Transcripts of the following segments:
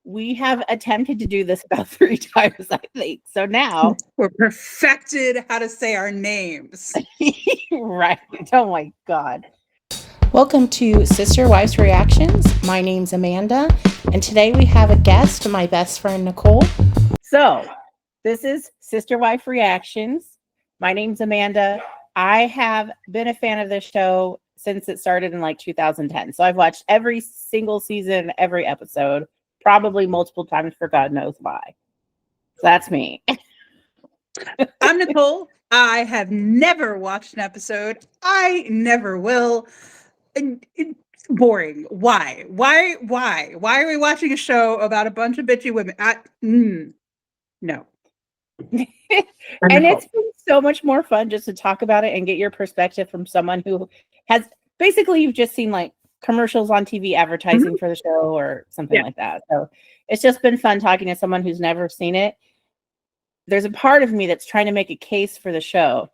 we have attempted to do this about 3 times, I think. So now we're perfected how to say our names. Right. Oh my God. Welcome to Sister Wives Reactions. My name's Amanda, and today we have a guest, my best friend Nicole. So this is Sister Wife Reactions. My name's Amanda. I have been a fan of this show since it started in like 2010. So I've watched every single season, every episode, probably multiple times for God knows why. So that's me. I'm Nicole. I have never watched an episode. I never will. It's boring. Why? Why are we watching a show about a bunch of bitchy women? No. And it's been so much more fun just to talk about it and get your perspective from someone who has basically, you've just seen like commercials on TV advertising for the show or something like that. So it's just been fun talking to someone who's never seen it. There's a part of me that's trying to make a case for the show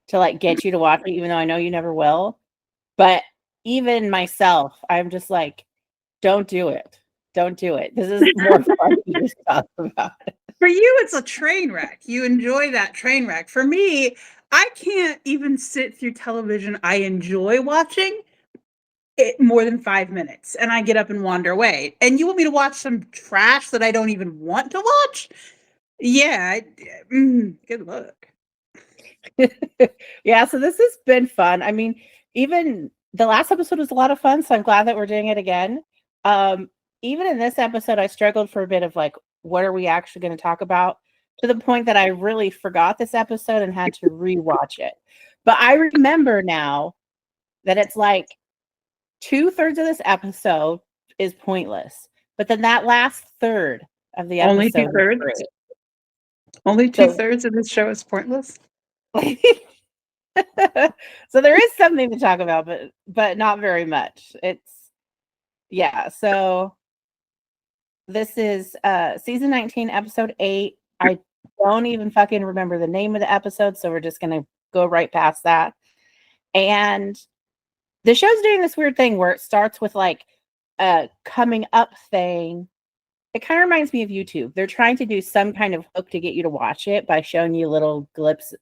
to like get you to watch it, even though I know you never will. But even myself, I'm just like, don't do it. Don't do it. This is more fun to just talk about it. For you, it's a train wreck. You enjoy that train wreck. For me, I can't even sit through television I enjoy watching it more than 5 minutes, and I get up and wander away. And you want me to watch some trash that I don't even want to watch? Yeah, good luck. Yeah, so this has been fun. I mean, even the last episode was a lot of fun, so I'm glad that we're doing it again. Even in this episode, I struggled for a bit of like, what are we actually going to talk about? To the point that I really forgot this episode and had to rewatch it. But I remember now that it's like 2/3 of this episode is pointless. But then that last third of the episode. Only 2/3? Only 2/3 of this show is pointless? So there is something to talk about, but not very much. So this is season 19, episode 8. I don't even fucking remember the name of the episode, so we're just gonna go right past that. And the show's doing this weird thing where it starts with like a coming up thing. It kind of reminds me of YouTube. They're trying to do some kind of hook to get you to watch it by showing you little glimpse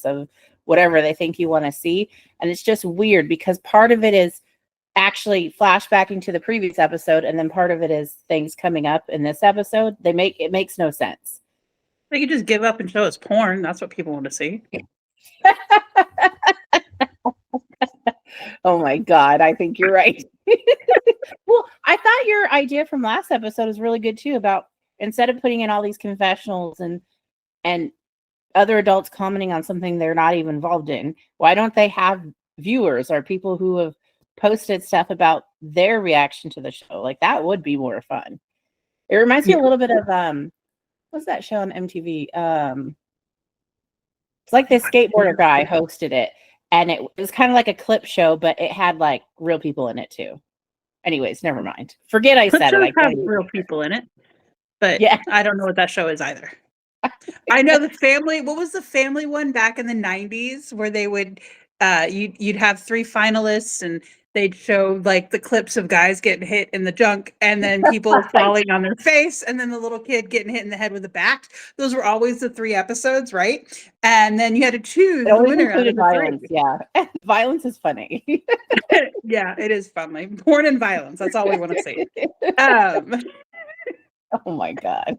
of whatever they think you want to see. And it's just weird because part of it is actually flashbacking to the previous episode, and then part of it is things coming up in this episode. It makes no sense. They could just give up and show us porn. That's what people want to see. Oh my God, I think you're right. Well, I thought your idea from last episode was really good too, about instead of putting in all these confessionals and other adults commenting on something they're not even involved in, why don't they have viewers or people who have posted stuff about their reaction to the show? Like that would be more fun. It reminds me a little bit of what's that show on MTV? It's like this skateboarder guy hosted it, and it was kind of like a clip show, but it had like real people in it too. Anyways, never mind. Forget I said it. I have real people in it, but yeah, I don't know what that show is either. I know the family. What was the family one back in the 90s where they would you'd have 3 finalists and they'd show like the clips of guys getting hit in the junk and then people falling on their face and then the little kid getting hit in the head with a bat. Those were always the 3 episodes, right? And then you had to choose the winner out of the violence. 3. Yeah. Violence is funny. Yeah, it is funny. Porn and violence. That's all we want to see. Oh my God.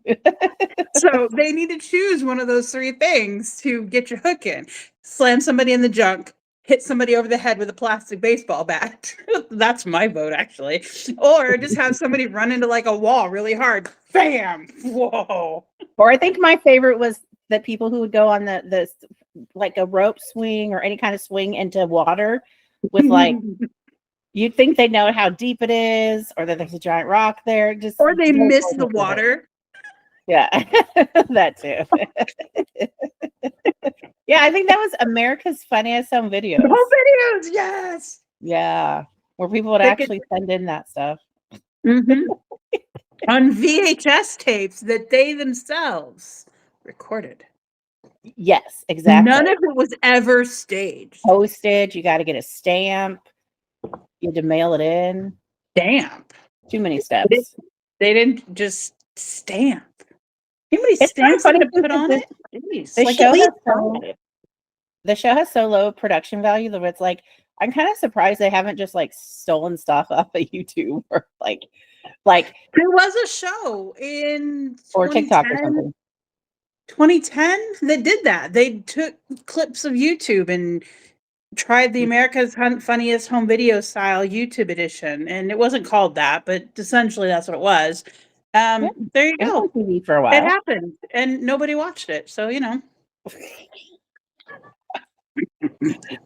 So they need to choose one of those 3 things to get your hook in. Slam somebody in the junk, hit somebody over the head with a plastic baseball bat. That's my vote, actually. Or just have somebody run into like a wall really hard. Bam! Whoa. Or I think my favorite was the people who would go on the like a rope swing or any kind of swing into water with like you'd think they know how deep it is, or that there's a giant rock there. Or they miss the water. Yeah, that too. Yeah, I think that was America's Funniest Home Videos. Home videos, yes. Yeah, where people would actually send in that stuff. On VHS tapes that they themselves recorded. Yes, exactly. None of it was ever staged. Postage, you got to get a stamp. You had to mail it in. Stamp. Too many steps. They didn't just stamp. Anybody It's stamp funny something to put because on this- it? Jeez, the like show at least has the show has so low production value that it's like I'm kind of surprised they haven't just like stolen stuff off of YouTube or like there was a show in or TikTok or 2010, something. 2010 that did that. They took clips of YouTube and tried the America's Funniest Home Video style YouTube edition, and it wasn't called that, but essentially that's what it was. Yeah, There you it was go. on TV for a It while. happened, and nobody watched it. So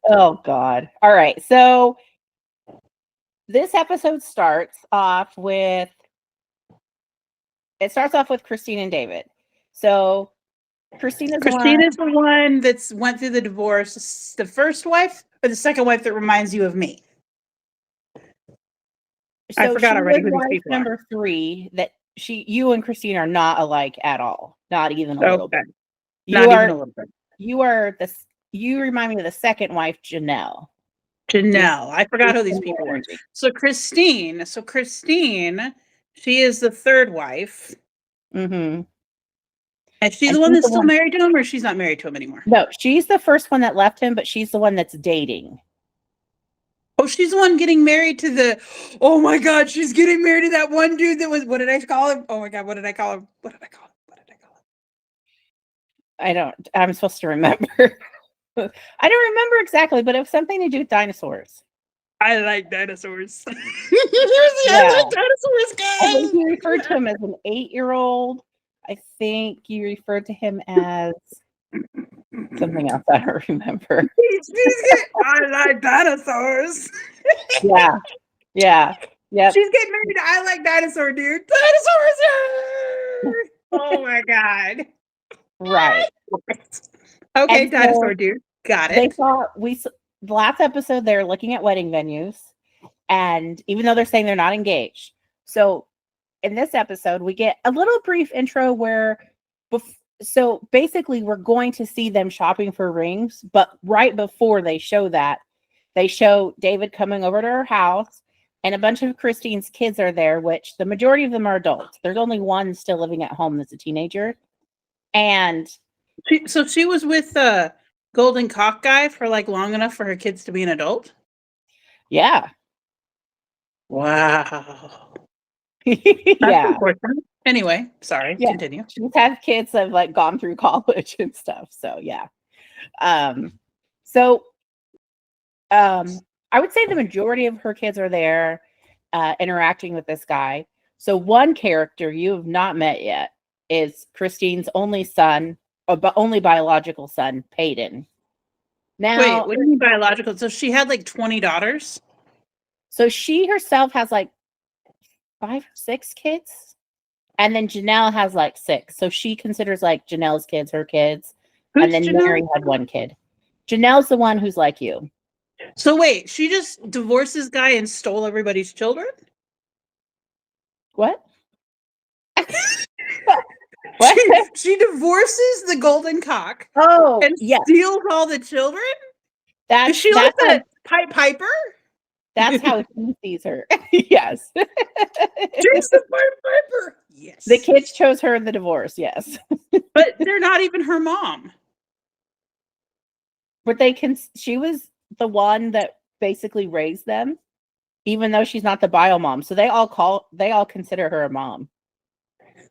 Oh God! All right, so this episode starts off with Christine and David. So Christina's Christina's the one that's went through the divorce. The first wife or the second wife that reminds you of me? I forgot already who these people are. Number 3 that you and Christine are not alike at all. Not even a little bit. Not even a little bit. You remind me of the second wife, Janelle. I forgot who these people were. So Christine, she is the third wife. Mm-hmm. And she's the one that's still married to him, or she's not married to him anymore? No, she's the first one that left him, but she's the one that's dating. Oh, she's the one getting married to the. Oh my God, she's getting married to that one dude that was. What did I call him? Oh my God, what did I call him? I'm supposed to remember. I don't remember exactly, but it was something to do with dinosaurs. I like dinosaurs. I like dinosaurs, guys. I think you referred to him as an 8-year-old. I think you referred to him as something else. I don't remember. I like dinosaurs. Yeah. She's getting married to I like dinosaur dude. Dinosaurs. Oh my God. Right. Okay, and dinosaur dude. Got it. The last episode, they're looking at wedding venues, and even though they're saying they're not engaged. So in this episode, we get a little brief intro where so basically we're going to see them shopping for rings, but right before they show that, they show David coming over to her house, and a bunch of Christine's kids are there, which the majority of them are adults. There's only one still living at home that's a teenager. And she was with the Golden Cock guy for like long enough for her kids to be an adult? Yeah. Wow. Yeah. Anyway, sorry. Yeah. Continue. She's had kids that have like gone through college and stuff. So yeah. I would say the majority of her kids are there interacting with this guy. So one character you have not met yet is Christine's only son, only biological son, Peyton. Now, wait, what do you mean biological? So she had like 20 daughters? So she herself has like 5 or 6 kids. And then Janelle has like 6. So she considers like Janelle's kids her kids. Who's and then Janelle? Meri had 1 kid. Janelle's the one who's like you. So wait, she just divorced this guy and stole everybody's children? What? What? She divorces the Golden Cock. Oh, and steals all the children? Is she like the Pied Piper? That's how he sees her. Yes. She's the Pied Piper. Yes. The kids chose her in the divorce. Yes. But they're not even her mom. But she was the one that basically raised them, even though she's not the bio mom. So they all consider her a mom.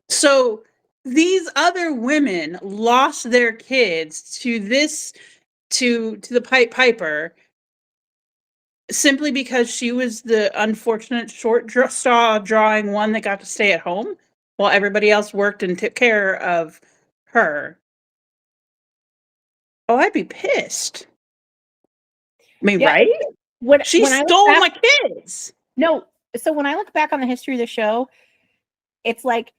So these other women lost their kids to the Pied Piper simply because she was the unfortunate short straw drawing one that got to stay at home while everybody else worked and took care of her. Oh, I'd be pissed. I mean, right? She stole my kids. No. So when I look back on the history of the show, it's like,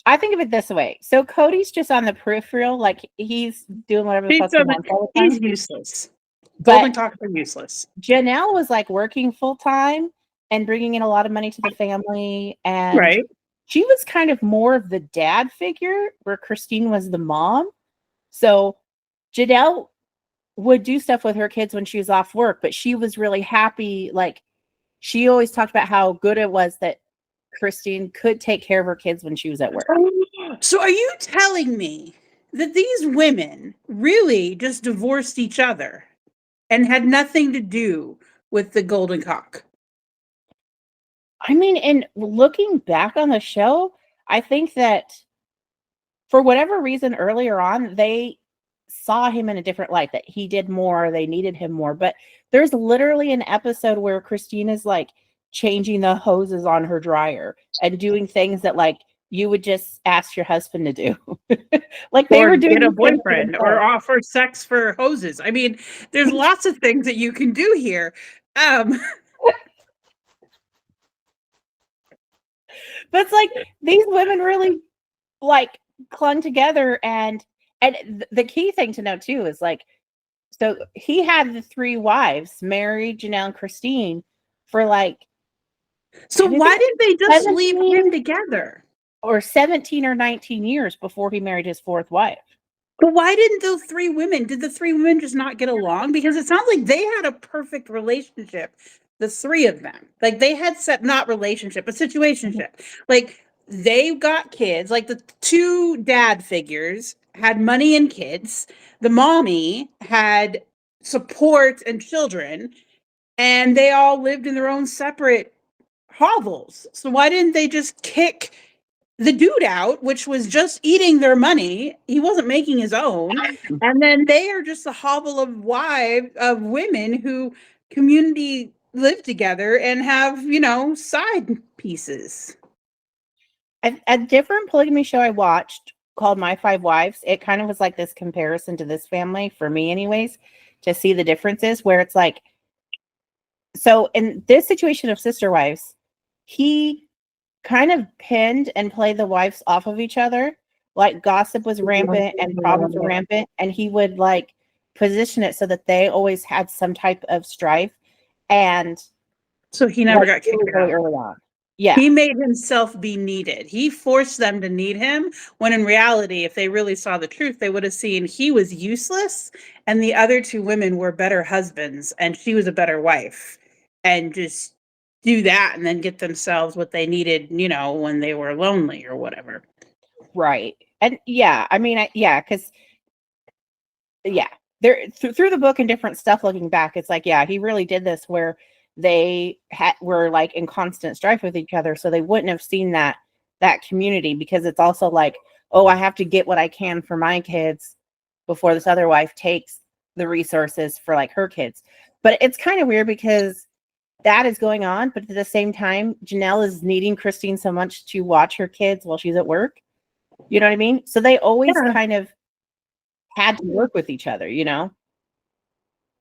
I think of it this way. So Cody's just on the peripheral, like he's doing whatever the fuck he wants all the time. He's useless. Golden Cocks are useless. Janelle was like working full time and bringing in a lot of money to the family, and she was kind of more of the dad figure, where Christine was the mom. So Janelle would do stuff with her kids when she was off work, but she was really happy. Like she always talked about how good it was that Christine could take care of her kids when she was at work. So are you telling me that these women really just divorced each other and had nothing to do with the golden cock? I mean, and looking back on the show, I think that for whatever reason earlier on, they saw him in a different light, that he did more, they needed him more. But there's literally an episode where Christine is like changing the hoses on her dryer and doing things that like you would just ask your husband to do. Like they or were doing get a these things for boyfriend or themselves. offer sex for hoses. I mean, there's lots of things that you can do here. But it's like these women really like clung together, and the key thing to know too is like, so he had the 3 wives, Meri, Janelle, and Christine, for like, So I why think didn't they just leave 17 him together? or 17 or 19 years before he married his 4th wife. But why didn't those 3 women, did the 3 women just not get along? Because it sounds like they had a perfect relationship, the 3 of them. Like they had not relationship, a situationship. Like they got kids, like the 2 dad figures had money and kids. The mommy had support and children, and they all lived in their own separate hovels. So why didn't they just kick the dude out, which was just eating their money? He wasn't making his own. And then they are just a hovel of women who community live together and have, side pieces. A different polygamy show I watched called My 5 Wives, it kind of was like this comparison to this family, for me anyways, to see the differences, where it's like, so in this situation of sister wives, he kind of pinned and played the wives off of each other. Like gossip was rampant and problems were rampant, and he would like position it so that they always had some type of strife. And so he never like, got kicked really out. early on. Yeah. He made himself be needed. He forced them to need him, when in reality, if they really saw the truth, they would have seen he was useless and the other 2 women were better husbands and she was a better wife, and just do that and then get themselves what they needed, when they were lonely or whatever. Right. And yeah, I mean, because there through the book and different stuff looking back, it's like, yeah, he really did this where they were like in constant strife with each other, so they wouldn't have seen that community, because it's also like, oh, I have to get what I can for my kids before this other wife takes the resources for like her kids. But it's kind of weird because that is going on, but at the same time, Janelle is needing Christine so much to watch her kids while she's at work. You know what I mean? So they always kind of had to work with each other,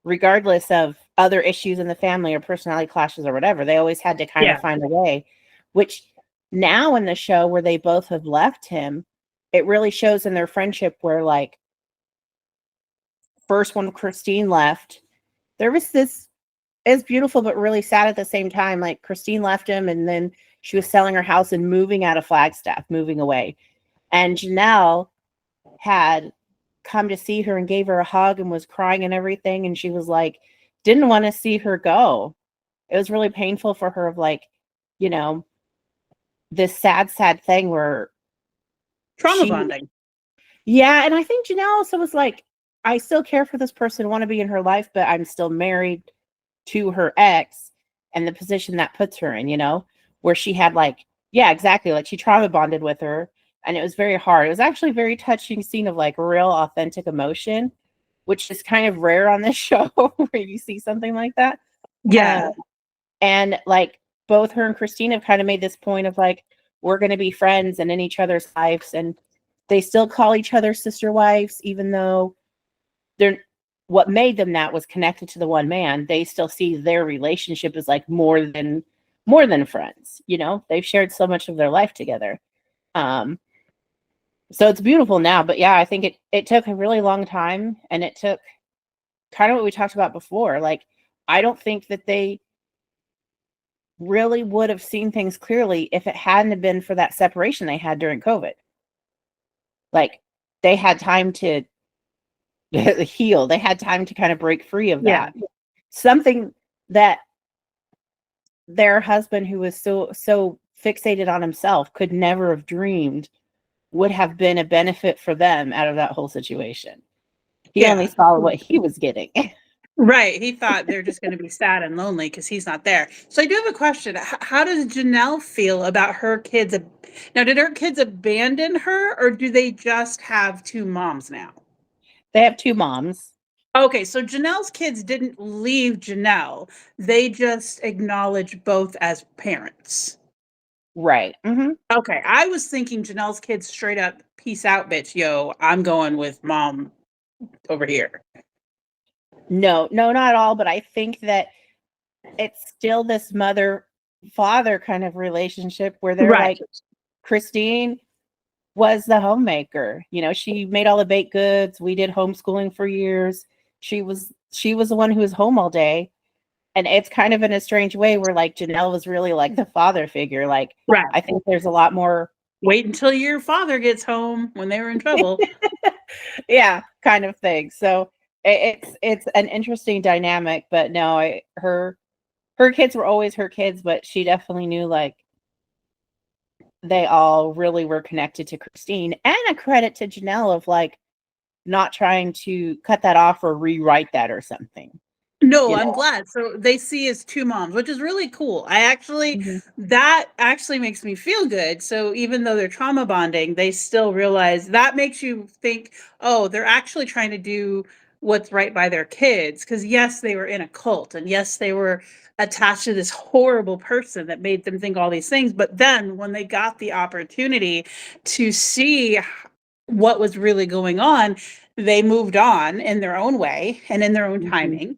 regardless of other issues in the family or personality clashes or whatever. They always had to kind of find a way, which now in the show where they both have left him, it really shows in their friendship where like first when Christine left, there was this, it's beautiful but really sad at the same time. Like Christine left him, and then she was selling her house and moving out of Flagstaff, moving away. And Janelle had come to see her and gave her a hug and was crying and everything. And she was like, didn't want to see her go. It was really painful for her, of like, this sad thing where Trauma bonding. Yeah. And I think Janelle also was like, I still care for this person, want to be in her life, but I'm still married to her ex, and the position that puts her in, where she had like, yeah, exactly. Like she trauma bonded with her, and it was very hard. It was actually a very touching scene of like real authentic emotion, which is kind of rare on this show where you see something like that. Yeah. And like both her and Christine have kind of made this point of like, we're going to be friends and in each other's lives. And they still call each other sister wives, even though what made them that was connected to the one man. They still see their relationship as like more than friends. They've shared so much of their life together. So it's beautiful now, but yeah, I think it took a really long time, and it took kind of what we talked about before. Like, I don't think that they really would have seen things clearly if it hadn't have been for that separation they had during COVID. Like, they had time to heal. They had time to kind of break free of that. Something that their husband, who was so fixated on himself, could never have dreamed would have been a benefit for them out of that whole situation. He only saw what he was getting. Right. He thought they're just going to be sad and lonely because he's not there. So I do have a question. How does Janelle feel about her kids? Now, did her kids abandon her, or do they just have two moms now? They have two moms. Okay, so Janelle's kids didn't leave Janelle. They just acknowledge both as parents. Right. Mm-hmm. Okay, I was thinking Janelle's kids straight up, peace out, bitch. Yo, I'm going with mom over here. No, not at all. But I think that it's still this mother-father kind of relationship where they're Right. like, Christine was the homemaker. You know, she made all the baked goods. We did homeschooling for years. She was the one who was home all day. And it's kind of in a strange way where like Janelle was really like the father figure. Like, Right. I think there's a lot more. Wait until your father gets home when they were in trouble. Yeah, kind of thing. So it's an interesting dynamic, but no, her kids were always her kids, but she definitely knew like they all really were connected to Christine, and a credit to Janelle of like not trying to cut that off or rewrite that or something. No, You I'm know? glad. So they see as two moms, which is really cool. Mhm. That actually makes me feel good. So even though they're trauma bonding, they still realize that makes you think, oh, they're actually trying to do what's right by their kids. Because yes, they were in a cult, and yes, they were attached to this horrible person that made them think all these things. But then when they got the opportunity to see what was really going on, they moved on in their own way and in their own Mhm. timing.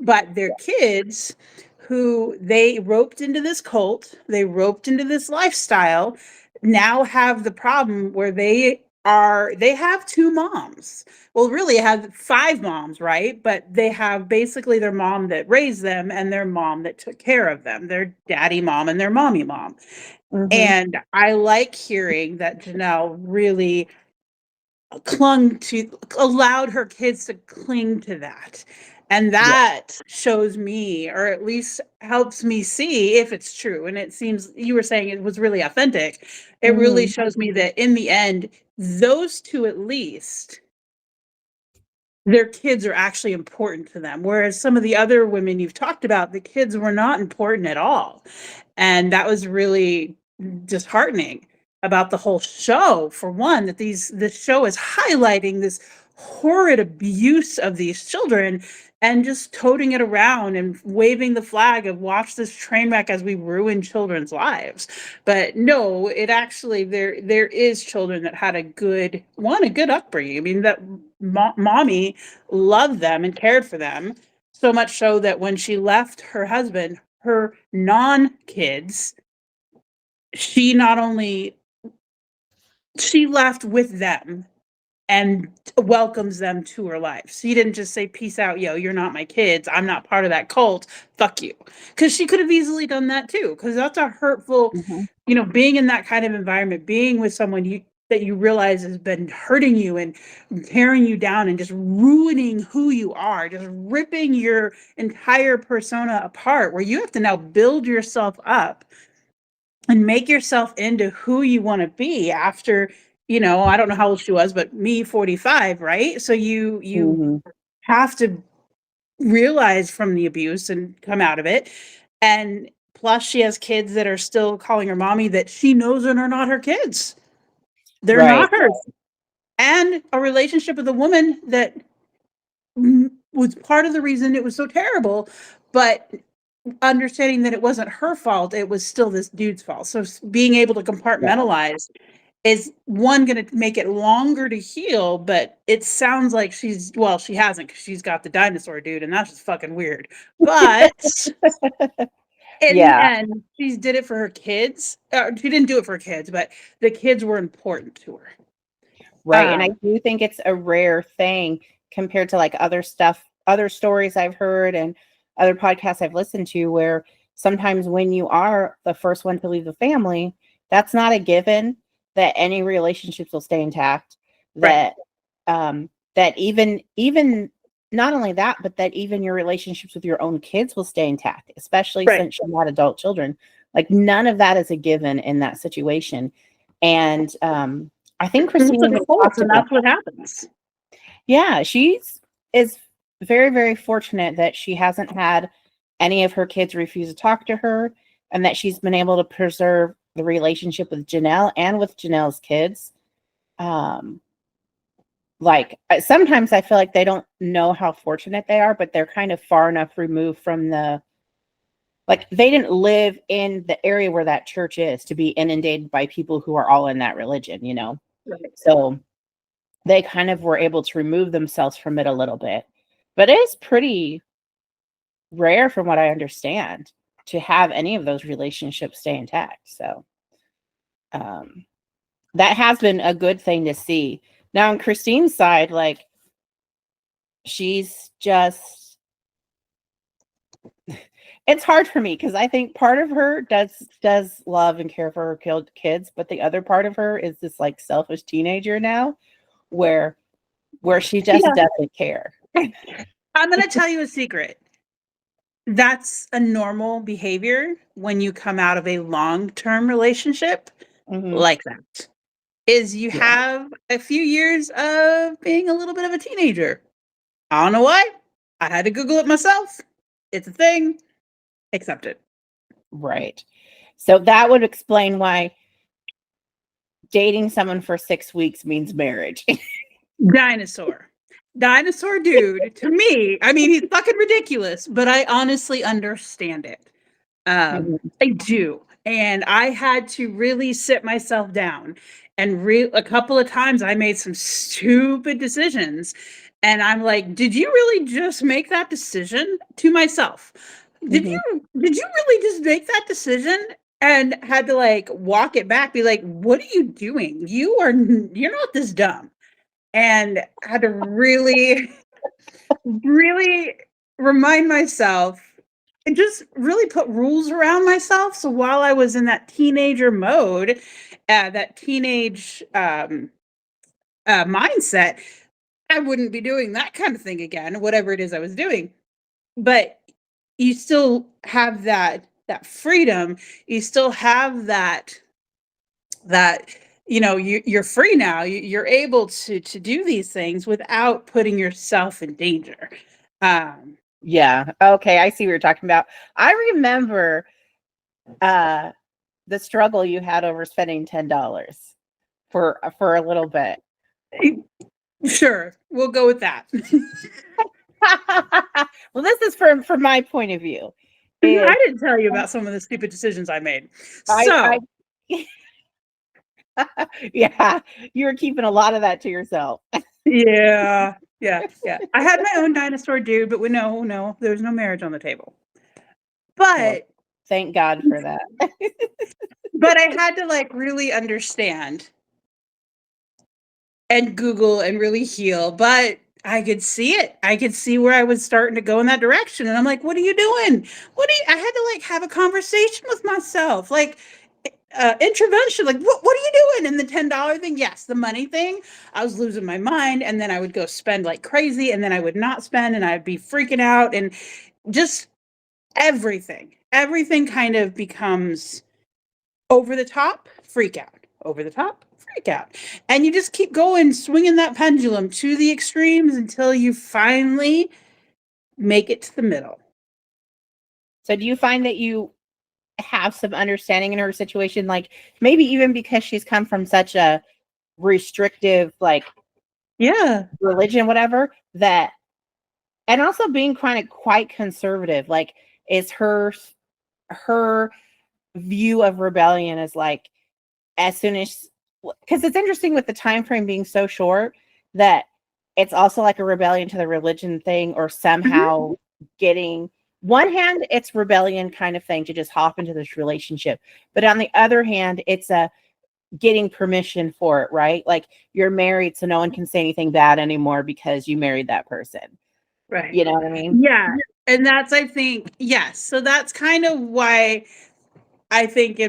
But their kids, who they roped into this cult, they roped into this lifestyle, now have the problem where they have two moms. Well, really have five moms, right? But they have basically their mom that raised them and their mom that took care of them, their daddy mom and their mommy mom. Mhm. And I like hearing that Janelle really allowed her kids to cling to that. And that shows me, or at least helps me see if it's true. And it seems you were saying it was really authentic. It really Mhm. shows me that in the end, those two at least, their kids are actually important to them. Whereas some of the other women you've talked about, the kids were not important at all. And that was really disheartening about the whole show. For one, that this show is highlighting this horrid abuse of these children and just toting it around and waving the flag of watch this train wreck as we ruin children's lives. But no, it actually there is children that had a good upbringing. I mean, that mommy loved them and cared for them, so much so that when she left her husband, her non-kids, she not only she left with them and welcomes them to her life. She didn't just say, peace out, yo, you're not my kids. I'm not part of that cult. Fuck you. Because she could have easily done that too. Because that's a hurtful, Mhm. being in that kind of environment, being with someone that you realize has been hurting you and tearing you down and just ruining who you are, just ripping your entire persona apart, where you have to now build yourself up and make yourself into who you want to be after, I don't know how old she was, but me 45, right? So you Mhm. have to realize from the abuse and come out of it. And plus she has kids that are still calling her mommy that she knows are not her kids. They're Right. not hers. And a relationship with a woman that was part of the reason it was so terrible, but understanding that it wasn't her fault, it was still this dude's fault. So being able to compartmentalize is one going to make it longer to heal, but it sounds like she hasn't, because she's got the dinosaur dude, and that's just fucking weird. But in the Yeah. end, she did it for her kids. She didn't do it for her kids, but the kids were important to her. Right. And I do think it's a rare thing compared to like other stories I've heard and other podcasts I've listened to, where sometimes when you are the first one to leave the family, that's not a given that any relationships will stay intact. Right. That even not only that, but that even your relationships with your own kids will stay intact, especially Right. since you had adult children, Like none of that is a given in that situation. And I think Christine and that's what happens. Yeah, is very, very fortunate that she hasn't had any of her kids refuse to talk to her, and that she's been able to preserve the relationship with Janelle and with Janelle's kids. Sometimes I feel like they don't know how fortunate they are, but they're kind of far enough removed from they didn't live in the area where that church is to be inundated by people who are all in that religion, Right. So they kind of were able to remove themselves from it a little bit. But it is pretty rare, from what I understand, to have any of those relationships stay intact. So that has been a good thing to see. Now, on Christine's side, she's just, it's hard for me because I think part of her does love and care for her kids, but the other part of her is this selfish teenager now, where she just doesn't care. I'm going to tell you a secret. That's a normal behavior when you come out of a long-term relationship like that. Is you have a few years of being a little bit of a teenager. I don't know why. I had to Google it myself. It's a thing. Accept it. Right. So that would explain why dating someone for 6 weeks means marriage. Dinosaur dude, to me, I mean, he's fucking ridiculous, but I honestly understand it. I do. And I had to really sit myself down, and a couple of times I made some stupid decisions. And I'm like, did you really just make that decision? To myself? Did you really just make that decision? And had to walk it back, be like, what are you doing? You're not this dumb. And I had to really, really remind myself and just really put rules around myself. So while I was in that teenager mode, that teenage mindset, I wouldn't be doing that kind of thing again, whatever it is I was doing. But you still have that freedom. You still have that you're free now. You're able to do these things without putting yourself in danger. Yeah. Okay. I see what you're talking about. I remember the struggle you had over spending $10 for a little bit. Sure. We'll go with that. Well, this is from my point of view. I didn't tell you about some of the stupid decisions I made. Yeah, you were keeping a lot of that to yourself. Yeah. I had my own dinosaur dude, but no, there was no marriage on the table. But well, thank God for that. But I had to really understand and Google and really heal. But I could see it. I could see where I was starting to go in that direction. And I'm like, what are you doing? I had to have a conversation with myself. Intervention, what are you doing? And the $10 thing, yes, the money thing, I was losing my mind, and then I would go spend like crazy, and then I would not spend, and I'd be freaking out, and just everything kind of becomes over the top, freak out, over the top, freak out, and you just keep going, swinging that pendulum to the extremes until you finally make it to the middle. So do you find that you have some understanding in her situation, maybe even because she's come from such a restrictive religion, whatever, that, and also being kind of quite conservative, is her view of rebellion is as soon as, because it's interesting with the time frame being so short, that it's also a rebellion to the religion thing, or somehow getting, one hand, it's rebellion kind of thing to just hop into this relationship. But on the other hand, it's a getting permission for it, right? You're married, so no one can say anything bad anymore because you married that person. Right. You know what I mean? Yeah. And that's, I think, yes. So that's kind of why I think,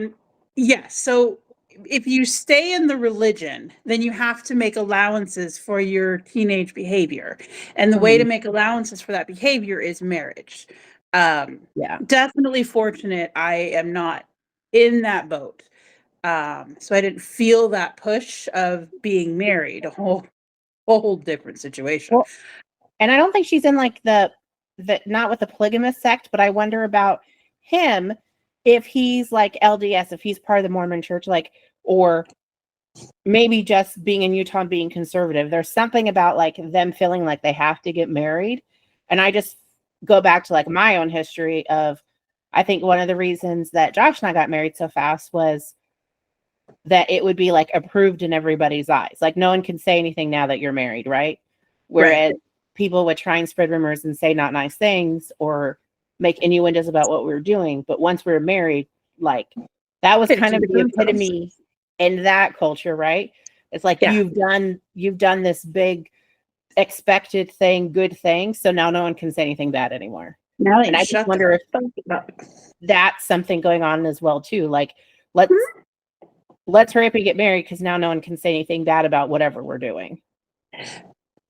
yes. So if you stay in the religion, then you have to make allowances for your teenage behavior. And the way to make allowances for that behavior is marriage. Definitely fortunate I am not in that boat. So I didn't feel that push of being married, a whole different situation. Well, and I don't think she's in like the not with the polygamous sect, but I wonder about him, if he's like LDS, if he's part of the Mormon church, like, or maybe just being in Utah and being conservative. There's something about like them feeling like they have to get married. And I just go back to like my own history of, I think one of the reasons that Josh and I got married so fast was that it would be like approved in everybody's eyes. Like no one can say anything now that you're married, right? Whereas people would try and spread rumors and say not nice things or make innuendos about what we were doing. But once we were married, like that was kind of the epitome in that culture, right? It's like you've done this big expected thing, good thing. So now no one can say anything bad anymore. Now and I just wonder if that's something going on as well too. Like let's hurry up and get married because now no one can say anything bad about whatever we're doing.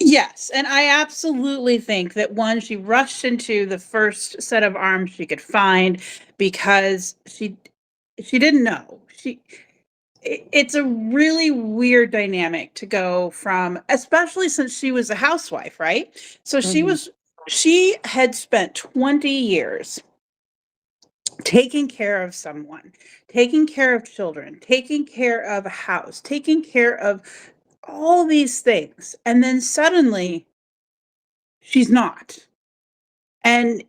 Yes, and I absolutely think that one, she rushed into the first set of arms she could find because she didn't know. It's a really weird dynamic to go from, especially since she was a housewife, right? So she had spent 20 years taking care of someone, taking care of children, taking care of a house, taking care of all these things. And then suddenly she's not. And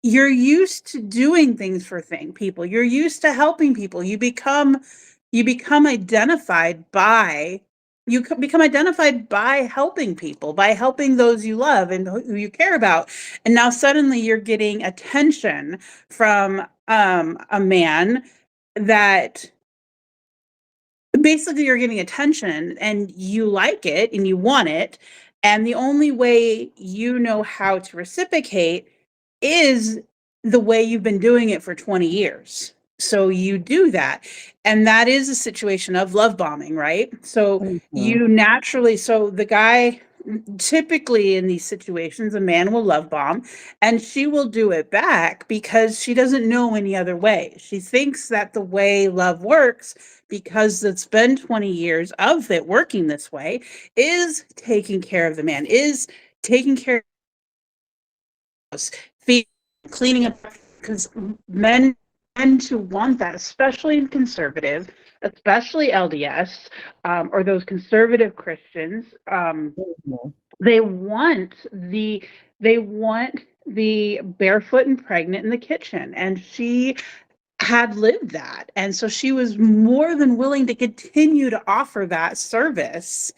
you're used to doing things for people. You're used to helping people. You become identified by helping people, by helping those you love and who you care about. And now suddenly you're getting attention from a man that basically you're getting attention and you like it and you want it. And the only way you know how to reciprocate is the way you've been doing it for 20 years. So you do that. And that is a situation of love bombing, right? So you naturally, so the guy, typically in these situations, a man will love bomb and she will do it back because she doesn't know any other way. She thinks that the way love works, because it's been 20 years of it working this way, is taking care of the man, is taking care of feeding, cleaning up, because men tend to want that, especially in conservative, especially LDS, or those conservative Christians. They want the barefoot and pregnant in the kitchen, and she had lived that, and so she was more than willing to continue to offer that service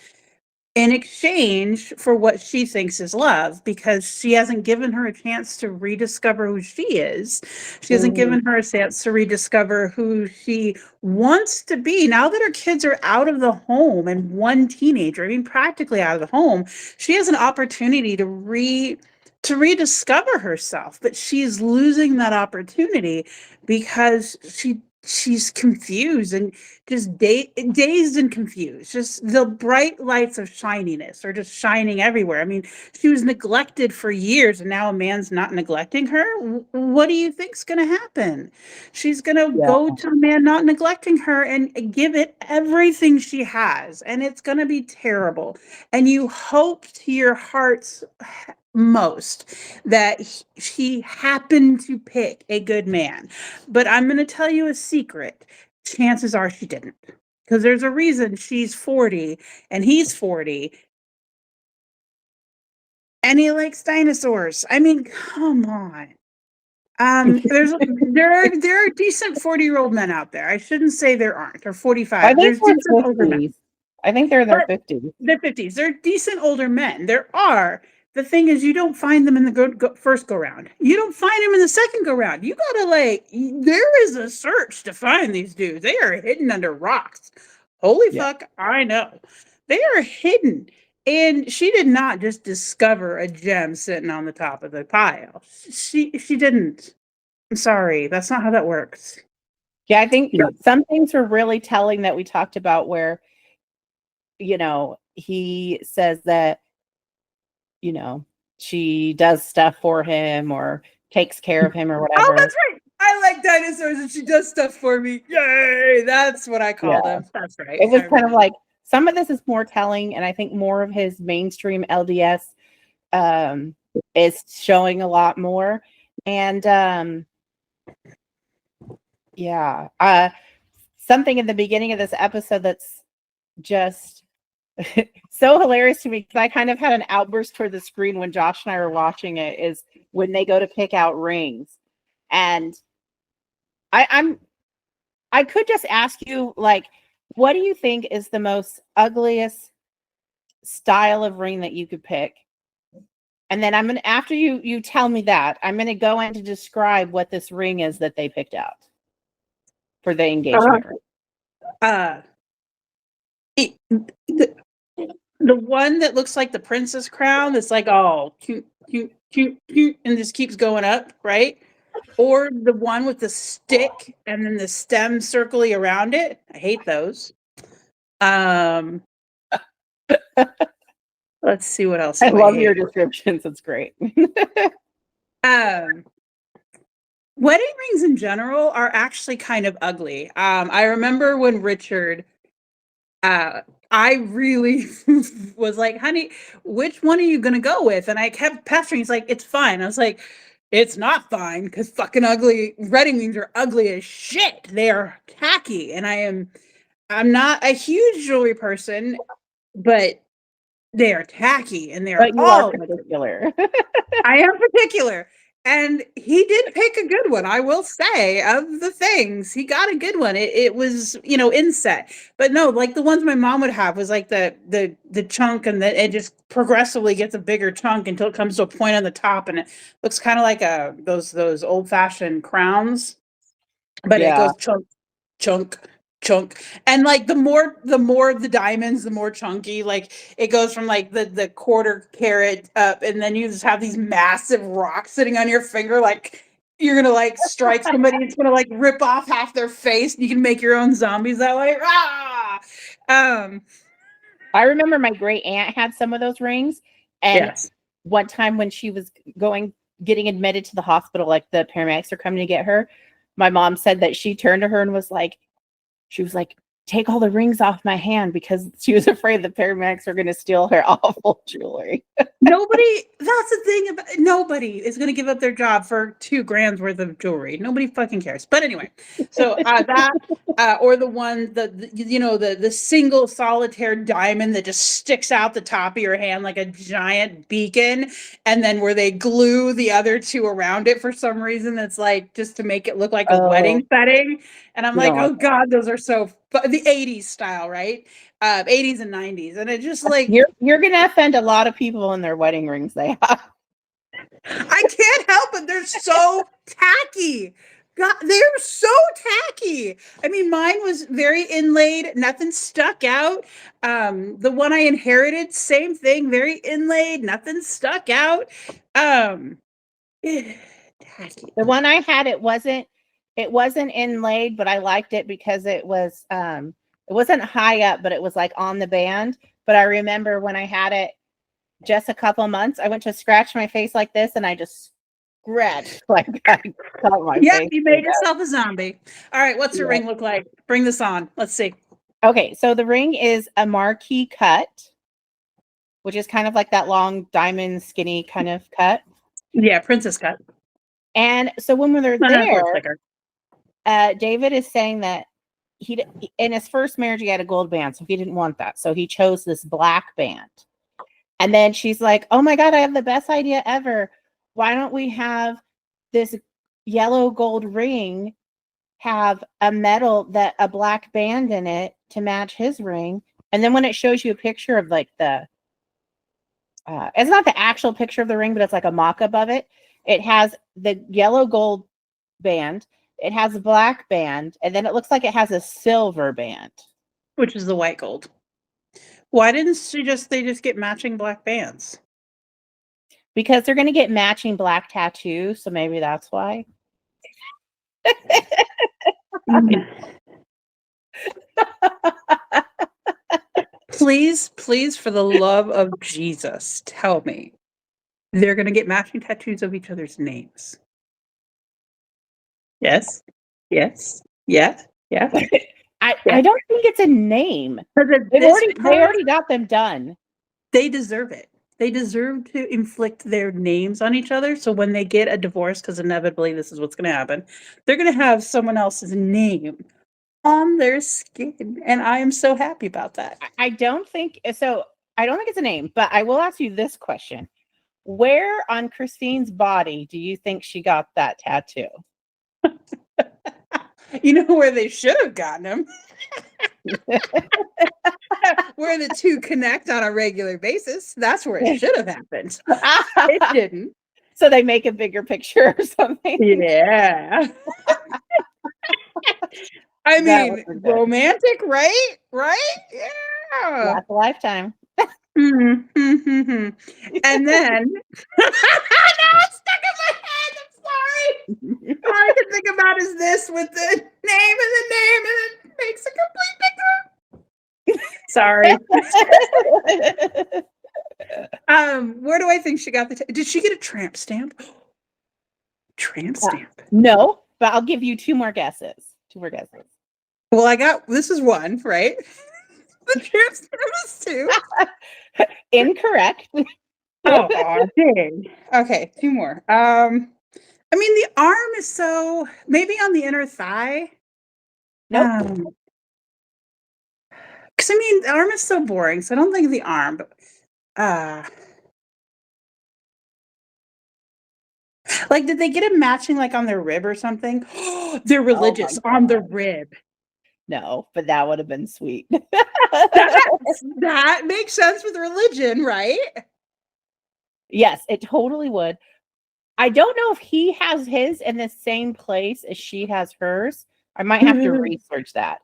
in exchange for what she thinks is love, because she hasn't given her a chance to rediscover who she is. She hasn't given her a chance to rediscover who she wants to be. Now that her kids are out of the home, and one teenager, I mean, practically out of the home, she has an opportunity to rediscover herself, but she's losing that opportunity because she's confused and just dazed and confused. Just the bright lights of shininess are just shining everywhere. I mean, she was neglected for years, and now a man's not neglecting her. What do you think's going to happen? She's going to go to a man not neglecting her and give it everything she has, and it's going to be terrible. And you hope to your heart's most that she happened to pick a good man. But I'm going to tell you a secret. Chances are she didn't. Because there's a reason she's 40 and he's 40. And he likes dinosaurs. I mean, come on. There are decent 40-year-old men out there. I shouldn't say there aren't, or 45. There's decent older men. I think they're in their 50s. They're 50s. They're decent older men. There are. The thing is, you don't find them in the first go round. You don't find them in the second go round. You gotta there is a search to find these dudes. They are hidden under rocks. Holy fuck, I know. They are hidden. And she did not just discover a gem sitting on the top of the pile. She didn't. I'm sorry. That's not how that works. Yeah, I think some things were really telling that we talked about where, he says that, she does stuff for him or takes care of him or whatever. Oh, that's right. I like like dinosaurs and she does stuff for me. Yay! That's what I called him. That's right. It was kind of like, some of this is more telling, and I think more of his mainstream LDS is showing a lot more. And something in the beginning of this episode that's just so hilarious to me, because I kind of had an outburst toward the screen when Josh and I were watching it, is when they go to pick out rings. And I could just ask you, like, what do you think is the most ugliest style of ring that you could pick? And then I'm gonna, after you tell me that, I'm gonna go in to describe what this ring is that they picked out for the engagement ring. The one that looks like the princess crown, that's like all cute, cute, cute, cute, and just keeps going up, right? Or the one with the stick and then the stem circling around it. I hate those. Let's see what else. I love your descriptions. It's great. Wedding rings in general are actually kind of ugly. I remember when Richard, I really was like, honey, which one are you going to go with? And I kept pestering. He's like, it's fine. I was like, it's not fine, because fucking ugly wedding rings are ugly as shit. They are tacky. And I'm not a huge jewelry person, but they are tacky and they're all particular. I am particular. And he did pick a good one, I will say. Of the things, he got a good one. It was, inset. But no, like the ones my mom would have was like the chunk, and then it just progressively gets a bigger chunk until it comes to a point on the top, and it looks kind of like those old-fashioned crowns. But it goes chunk, and like the more the diamonds, the more chunky. Like it goes from like the quarter carat up, and then you just have these massive rocks sitting on your finger, like you're gonna like strike somebody, it's gonna like rip off half their face, and you can make your own zombies that way. I remember my great aunt had some of those rings, and one time when she was getting admitted to the hospital, like the paramedics are coming to get her, my mom said that she turned to her and was like, take all the rings off my hand, because she was afraid the paramedics were going to steal her awful jewelry. That's the thing about, nobody is going to give up their job for $2,000 worth of jewelry. Nobody fucking cares. But anyway, so or the one, the single solitaire diamond that just sticks out the top of your hand like a giant beacon, and then where they glue the other two around it for some reason, that's like just to make it look like a wedding setting. And I'm like, oh God, those are so the 80s style, right? 80s and 90s. And it just like, you're gonna offend a lot of people in their wedding rings they have. I can't help it. They're so tacky. God, they're so tacky. I mean, mine was very inlaid, nothing stuck out. The one I inherited, same thing, very inlaid, nothing stuck out. Tacky. The one I had, it wasn't inlaid, but I liked it because it wasn't high up, but it was like on the band. But I remember when I had it just a couple months, I went to scratch my face like this, and I just scratched like I cut my face. You made yourself a zombie. All right, what's your ring look like? Bring this on. Let's see. Okay, so the ring is a marquee cut, which is kind of like that long diamond skinny kind of cut. Yeah, princess cut. And so when they're there, David is saying that he in his first marriage he had a gold band, so he didn't want that, so he chose this black band. And then she's like, oh my God, I have the best idea ever. Why don't we have this yellow gold ring have a black band in it to match his ring? And then when it shows you a picture of like it's not the actual picture of the ring, but it's like a mock-up of it. It has the yellow gold band, it has a black band, and then it looks like it has a silver band, which is the white gold. Why didn't they just get matching black bands? Because they're going to get matching black tattoos, so maybe that's why. Please, for the love of Jesus, tell me they're going to get matching tattoos of each other's names. Yes. Yes. Yeah. Yeah. I don't think it's a name. They already got them done. They deserve it. They deserve to inflict their names on each other. So when they get a divorce, because inevitably this is what's going to happen, they're going to have someone else's name on their skin. And I am so happy about that. I don't think so. I don't think it's a name, but I will ask you this question. Where on Christine's body do you think she got that tattoo? You know where they should have gotten them? Where the two connect on a regular basis. That's where it should have happened. It didn't. So they make a bigger picture or something. Yeah. I mean, romantic, right? Right? Yeah. That's a lifetime. Mm-hmm. And then now it's stuck in my head. I'm sorry. All I can think about is this with the name and the name, and it makes a complete picture. Sorry. Where do I think she got the? Did she get a tramp stamp? Tramp stamp. No, but I'll give you two more guesses. Well, I got this is one, right? The tramp stamp is two. Incorrect. Oh, dang. Okay, two more. I mean, the arm is so maybe on the inner thigh. Nope. Because I mean, the arm is so boring, so I don't think the arm. But like, did they get it matching like on their rib or something? They're religious on the rib. No, but that would have been sweet. That makes sense with religion, right? Yes, it totally would. I don't know if he has his in the same place as she has hers. I might have to research that.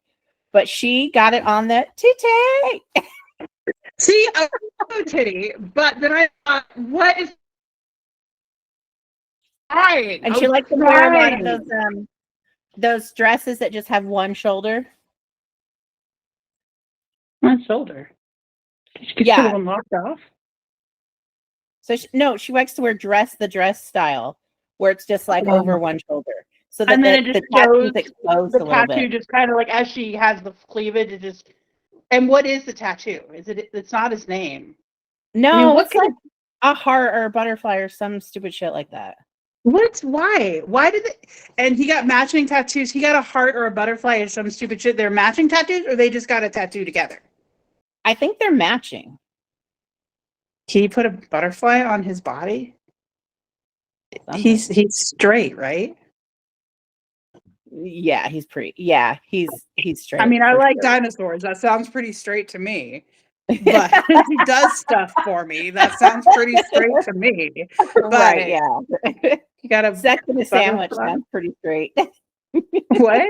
But she got it on the titty. See, titty, but then I thought, what is right? And she likes to wear a lot of those dresses that just have one shoulder. One shoulder. She gets one locked off. So she likes to wear the dress style, where it's just like over one shoulder. So that then the tattoo is exposed a little bit. Just kind of like as she has the cleavage, it just. And what is the tattoo? It's not his name. No, it's like a heart or a butterfly or some stupid shit like that. Why? Why did it? And he got matching tattoos. He got a heart or a butterfly or some stupid shit. They're matching tattoos, or they just got a tattoo together? I think they're matching. He put a butterfly on his body. He's straight, right? Yeah, he's straight. I mean, I like dinosaurs. That sounds pretty straight to me. But if he does stuff for me, that sounds pretty straight to me. But right, yeah. You got a sex in a sandwich sounds pretty straight. What?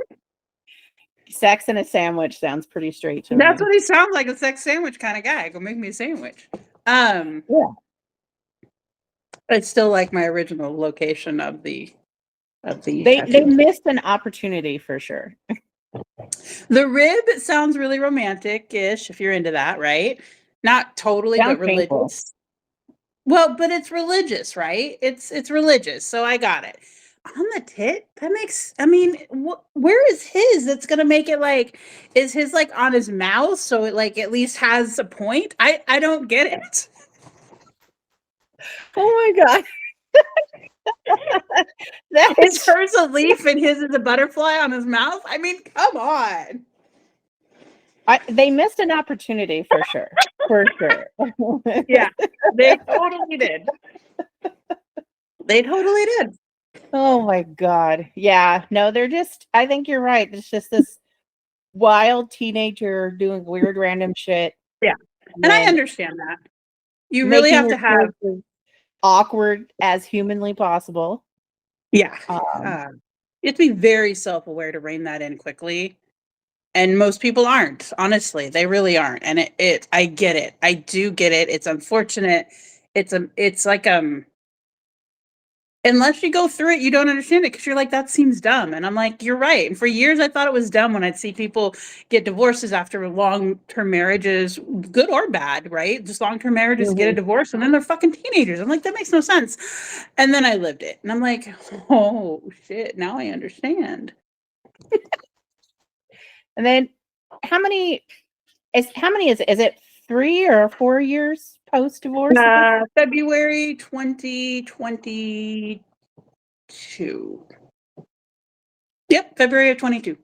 Sex in a sandwich sounds pretty straight to me. That's what he sounds like, a sex sandwich kind of guy. Go make me a sandwich. Yeah. I still like my original location of the they missed an opportunity for sure. The rib sounds really romantic-ish if you're into that, right? Not totally, but religious. Painful. Well, but it's religious, right? It's religious, so I got it. On the tit, that makes. I mean, where is his? That's gonna make it like. Is his like on his mouth, so it like at least has a point? I don't get it. Oh my god. Is hers a leaf and his is a butterfly on his mouth? I mean, come on. They missed an opportunity for sure. For sure. Yeah, they totally did. They totally did. Oh my god. Yeah. No, they're just, I think you're right. It's just this wild teenager doing weird random shit. Yeah. And I understand that. You really have to have awkward as humanly possible. Yeah. You have to be very self-aware to rein that in quickly. And most people aren't, honestly. They really aren't. And I get it. I do get it. It's unfortunate. It's like unless you go through it, you don't understand it because you're like, that seems dumb. And I'm like, you're right. And for years, I thought it was dumb when I'd see people get divorces after long-term marriages, good or bad, right? Just long-term marriages get a divorce and then they're fucking teenagers. I'm like, that makes no sense. And then I lived it. And I'm like, oh, shit, now I understand. And then how many is it? Is it 3 or 4 years post-divorce? February 2022. Yep, February of 22.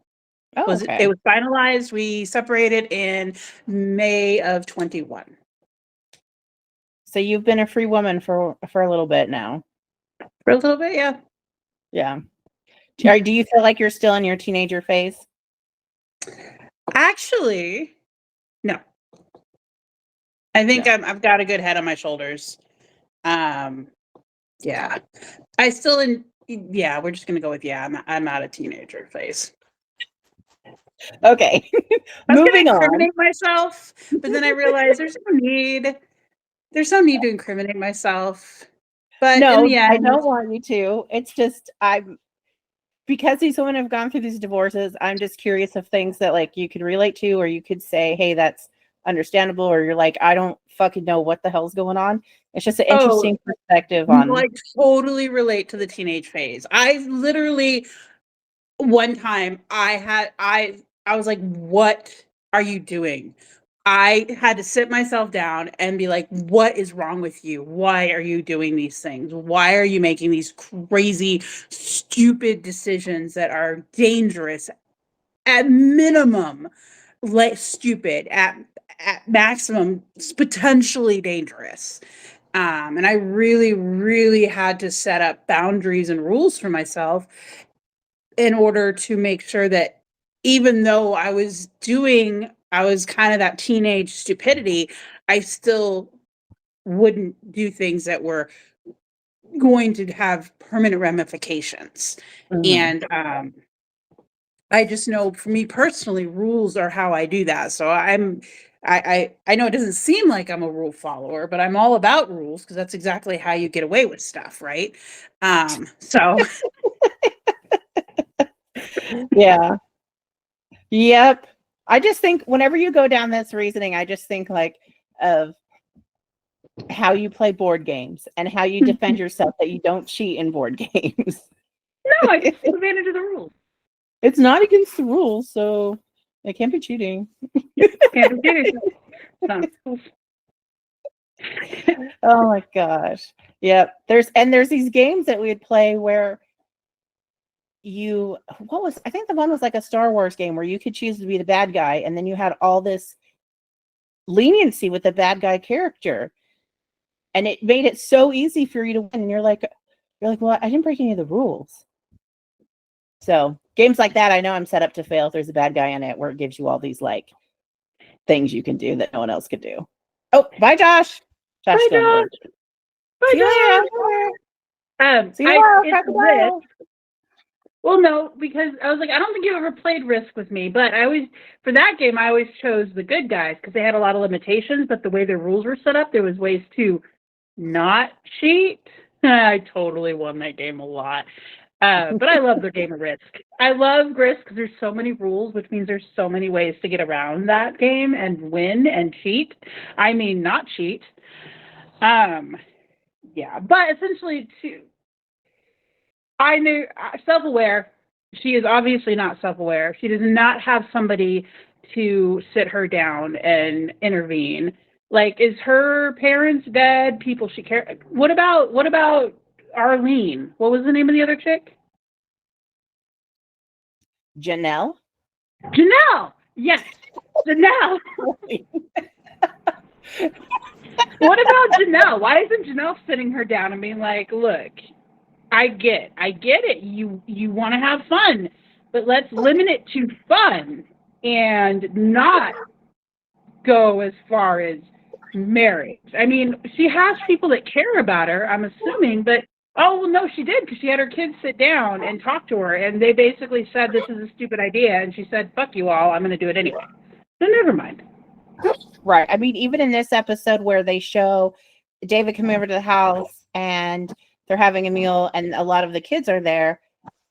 Oh, It was finalized. We separated in May of 21. So you've been a free woman for a little bit now. For a little bit, yeah. Yeah. Do you feel like you're still in your teenager phase? Actually, no. I think I've got a good head on my shoulders. Yeah. We're just gonna go with I'm out of teenager phase. Okay. Moving on. Incriminate myself, but then I realized there's no need to incriminate myself. But no, in the end, I don't want you to. It's just because these women have gone through these divorces, I'm just curious of things that like you could relate to, or you could say, hey, that's understandable, or you're like, I don't fucking know what the hell's going on. It's just an interesting perspective on like totally relate to the teenage phase. I literally one time I was like, what are you doing? I had to sit myself down and be like, what is wrong with you? Why are you doing these things? Why are you making these crazy, stupid decisions that are dangerous at minimum, like stupid at maximum, potentially dangerous? And I really, really had to set up boundaries and rules for myself in order to make sure that even though I was kind of that teenage stupidity, I still wouldn't do things that were going to have permanent ramifications. And I just know for me personally, rules are how I do that. So I know it doesn't seem like I'm a rule follower, but I'm all about rules because that's exactly how you get away with stuff, right? So yeah. Yep. I just think whenever you go down this reasoning, I just think like of how you play board games and how you defend yourself that you don't cheat in board games. No, I can take advantage of the rules. It's not against the rules, so it can't be cheating. Can't be cheating. Oh my gosh. Yep. There's these games that we'd play where I think the one was like a Star Wars game where you could choose to be the bad guy, and then you had all this leniency with the bad guy character. And it made it so easy for you to win. And you're like, well, I didn't break any of the rules. So games like that, I know I'm set up to fail if there's a bad guy in it, where it gives you all these like things you can do that no one else could do. Oh, bye, Josh. Bye, Josh. See you later. See you later. Well, no, because I was like, I don't think you ever played Risk with me, but for that game, I always chose the good guys because they had a lot of limitations, but the way their rules were set up, there was ways to not cheat. I totally won that game a lot. But I love the game of Risk. I love Risk because there's so many rules, which means there's so many ways to get around that game and win and cheat. I mean, not cheat. Yeah, but essentially, I knew self-aware. She is obviously not self-aware. She does not have somebody to sit her down and intervene. Like, is her parents dead? People she cares. What about Arlene? What was the name of the other chick? Janelle. Yes, Janelle. What about Janelle? Why isn't Janelle sitting her down and being like, look, I get it. You want to have fun, but let's limit it to fun and not go as far as marriage. I mean, she has people that care about her, I'm assuming, but no, she did, because she had her kids sit down and talk to her, and they basically said this is a stupid idea, and she said, fuck you all, I'm going to do it anyway. So never mind. Right. I mean, even in this episode where they show David come over to the house and they're having a meal and a lot of the kids are there,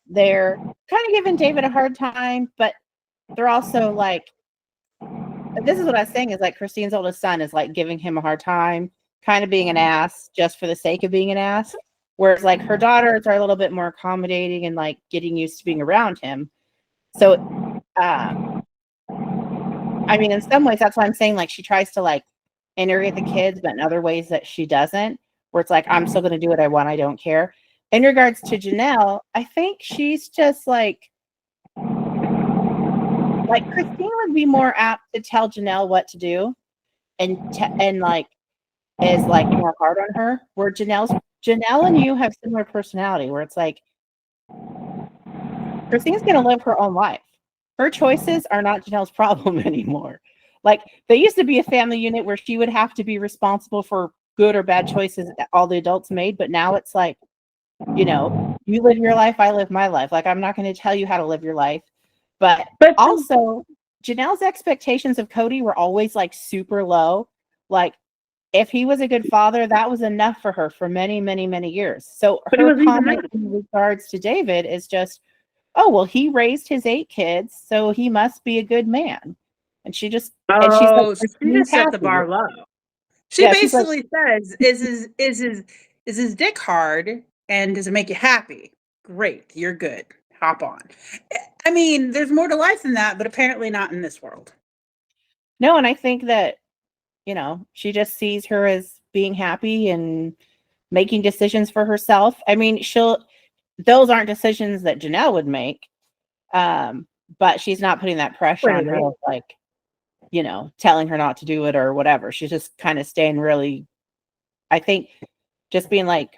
they're kind of giving David a hard time, but they're also like, this is what I was saying, is like Christine's oldest son is like giving him a hard time, kind of being an ass just for the sake of being an ass. Whereas like her daughters are a little bit more accommodating and like getting used to being around him. So, I mean, in some ways, that's why I'm saying like she tries to like integrate the kids, but in other ways that she doesn't, where it's like, I'm still going to do what I want. I don't care. In regards to Janelle, I think she's just like Christine would be more apt to tell Janelle what to do and like is like more hard on her, where Janelle and you have similar personality, where it's like Christine's going to live her own life. Her choices are not Janelle's problem anymore. Like they used to be a family unit where she would have to be responsible for good or bad choices that all the adults made. But now it's like, you know, you live your life, I live my life. Like I'm not going to tell you how to live your life. But also Janelle's expectations of Cody were always like super low. Like if he was a good father, that was enough for her for many, many, many years. So her comment in regards to David is just, oh, well, he raised his 8 kids, so he must be a good man. And she just, and she's like, she just set the bar low. She basically says, is his dick hard and does it make you happy? Great, you're good. Hop on. I mean, there's more to life than that, but apparently not in this world. No, and I think that, you know, she just sees her as being happy and making decisions for herself. I mean, those aren't decisions that Janelle would make. But she's not putting that pressure on her, like, you know, telling her not to do it or whatever. She's just kind of staying really, I think, just being like,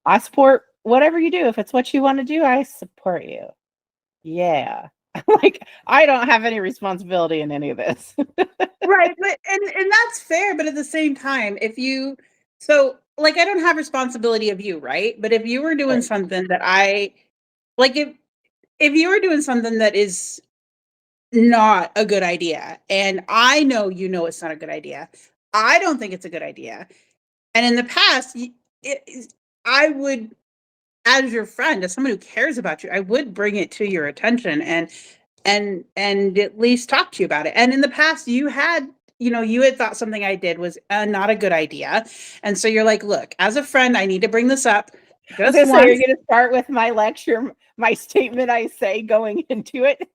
I support whatever you do. If it's what you want to do, I support you. Yeah. Like, I don't have any responsibility in any of this. Right. But and that's fair. But at the same time, I don't have responsibility of you, right? But if you were doing something that if you were doing something that is not a good idea, and I know you know it's not a good idea, I don't think it's a good idea. And in the past, I would, as your friend, as someone who cares about you, I would bring it to your attention and at least talk to you about it. And in the past, you had thought something I did was not a good idea. And so you're like, look, as a friend, I need to bring this up. Just once. So you're going to start with my lecture, my statement I say going into it.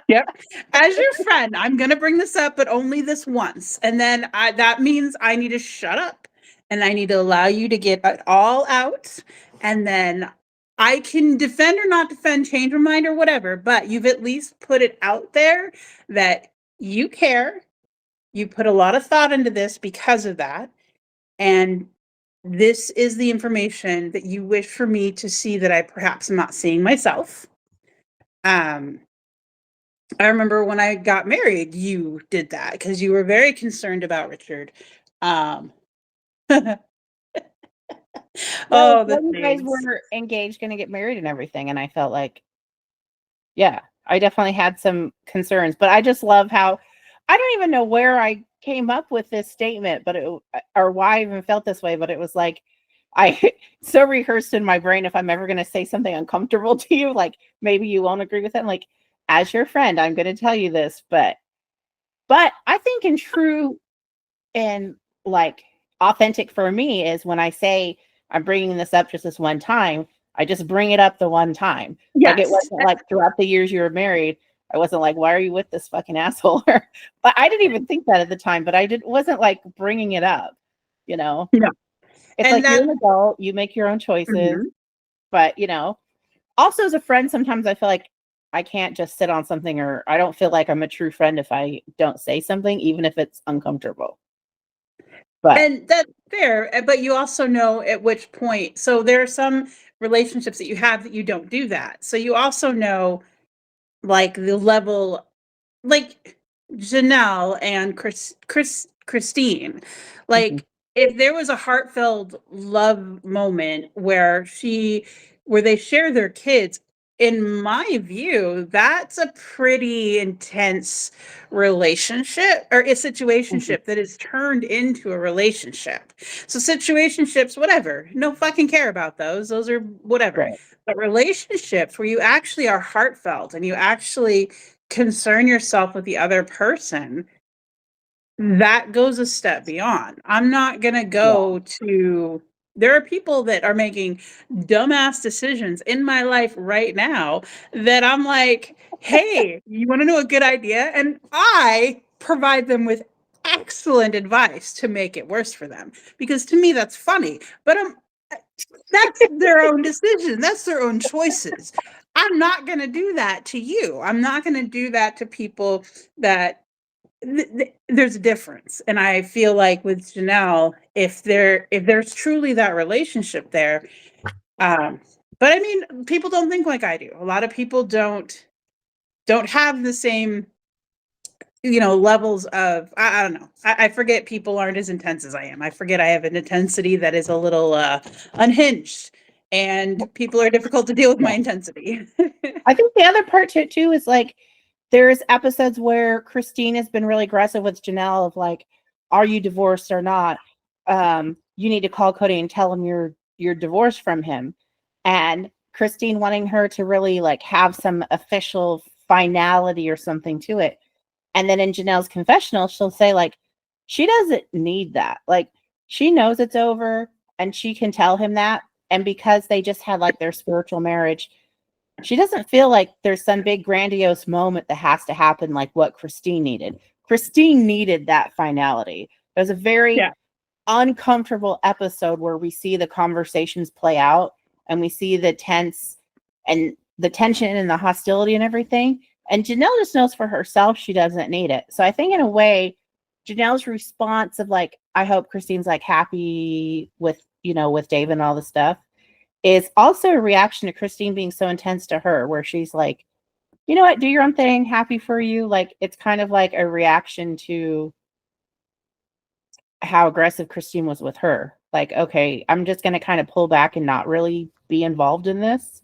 Yep. As your friend, I'm going to bring this up, but only this once. And then that means I need to shut up and I need to allow you to get it all out. And then I can defend or not defend, change my mind or whatever, but you've at least put it out there that you care. You put a lot of thought into this because of that. And this is the information that you wish for me to see that I perhaps am not seeing myself. I remember when I got married, you did that because you were very concerned about Richard. You guys were engaged, going to get married and everything. And I felt like, yeah, I definitely had some concerns, but I just love how, I don't even know where I came up with this statement, but or why I even felt this way, but it was like, I so rehearsed in my brain, if I'm ever going to say something uncomfortable to you, like maybe you won't agree with it. I'm like, as your friend, I'm going to tell you this, but I think in true and like authentic for me is when I say I'm bringing this up just this one time, I just bring it up the one time. Yes. Like it wasn't like throughout the years you were married, I wasn't like, why are you with this fucking asshole? But I didn't even think that at the time, but wasn't like bringing it up, you know? No. It's and like you're an adult, you make your own choices, mm-hmm. But you know, also as a friend, sometimes I feel like I can't just sit on something, or I don't feel like I'm a true friend if I don't say something, even if it's uncomfortable. And that's fair, but you also know at which point. So there are some relationships that you have that you don't do that. So you also know like the level, like Janelle and Christine, like mm-hmm. If there was a heartfelt love moment where they share their kids, in my view, that's a pretty intense relationship or a situationship that is turned into a relationship. So situationships, whatever, no fucking care about those. Those are whatever. Right. But relationships where you actually are heartfelt and you actually concern yourself with the other person, that goes a step beyond. I'm not going to go to, there are people that are making dumbass decisions in my life right now that I'm like, hey, you want to know a good idea? And I provide them with excellent advice to make it worse for them. Because to me, that's funny. But that's their own decision. That's their own choices. I'm not going to do that to you. I'm not going to do that to people that there's a difference. And I feel like with Janelle, if there's truly that relationship there, but I mean, people don't think like I do. A lot of people don't have the same, levels of, I don't know. I forget people aren't as intense as I am. I forget I have an intensity that is a little unhinged, and people are difficult to deal with my intensity. I think the other part to it too is like there's episodes where Christine has been really aggressive with Janelle of like, are you divorced or not? You need to call Cody and tell him you're divorced from him. And Christine wanting her to really like have some official finality or something to it. And then in Janelle's confessional, she'll say like, she doesn't need that. Like she knows it's over and she can tell him that. And because they just had like their spiritual marriage, she doesn't feel like there's some big grandiose moment that has to happen like what Christine needed. Christine needed that finality. It was a very uncomfortable episode where we see the conversations play out and we see the tense and the tension and the hostility and everything. And Janelle just knows for herself she doesn't need it. So I think in a way, Janelle's response of like, I hope Christine's like happy with, with David and all the stuff, is also a reaction to Christine being so intense to her, where she's like, you know what, do your own thing, happy for you. Like, it's kind of like a reaction to how aggressive Christine was with her. Like, okay, I'm just going to kind of pull back and not really be involved in this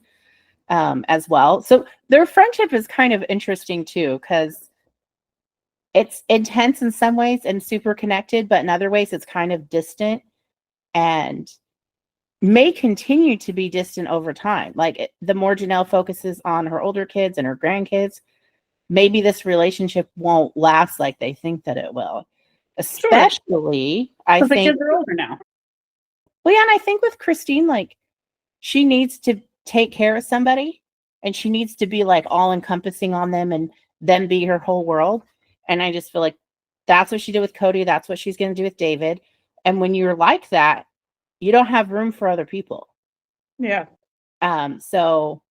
as well. So their friendship is kind of interesting too, because it's intense in some ways and super connected, but in other ways it's kind of distant and may continue to be distant over time. Like the more Janelle focuses on her older kids and her grandkids, maybe this relationship won't last like they think that it will. Especially, I think, the kids are older now. Well, yeah, and I think with Christine, like she needs to take care of somebody, and she needs to be like all encompassing on them, and them be her whole world. And I just feel like that's what she did with Cody. That's what she's going to do with David. And when you're like that, you don't have room for other people. Yeah. So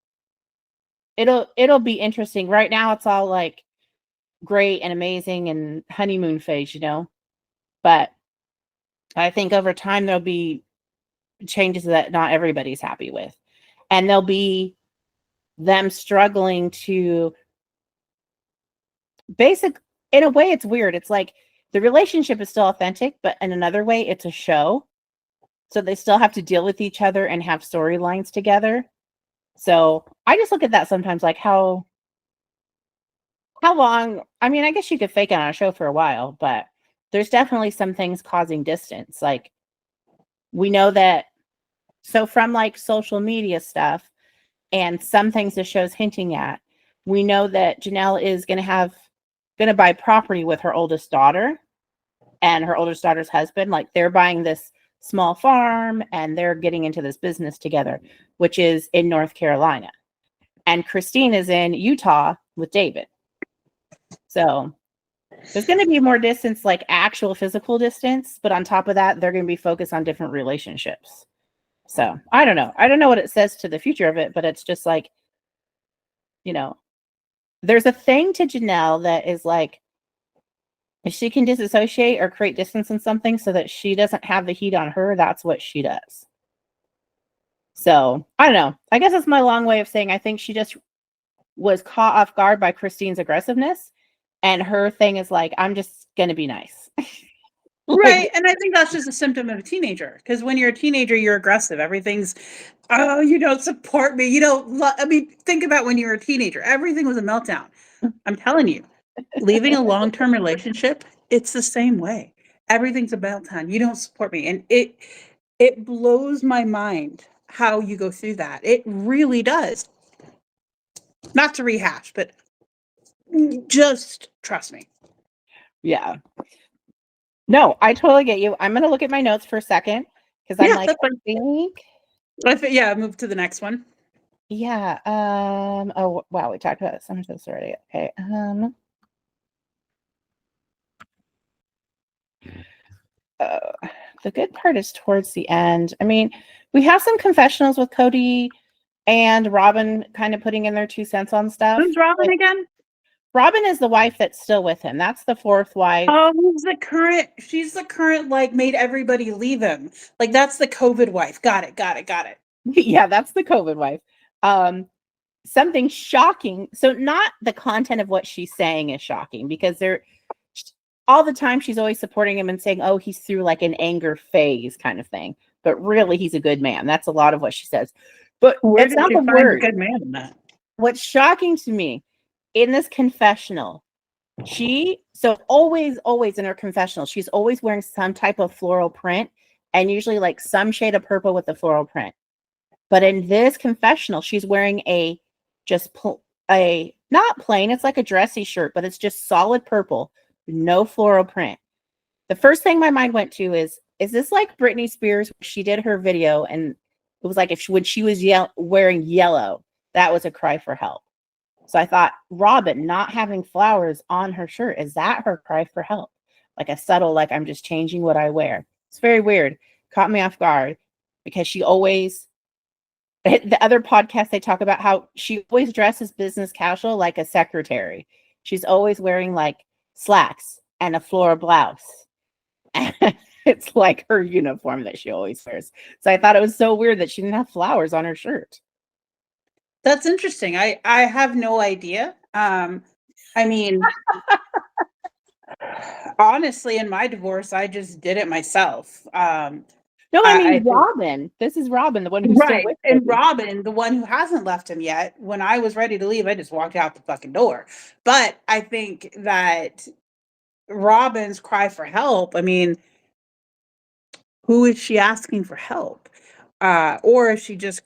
it'll be interesting. Right now it's all like great and amazing and honeymoon phase, but I think over time there'll be changes that not everybody's happy with. And there'll be them struggling to in a way it's weird. It's like the relationship is still authentic, but in another way it's a show. So they still have to deal with each other and have storylines together. So I just look at that sometimes like how long, I mean, I guess you could fake it on a show for a while, but there's definitely some things causing distance. Like we know that, so from like social media stuff and some things the show's hinting at, we know that Janelle is going to buy property with her oldest daughter and her oldest daughter's husband. Like they're buying this small farm and they're getting into this business together, which is in North Carolina. And Christine is in Utah with David. So there's going to be more distance, like actual physical distance, but on top of that, they're going to be focused on different relationships. So I don't know. I don't know what it says to the future of it, but it's just like, there's a thing to Janelle that is like, if she can disassociate or create distance in something so that she doesn't have the heat on her, that's what she does. So I don't know. I guess that's my long way of saying I think she just was caught off guard by Christine's aggressiveness. And her thing is like, I'm just going to be nice. Right. And I think that's just a symptom of a teenager. Because when you're a teenager, you're aggressive. Everything's, oh, you don't support me. You don't, I mean, think about when you were a teenager. Everything was a meltdown. I'm telling you, leaving a long-term relationship, it's the same way. Everything's a meltdown. You don't support me. And it blows my mind how you go through that. It really does. Not to rehash, but just trust me. Yeah. No, I totally get you. I'm going to look at my notes for a second because I'm like, I think, yeah, move to the next one. Yeah. Oh, wow. We talked about some of this already. Okay. The good part is towards the end. I mean, we have some confessionals with Cody and Robyn kind of putting in their 2 cents on stuff. Who's Robyn again? Robyn is the wife that's still with him. That's the 4th wife. Oh, she's the current, like, made everybody leave him. Like, that's the COVID wife. Got it. Yeah, that's the COVID wife. Something shocking. So not the content of what she's saying is shocking because they're all the time she's always supporting him and saying, oh, he's through like an anger phase kind of thing. But really, he's a good man. That's a lot of what she says. But it's not the word. Good man in that. What's shocking to me in this confessional, always in her confessional, she's always wearing some type of floral print and usually like some shade of purple with the floral print. But in this confessional, she's wearing not plain, it's like a dressy shirt, but it's just solid purple, no floral print. The first thing my mind went to is this like Britney Spears? She did her video and it was like when she was wearing yellow, that was a cry for help. So I thought, Robyn not having flowers on her shirt, is that her cry for help? Like a subtle, like I'm just changing what I wear. It's very weird. Caught me off guard because she always, the other podcast, they talk about how she always dresses business casual like a secretary. She's always wearing like slacks and a floral blouse. It's like her uniform that she always wears. So I thought it was so weird that she didn't have flowers on her shirt. That's interesting. I have no idea. I mean, honestly, in my divorce, I just did it myself. No, I mean, Robyn. This is Robyn, the one who's still with him. And Robyn, the one who hasn't left him yet. When I was ready to leave, I just walked out the fucking door. But I think that Robyn's cry for help, I mean, who is she asking for help? Or is she just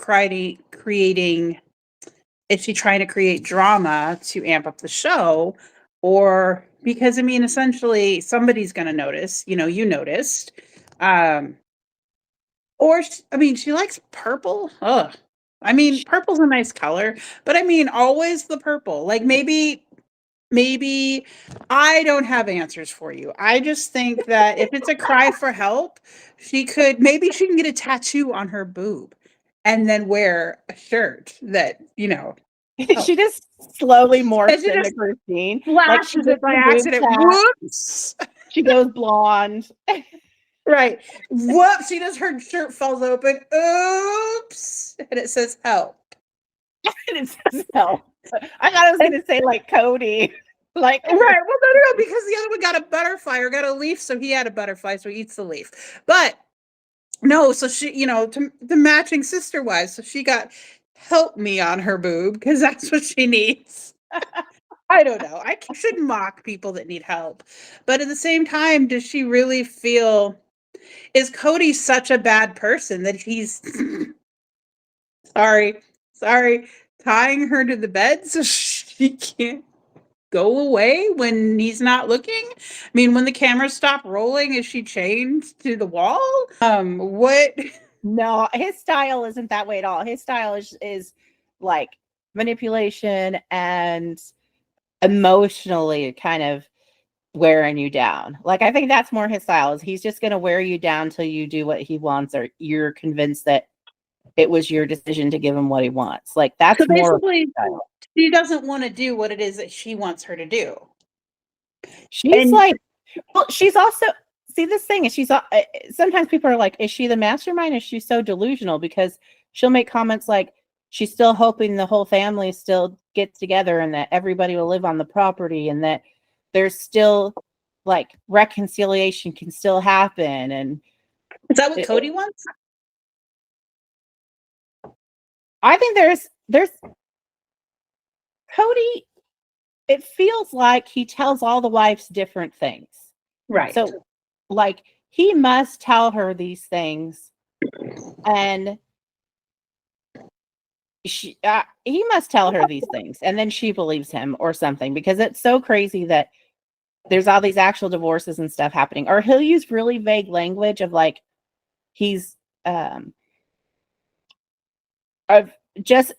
is she trying to create drama to amp up the show? Or because, I mean, essentially somebody's going to notice, you noticed. Or, I mean, she likes purple. Ugh. I mean, purple's a nice color, but I mean, always the purple. Like maybe I don't have answers for you. I just think that if it's a cry for help, maybe she can get a tattoo on her boob and then wear a shirt that, she just slowly morphs into Christine. Like she did by accident. Whoops. She goes blonde. Right. Whoops. Her shirt falls open. Oops. And it says help. And it says help. I thought I was going to say like Cody. Like, right. Well, no, because the other one got a butterfly or got a leaf. So he had a butterfly. So he eats the leaf. But no, so she, the matching sister wives. So she got help me on her boob because that's what she needs. I don't know. I shouldn't mock people that need help. But at the same time, does she really feel, is Cody such a bad person that he's, sorry, tying her to the bed so she can't go away when he's not looking? I mean, when the cameras stop rolling, is she chained to the wall? What? No, his style isn't that way at all. His style is like manipulation and emotionally kind of wearing you down. Like, I think that's more his style, is he's just going to wear you down till you do what he wants or you're convinced that it was your decision to give him what he wants. Like, that's so basically more she doesn't want to do what it is that she wants her to do. She's she's also, see, this thing is, she's sometimes people are like, is she the mastermind? Is she so delusional? Because she'll make comments like she's still hoping the whole family still gets together and that everybody will live on the property and that there's still like reconciliation can still happen. And is that what Cody wants? I think there's Cody, it feels like he tells all the wives different things. Right. So like he must tell her these things, and he must tell her these things, and then she believes him or something, because it's so crazy that there's all these actual divorces and stuff happening. Or he'll use really vague language of like he's of just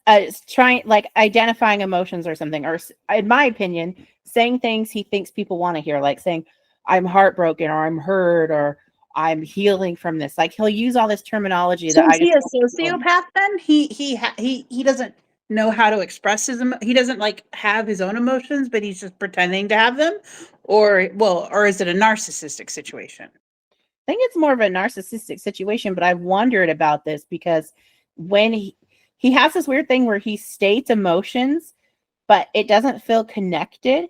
trying, like identifying emotions or something, or in my opinion saying things he thinks people want to hear, like saying I'm heartbroken, or I'm hurt, or I'm healing from this. Like he'll use all this terminology So that is he a sociopath then? He doesn't know how to express he doesn't like have his own emotions, but he's just pretending to have them, or is it a narcissistic situation? I think it's more of a narcissistic situation, but I've wondered about this because when he has this weird thing where he states emotions, but it doesn't feel connected,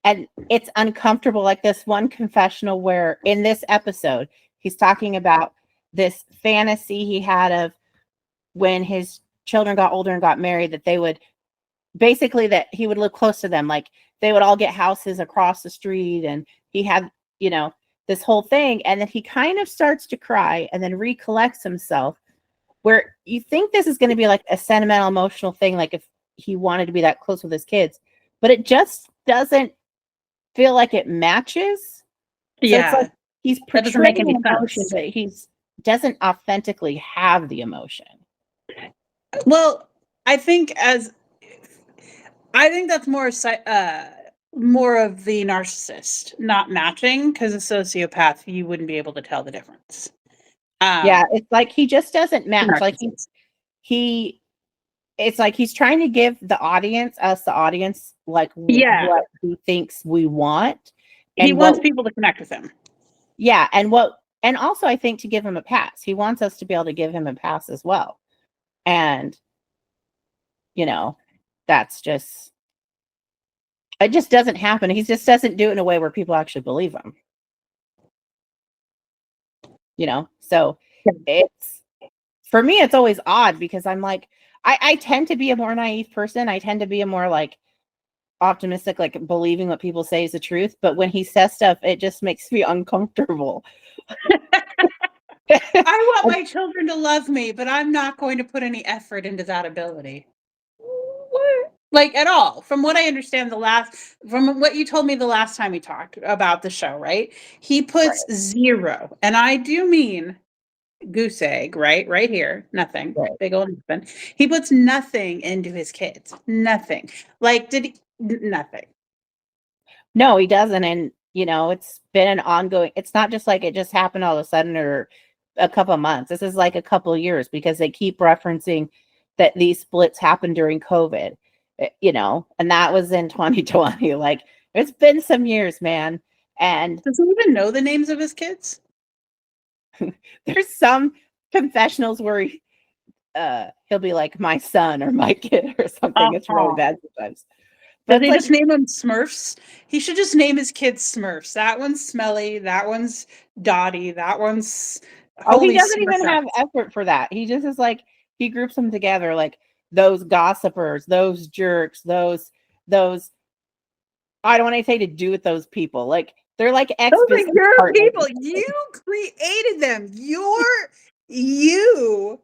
and it's uncomfortable. Like this one confessional where in this episode, he's talking about this fantasy he had of when his children got older and got married, that they would basically, that he would live close to them. Like they would all get houses across the street, and he had, this whole thing. And then he kind of starts to cry and then recollects himself, where you think this is going to be like a sentimental, emotional thing, like if he wanted to be that close with his kids, but it just doesn't feel like it matches. So it's like he's portraying an emotion, but he doesn't authentically have the emotion. Well, I think that's more of the narcissist not matching, because a sociopath, you wouldn't be able to tell the difference. Yeah, it's like he just doesn't match. Like it's like he's trying to give the audience, like what he thinks we want. And he wants people to connect with him. Yeah, and also I think to give him a pass. He wants us to be able to give him a pass as well. And that's just, it just doesn't happen. He just doesn't do it in a way where people actually believe him. So it's, for me, it's always odd, because I'm like, I tend to be a more naive person. I tend to be a more like optimistic, like believing what people say is the truth. But when he says stuff, it just makes me uncomfortable. I want my children to love me, but I'm not going to put any effort into that ability. What? Like at all. From what I understand, from what you told me the last time we talked about the show, right? He puts 0, and I do mean goose egg, right here, nothing, big old nothing. He puts nothing into his kids, nothing. Like, nothing. No, he doesn't. And it's been an ongoing, it's not just like it just happened all of a sudden or a couple of months. This is like a couple of years, because they keep referencing that these splits happened during COVID, and that was in 2020. Like it's been some years, man. And does he even know the names of his kids? There's some confessionals where he'll be like my son or my kid or something. It's really bad sometimes. But they just name them Smurfs. He should just name his kids Smurfs. That one's Smelly. That one's Dottie. That one's. He doesn't even have effort for that. He just is like, he groups them together, like those gossipers, those jerks, those. I don't want anything to do with those people. Like they're like those are your people. You created them. You.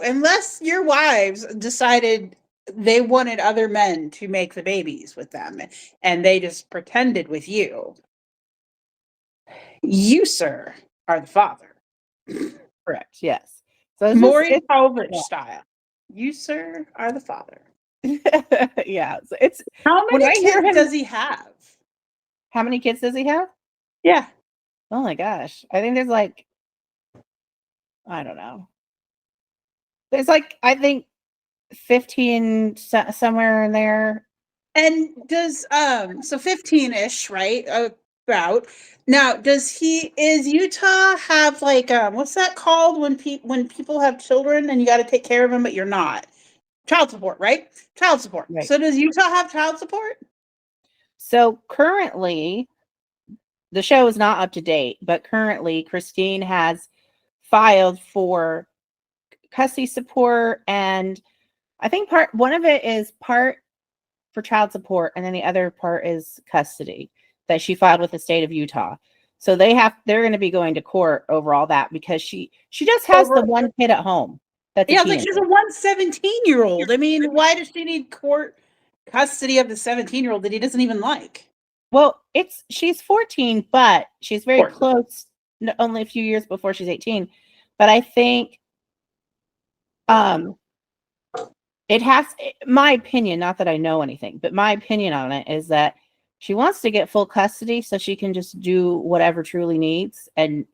Unless your wives decided they wanted other men to make the babies with them, and they just pretended with you. You, sir, are the father. Correct. Yes. So Meri style. You, sir, are the father. Yeah. So it's, how many kids does he have? How many kids does he have? Yeah. Oh my gosh. I think there's like, I don't know. There's like, I think 15 somewhere in there. And does so 15-ish, right? About. Now, is Utah have like what's that called when people have children and you got to take care of them but you're not? Child support, right? Child support. Right. So does Utah have child support? So currently the show is not up to date, but currently Christine has filed for custody support, and I think one of it is part for child support, and then the other part is custody that she filed with the state of Utah. So they're going to be going to court over all that because she just has the one kid at home. That's yeah, like she's a 17-year-old. I mean, why does she need court custody of the 17-year-old that he doesn't even like? Well, she's 14, but she's very close, only a few years before she's 18. But I think it has, my opinion, not that I know anything, but my opinion on it is that she wants to get full custody so she can just do whatever truly needs and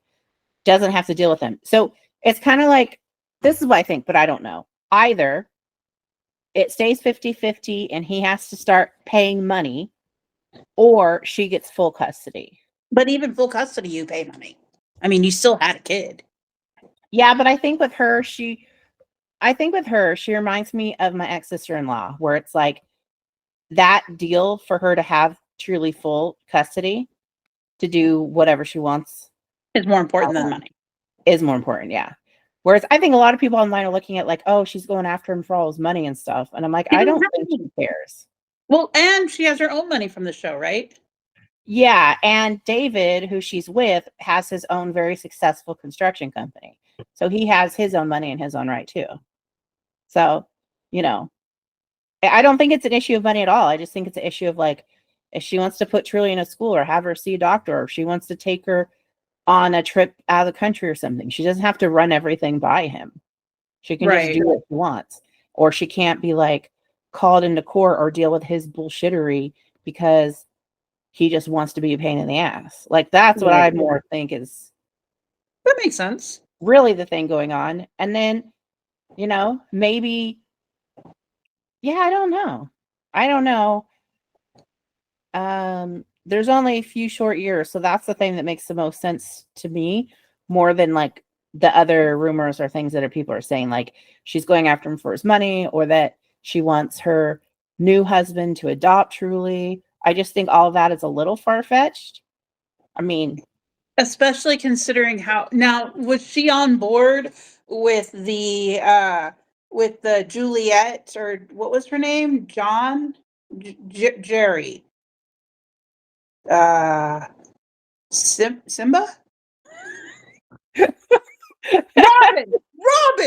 doesn't have to deal with them. So it's kind of like, this is what I think, but I don't know. Either it stays 50-50 and he has to start paying money, or she gets full custody. But even full custody, you pay money. I mean, you still had a kid. Yeah, but I think with her, she reminds me of my ex-sister-in-law, where it's like that deal for her to have truly full custody to do whatever she wants is more important than money. Is more important, yeah. Whereas I think a lot of people online are looking at like, oh, she's going after him for all his money and stuff. And I'm like, I don't think she cares. Well, and she has her own money from the show, right? Yeah. And David, who she's with, has his own very successful construction company. So he has his own money in his own right too. So, you know, I don't think it's an issue of money at all. I just think it's an issue of like, if she wants to put Truly in a school or have her see a doctor, or if she wants to take her on a trip out of the country or something, she doesn't have to run everything by him. She can just do what she wants. Or she can't be like called into court or deal with his bullshittery because he just wants to be a pain in the ass. Like that's what I more think is, that makes sense, really the thing going on. And then, you know, maybe, yeah, I don't know. There's only a few short years, so that's the thing that makes the most sense to me, more than like the other rumors or things that people are saying, like she's going after him for his money, or that she wants her new husband to adopt Truly. I just think all of that is a little far-fetched. I mean, especially considering how, now was she on board with the Juliet, or what was her name? Jerry. Simba? Robyn!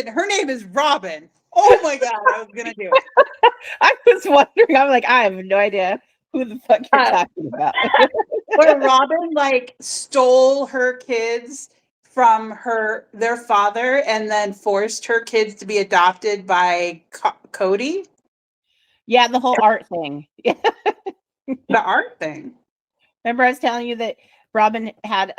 Her name is Robyn. Oh my God, I was gonna do it. I was wondering, I'm like, I have no idea who the fuck you're talking about. Where Robyn like stole her kids from their father and then forced her kids to be adopted by Cody. Yeah, the whole art thing. The art thing. Remember I was telling you that Robyn had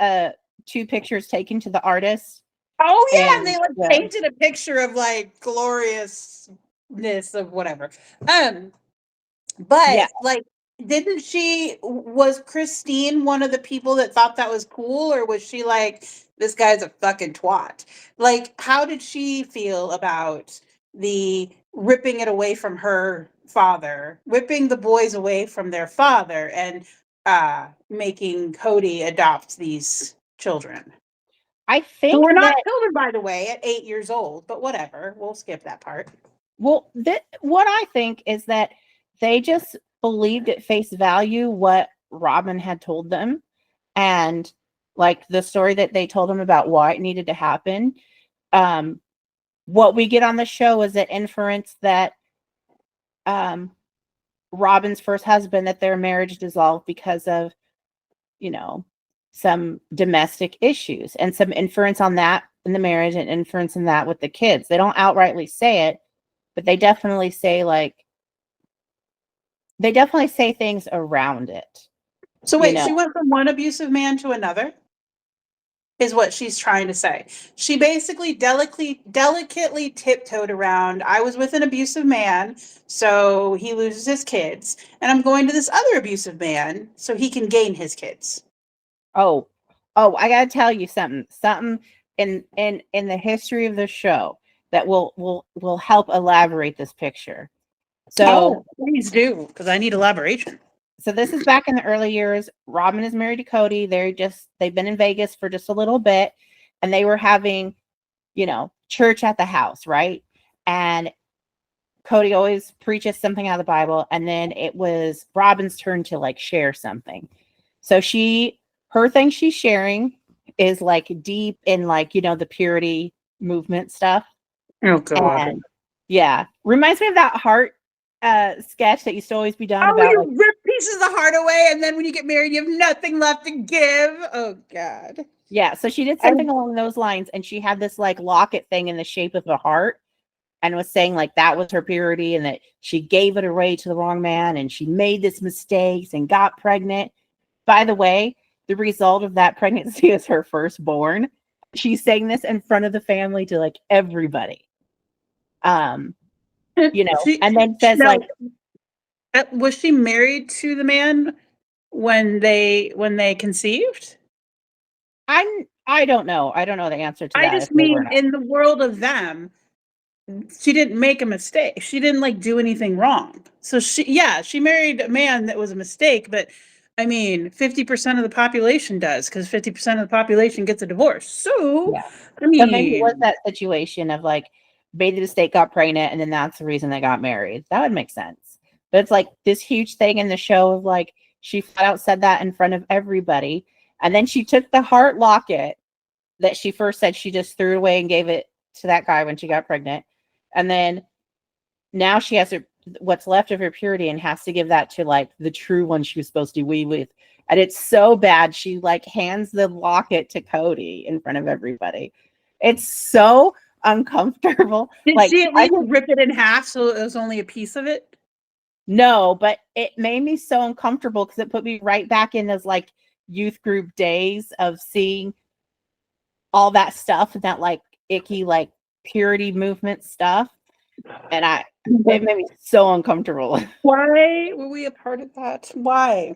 2 pictures taken to the artist? Oh yeah, and they like painted a picture of like gloriousness of whatever. But like, was Christine one of the people that thought that was cool, or was she like, this guy's a fucking twat? Like, how did she feel about the ripping it away from her father, ripping the boys away from their father, and making Cody adopt these children? I think who were not children, by the way, at 8 years old, but whatever. We'll skip that part. Well, what I think is that they just believed at face value what Robyn had told them, and like the story that they told them about why it needed to happen. What we get on the show is an inference that Robyn's first husband, that their marriage dissolved because of, you know, some domestic issues, and some inference on that in the marriage and inference in that with the kids. They don't outrightly say it, but they definitely say things around it. So wait, she went from one abusive man to another, is what she's trying to say. She basically delicately tiptoed around, I was with an abusive man, so he loses his kids, and I'm going to this other abusive man so he can gain his kids. Oh, I gotta tell you something in the history of the show that will help elaborate this picture. So please do, because I need elaboration. So this is back in the early years. Robyn is married to Cody. They've been in Vegas for just a little bit, and they were having, church at the house, right? And Cody always preaches something out of the Bible, and then it was Robyn's turn to like share something. So her thing she's sharing is like deep in like, the purity movement stuff. Oh God. And yeah, reminds me of that heart sketch that used to always be done about you like, rip pieces of the heart away, and then when you get married, you have nothing left to give. Oh God. yeah. So she did something along those lines, and she had this like locket thing in the shape of a heart, and was saying like that was her purity, and that she gave it away to the wrong man, and she made this mistakes and got pregnant. By the way, the result of that pregnancy is her firstborn. She's saying this in front of the family to like everybody. And then says like, was she married to the man when they conceived? I don't know. I don't know the answer to that. I just mean in the world of them, she didn't make a mistake. She didn't like do anything wrong. So she married a man that was a mistake, but I mean, 50% of the population does, because 50% of the population gets a divorce. So, yeah. I mean, so maybe it was that situation of like, made the mistake, got pregnant, and then that's the reason they got married. That would make sense. But it's like this huge thing in the show of like, she flat out said that in front of everybody. And then she took the heart locket that she first said she just threw away and gave it to that guy when she got pregnant. And then now she has what's left of her purity and has to give that to like the true one she was supposed to be with. And it's so bad. She like hands the locket to Cody in front of everybody. It's so uncomfortable. Did like, she at least rip it in half so it was only a piece of it? No, but it made me so uncomfortable because it put me right back in those like youth group days of seeing all that stuff and that like icky like purity movement stuff. And it made me so uncomfortable. Why were we a part of that? Why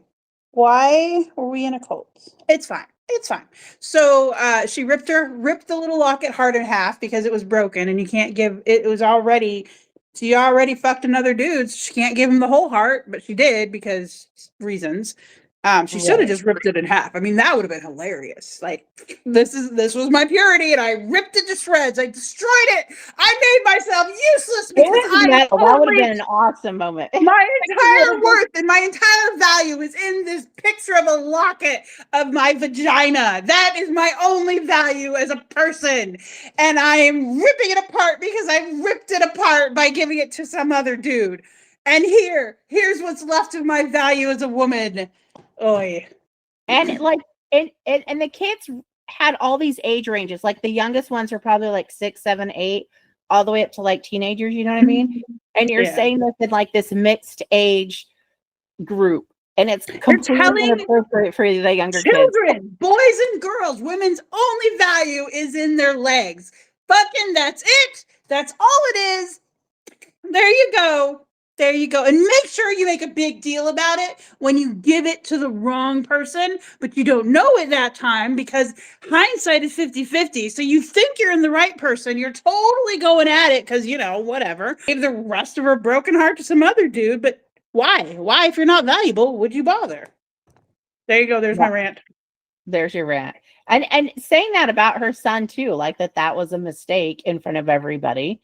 were we in a cult? It's fine. It's fine. So she ripped the little locket heart in half because it was broken, and you can't give it. It was already, she already fucked another dude. So she can't give him the whole heart, but she did because reasons. She should have just ripped it in half. I mean, that would have been hilarious. Like, this was my purity, and I ripped it to shreds. I destroyed it. I made myself useless because that would have been an awesome moment. My entire worth and my entire value is in this picture of a locket of my vagina. That is my only value as a person. And I am ripping it apart because I ripped it apart by giving it to some other dude. And here's what's left of my value as a woman. Oy. And like, and the kids had all these age ranges. Like the youngest ones are probably like 6, 7, 8, all the way up to like teenagers. You know what I mean? And you're saying this in like this mixed age group, and it's completely inappropriate for the younger children, kids. Boys and girls, women's only value is in their legs. Fucking that's it. That's all it is. There you go. There you go. And make sure you make a big deal about it when you give it to the wrong person, but you don't know it that time because hindsight is 50-50. So you think you're in the right person. You're totally going at it because, whatever. Give the rest of her broken heart to some other dude, but why? Why, if you're not valuable, would you bother? There you go. There's my rant. There's your rant. And saying that about her son too, like that was a mistake in front of everybody.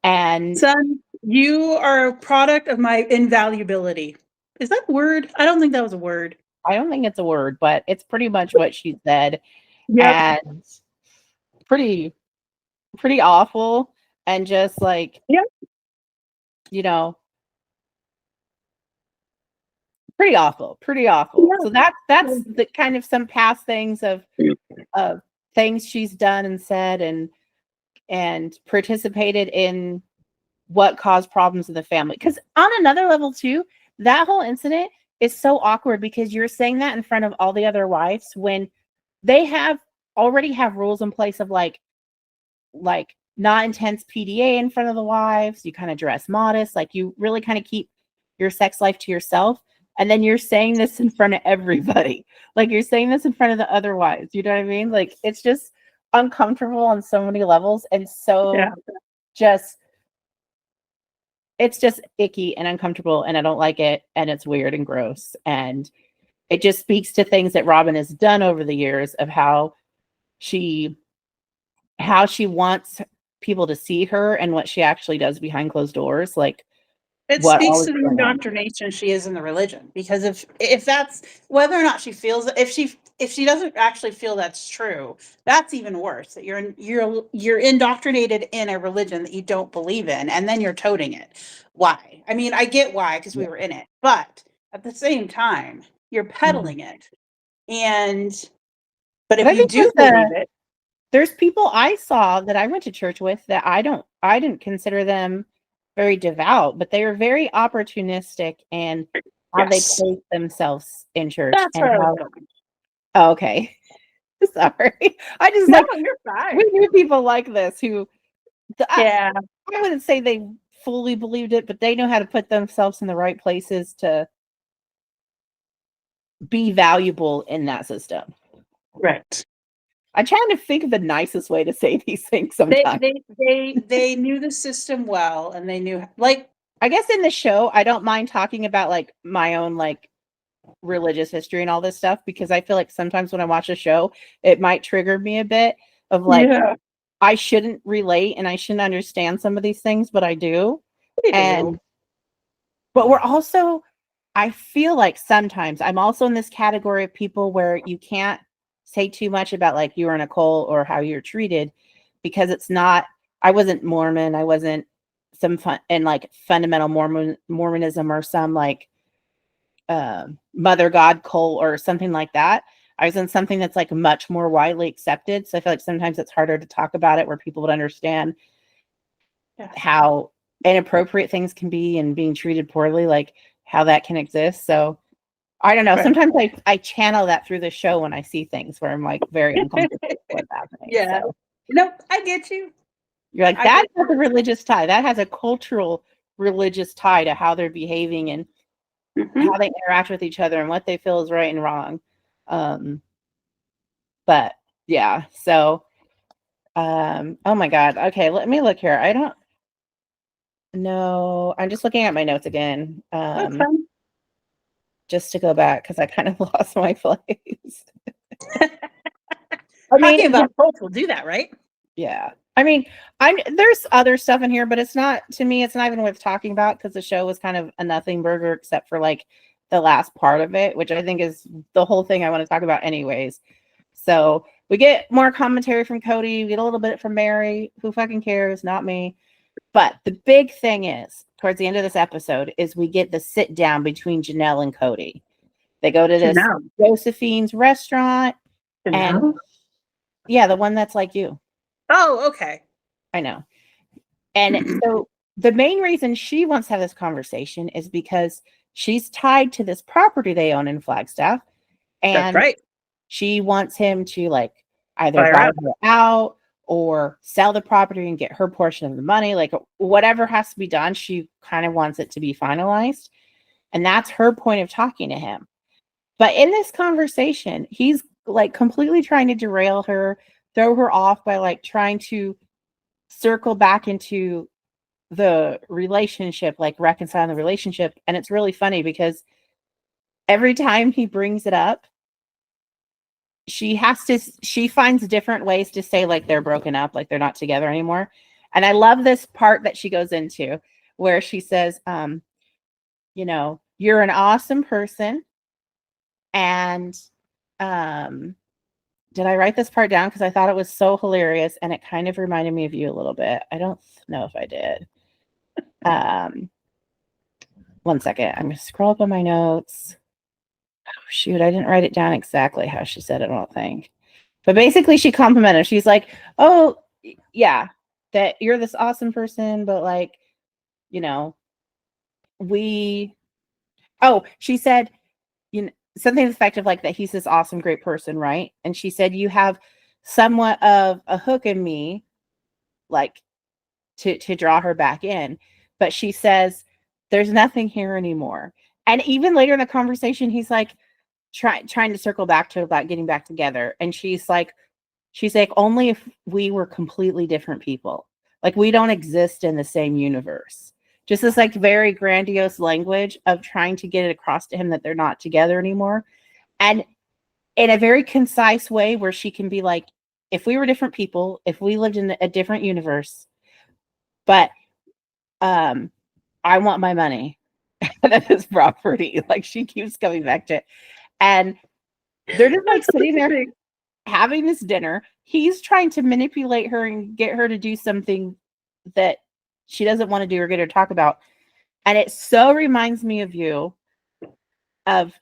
And son, you are a product of my invaluability. Is that a word? I don't think that was a word. I don't think it's a word, but it's pretty much what she said. Yep. And pretty awful. And just like, pretty awful. Yeah. So that's the kind of some past things of things she's done and said and participated in what caused problems in the family. Because on another level too, that whole incident is so awkward because you're saying that in front of all the other wives when they already have rules in place of like not intense PDA in front of the wives. You kind of dress modest, like you really kind of keep your sex life to yourself. And then you're saying this in front of everybody. Like you're saying this in front of the other wives. You know what I mean? Like it's just uncomfortable on so many levels and so just it's just icky and uncomfortable, and I don't like it, and it's weird and gross, and it just speaks to things that Robyn has done over the years of how she wants people to see her and what she actually does behind closed doors, like It what speaks all to is the going on. indoctrination she is in the religion. Because if that's whether or not she feels, if she doesn't actually feel that's true, that's even worse. That you're indoctrinated in a religion that you don't believe in, and then you're toting it. Why? I mean, I get why, because we were in it, but at the same time, you're peddling it. But But if I you think do believe it, there's people I saw that I went to church with that I didn't consider them very devout, but they were very opportunistic and how they yes, place themselves in church that's and where I was how. going. Oh, okay. Sorry. I just No, like you're fine. we knew people like this who Yeah, I wouldn't say they fully believed it, but they know how to put themselves in the right places to be valuable in that system. right. I'm trying to think of the nicest way to say these things They sometimes. they knew the system well, and they knew, like, I guess in the show, I don't mind talking about like my own like religious history and all this stuff because I feel like sometimes when I watch a show, it might trigger me a bit of like yeah, I shouldn't relate and I shouldn't understand some of these things, but I do. they do. And but we're also, I feel like sometimes I'm also in this category of people where you can't say too much about like you or Nicole or how you're treated because it's not, I wasn't Mormon, I wasn't some fun and like fundamental Mormonism or some like mother god cult or something like that. I was in something that's like much more widely accepted. So I feel like sometimes it's harder to talk about it where people would understand how inappropriate things can be and being treated poorly, like how that can exist. So I don't know. Right. Sometimes I channel that through the show when I see things where I'm like very uncomfortable with what's happening. Yeah. So Nope, I get you. you're like, I that get has a religious tie. That has a cultural religious tie to how they're behaving and Mhm. how they interact with each other and what they feel is right and wrong. But yeah, so oh my God. Okay, let me look here. I don't know. I'm just looking at my notes again. That's fine. Just to go back because I kind of lost my place. Talking about cults will do that, right? Yeah. I mean, there's other stuff in here, but it's not, to me, it's not even worth talking about because the show was kind of a nothing burger except for like the last part of it, which I think is the whole thing I want to talk about anyways. So we get more commentary from Cody, we get a little bit from Meri, who fucking cares, not me. But the big thing is, towards the end of this episode, is we get the sit down between Janelle and Cody. They go to this Janelle. Josephine's restaurant, and Janelle? yeah, the one that's like you. Oh, okay. I know. And so the main reason she wants to have this conversation is because she's tied to this property they own in Flagstaff, That's and right. she wants him to like either Buy her buy out. her out or sell the property and get her portion of the money. Like whatever has to be done, she kind of wants it to be finalized. And that's her point of talking to him. But in this conversation, he's like completely trying to derail her, throw her off by like trying to circle back into the relationship, like reconciling the relationship. And it's really funny because every time he brings it up, she finds different ways to say like they're broken up, like they're not together anymore. And I love this part that she goes into where she says, you're an awesome person. And did I write this part down? Because I thought it was so hilarious and it kind of reminded me of you a little bit. I don't know if I did. One second. I'm going to scroll up on my notes. Oh, shoot. I didn't write it down exactly how she said it, I don't think. But basically, she complimented. She's like, oh, yeah, that you're this awesome person, but like, she said, something to the effect of like that he's this awesome, great person, right? And she said, you have somewhat of a hook in me, like to draw her back in. But she says, there's nothing here anymore. And even later in the conversation, he's like trying to circle back to about getting back together. And she's like, only if we were completely different people. Like we don't exist in the same universe. Just this like very grandiose language of trying to get it across to him that they're not together anymore. And in a very concise way where she can be like, if we were different people, if we lived in a different universe, but I want my money out of this property. Like she keeps coming back to it. And they're just like sitting there having this dinner. He's trying to manipulate her and get her to do something that she doesn't want to do or get her to talk about. And it so reminds me of you, of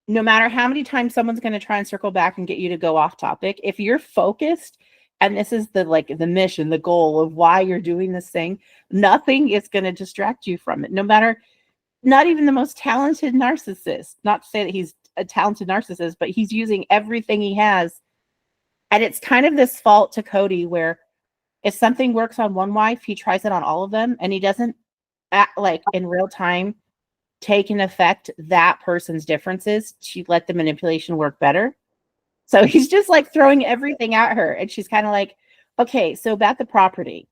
no matter how many times someone's going to try and circle back and get you to go off topic, if you're focused and this is the mission, the goal of why you're doing this thing, nothing is going to distract you from it. No matter, not even the most talented narcissist, not to say that he's a talented narcissist, but he's using everything he has. And it's kind of this fault to Cody where if something works on one wife, he tries it on all of them, and he doesn't act like in real time take in effect that person's differences to let the manipulation work better. So he's just like throwing everything at her, and she's kind of like, okay, so about the property.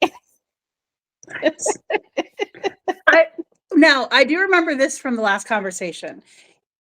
Now, I do remember this from the last conversation.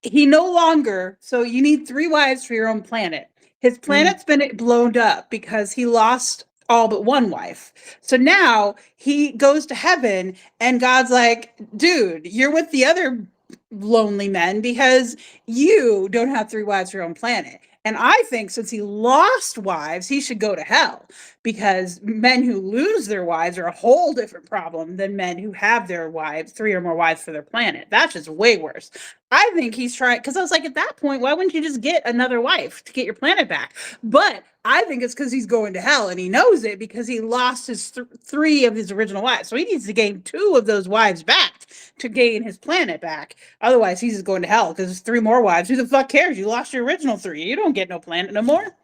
He no longer, so you need 3 wives for your own planet. His planet's been blown up because he lost all but 1 wife. So now he goes to heaven and God's like, dude, you're with the other lonely men because you don't have 3 wives for your own planet. And I think since he lost wives, he should go to hell, because men who lose their wives are a whole different problem than men who have their wives, 3 or more wives for their planet. That's just way worse. I think he's trying, because I was like, at that point, why wouldn't you just get another wife to get your planet back? But I think it's because he's going to hell, and he knows it because he lost his 3 of his original wives. So he needs to gain 2 of those wives back to gain his planet back. Otherwise, he's just going to hell because there's 3 more wives. Who the fuck cares? You lost your original 3. You don't get no planet no more.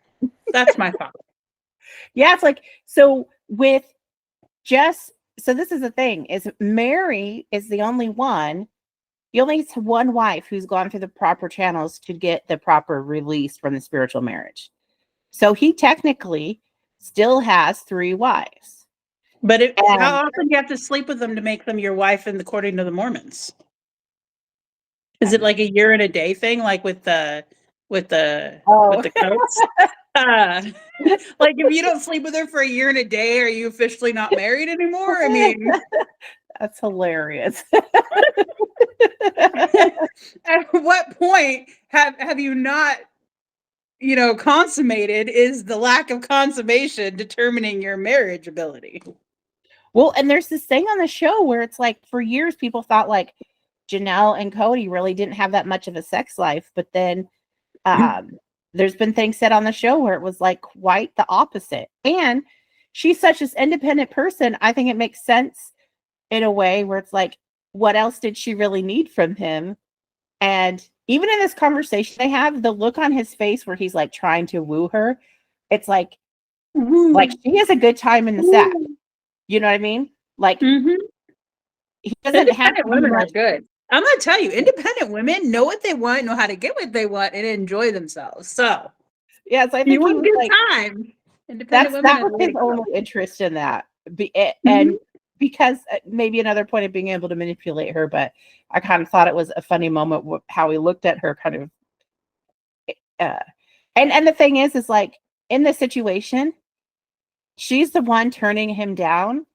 That's my thought. Yeah, it's like, so with Jess, so this is the thing, is Meri is the only one. You only have 1 wife who's gone through the proper channels to get the proper release from the spiritual marriage. So he technically still has 3 wives. But how often do you have to sleep with them to make them your wife, according to the Mormons? Is it like a year and a day thing, like with the coats? Like if you don't sleep with her for a year and a day, are you officially not married anymore? I mean, that's hilarious. At what point have you not, consummated? Is the lack of consummation determining your marriage ability? Well, and there's this thing on the show where it's like, for years people thought like Janelle and Cody really didn't have that much of a sex life, but then there's been things said on the show where it was like quite the opposite. And she's such this independent person. I think it makes sense in a way where it's like, what else did she really need from him? And even in this conversation they have, the look on his face where he's like trying to woo her, it's like she has a good time in the sack. You know what I mean? Like he doesn't have women are good. I'm gonna tell you, independent women know what they want, know how to get what they want, and enjoy themselves. So yeah, so I think you want good like, time. Independent women. That was his only interest in that, and because maybe another point of being able to manipulate her. But I kind of thought it was a funny moment how he looked at her, kind of. And the thing is like in this situation, she's the one turning him down,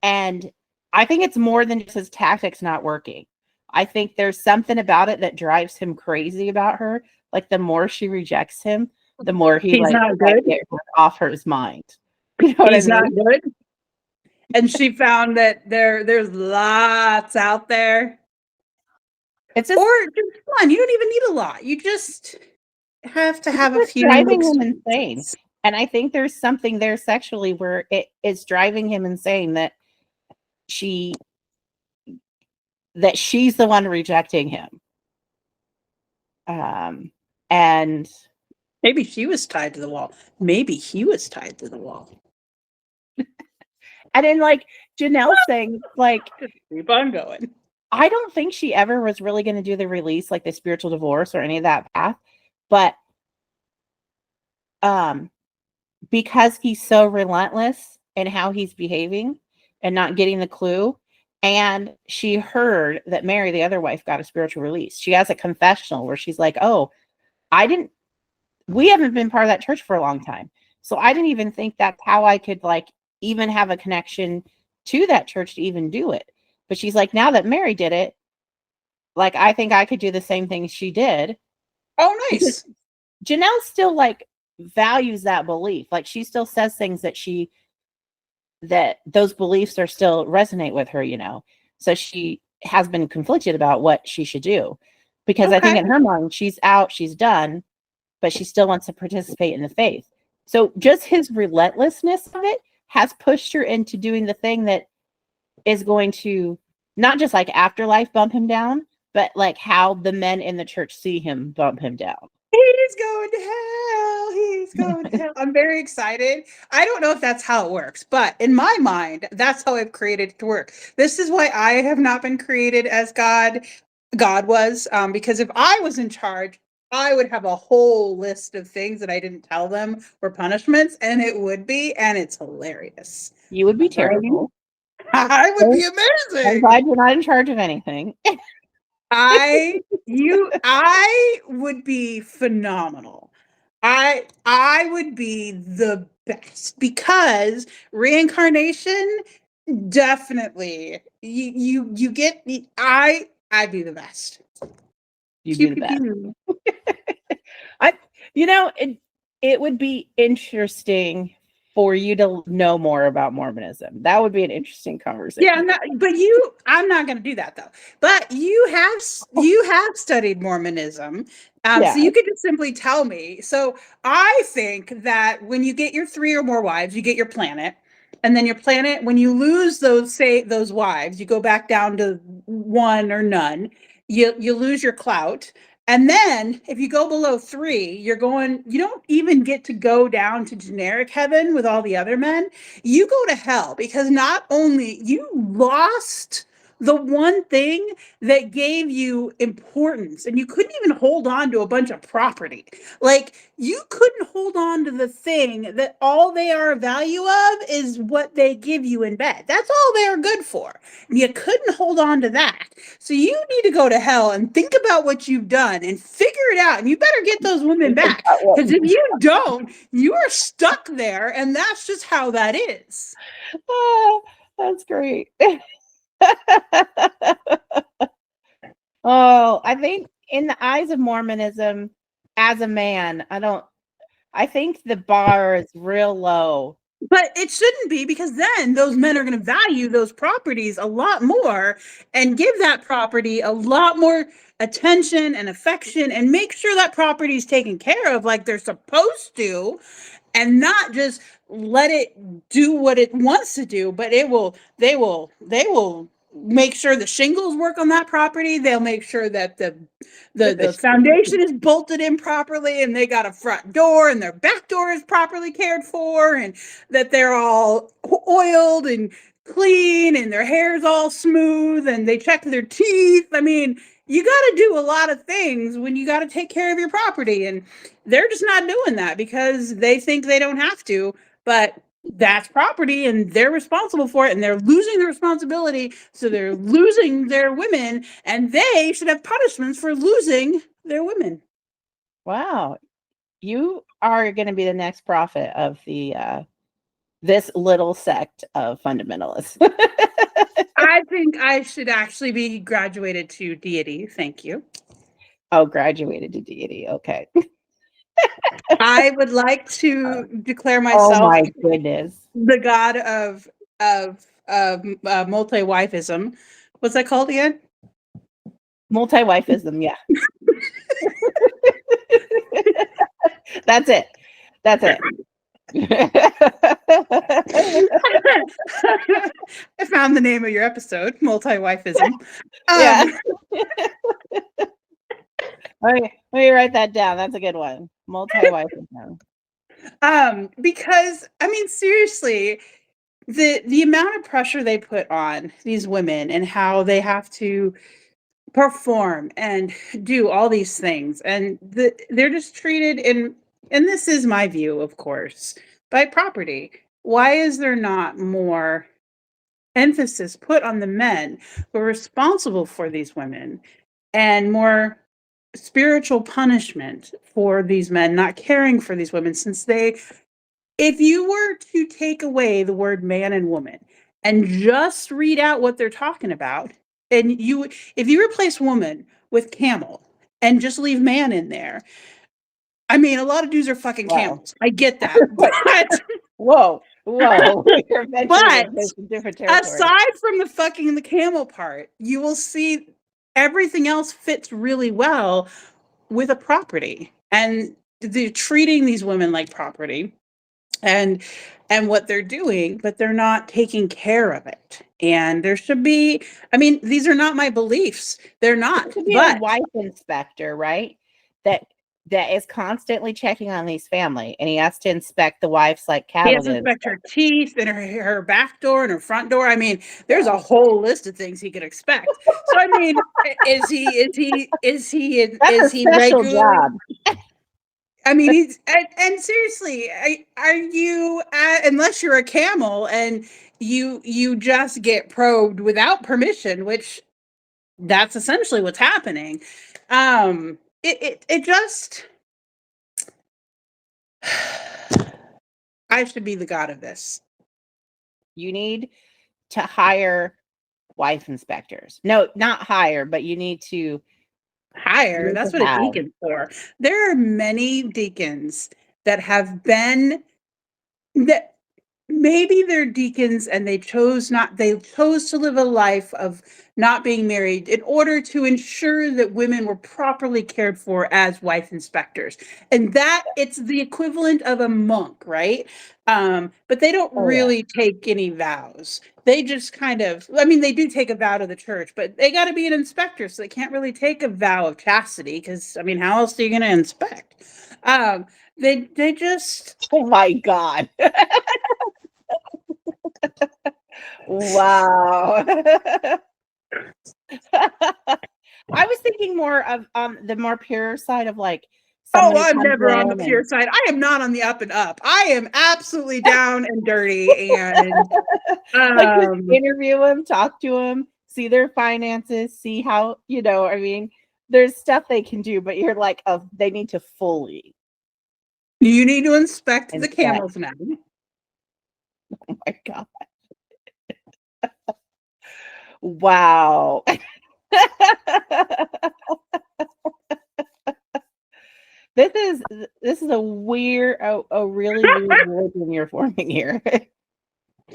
and I think it's more than just his tactics not working. I think there's something about it that drives him crazy about her. Like the more she rejects him, the more he's not good. Get her off his mind. You know what I mean? Not good. And she found that there's lots out there. It's just, or just one. You don't even need a lot. You just have to have a few. Driving him insane. And I think there's something there sexually where it is driving him insane that she's the one rejecting him. And maybe she was tied to the wall. Maybe he was tied to the wall. And then like Janelle saying, like, keep on going. I don't think she ever was really going to do the release, like the spiritual divorce or any of that path. But because he's so relentless in how he's behaving, and not getting the clue. And she heard that Meri, the other wife, got a spiritual release. She has a confessional where she's like, oh, we haven't been part of that church for a long time. So I didn't even think that's how I could like even have a connection to that church to even do it. But she's like, now that Meri did it, like, I think I could do the same thing she did. Oh, nice. Janelle still like values that belief. Like, she still says things that those beliefs are still resonate with her, So she has been conflicted about what she should do, because I think in her mind, she's out, she's done, but she still wants to participate in the faith. So just his relentlessness of it has pushed her into doing the thing that is going to not just like afterlife bump him down, but like how the men in the church see him bump him down. He's going to hell. He's going to hell. I'm very excited. I don't know if that's how it works, but in my mind, that's how I've created it to work. This is why I have not been created as God was, because if I was in charge, I would have a whole list of things that I didn't tell them were punishments, and it's hilarious. You would be terrible. I would be amazing. I'm glad you're not in charge of anything. I would be phenomenal. I would be the best, because reincarnation, definitely you get me. I'd be the best. You'd be the best. It would be interesting for you to know more about Mormonism. That would be an interesting conversation. Yeah, I'm not going to do that though. But you have studied Mormonism, so you could just simply tell me. So I think that when you get your 3 or more wives, you get your planet, and then your planet, when you lose those wives, you go back down to 1 or none. You lose your clout. And then if you go below 3, you don't even get to go down to generic heaven with all the other men. You go to hell, because not only you lost the one thing that gave you importance, and you couldn't even hold on to a bunch of property. Like, you couldn't hold on to the thing that all they are value of is what they give you in bed. That's all they're good for. And you couldn't hold on to that. So you need to go to hell and think about what you've done and figure it out. And you better get those women back, because if you don't, you are stuck there. And that's just how that is. Oh, that's great. Oh, I think in the eyes of Mormonism, as a man, I think the bar is real low. But it shouldn't be, because then those men are going to value those properties a lot more and give that property a lot more attention and affection, and make sure that property is taken care of like they're supposed to, and not just let it do what it wants to do. But they will make sure the shingles work on that property. They'll make sure that the foundation is bolted in properly, and they got a front door, and their back door is properly cared for, and that they're all oiled and clean, and their hair's all smooth, and they check their teeth. I mean, you got to do a lot of things when you got to take care of your property, and they're just not doing that because they think they don't have to. But that's property, and they're responsible for it, and they're losing the responsibility, so they're losing their women, and they should have punishments for losing their women. Wow, you are going to be the next prophet of the this little sect of fundamentalists. I think I should actually be graduated to deity. Thank you. Oh, graduated to deity. Okay. I would like to declare myself, oh my goodness, the god of multi-wife-ism. What's that called again? Multi-wife-ism, yeah. That's it. I found the name of your episode, multi-wife-ism. Yeah. Okay, let me write that down. That's a good one. Multi-wife-ism. Because I mean, seriously, the amount of pressure they put on these women, and how they have to perform and do all these things, and they're just treated and this is my view, of course, by property. Why is there not more emphasis put on the men who are responsible for these women, and more spiritual punishment for these men not caring for these women, since if you were to take away the word man and woman and just read out what they're talking about, and if you replace woman with camel and just leave man in there, I mean, a lot of dudes are fucking camels. I get that. But whoa. You're but some different territory. aside from the fucking the camel part, you will see everything else fits really well with a property, and they're treating these women like property, and what they're doing, but they're not taking care of it. And there should be, I mean, these are not my beliefs. They're not. There should be but a wife inspector, right? That is constantly checking on these family, and he has to inspect the wife's like cattle. He has to inspect her teeth and her back door and her front door. I mean, there's a whole list of things he could expect. So I mean, is he special job? I mean, he's and seriously, are you unless you're a camel and you just get probed without permission, which that's essentially what's happening. It just I should be the god of this. You need to hire wife inspectors. No, not hire, but you need to hire. That's what a deacon's for. There are many deacons that have been that maybe they're deacons and they chose to live a life of not being married in order to ensure that women were properly cared for as wife inspectors. And that it's the equivalent of a monk, right? But they don't really take any vows. They just kind of, I mean, they do take a vow to the church, but they got to be an inspector. So they can't really take a vow of chastity because, I mean, how else are you going to inspect? They just, oh my God. Wow. I was thinking more of the more pure side of like, oh, I'm never on the pure side. I am not on the up and up. I am absolutely down and dirty. And like just interview them, talk to them, see their finances, see how, I mean, there's stuff they can do, but you're like, oh, they need to fully. You need to inspect the camels now. Oh my God. Wow. This is a weird, a really weird religion you're forming here.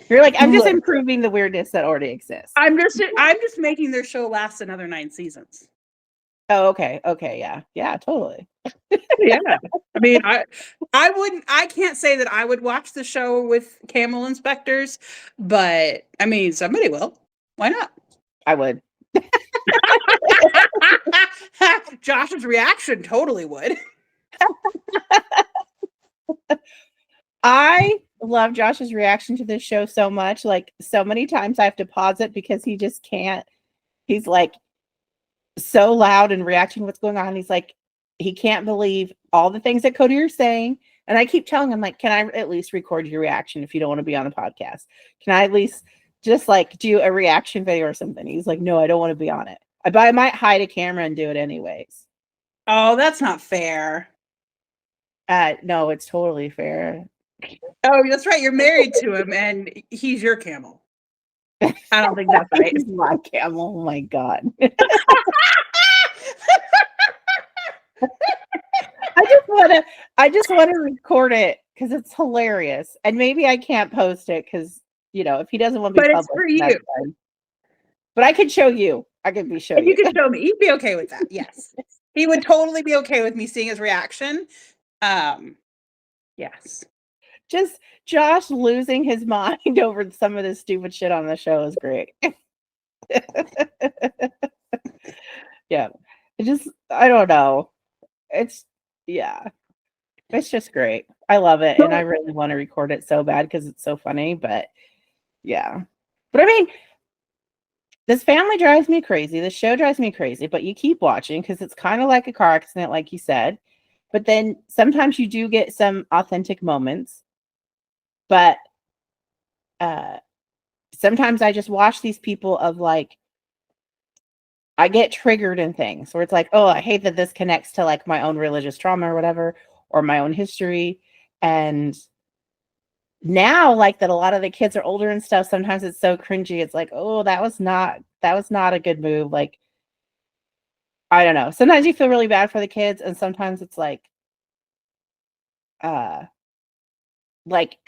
You're like, I'm just improving the weirdness that already exists. I'm just making their show last another 9 seasons. Oh, okay, yeah, totally. Yeah, I mean, I can't say that I would watch the show with camel inspectors, but I mean, somebody will. Why not? I would. Josh's reaction totally would. I love Josh's reaction to this show so much. Like, so many times I have to pause it because he just can't. He's like so loud and reacting to what's going on. He's like, he can't believe all the things that Cody are saying. And I keep telling him, like, can I at least record your reaction if you don't want to be on the podcast? Can I at least just like do a reaction video or something? He's like, no, I don't want to be on it. But I might hide a camera and do it anyways. Oh, that's not fair. No, it's totally fair. Oh, that's right. You're married to him and he's your camel. I don't think that's right. He's my camel. Oh my God. I just want to record it because it's hilarious. And maybe I can't post it because, if he doesn't want to be published. But it's for you. But I could show you. I could be showing you. You could show me. You'd be okay with that. Yes. He would totally be okay with me seeing his reaction. Yes. Just Josh losing his mind over some of this stupid shit on the show is great. Yeah. I don't know. It's just great. I love it. And I really want to record it so bad because it's so funny. But yeah. But I mean, this family drives me crazy. This show drives me crazy. But you keep watching because it's kind of like a car accident, like you said. But then sometimes you do get some authentic moments. But sometimes I just watch these people of like, I get triggered in things where it's like, oh, I hate that this connects to like my own religious trauma or whatever, or my own history. And now, like that a lot of the kids are older and stuff, sometimes it's so cringy. It's like, oh, that was not a good move. Like, I don't know. Sometimes you feel really bad for the kids, and sometimes it's uh like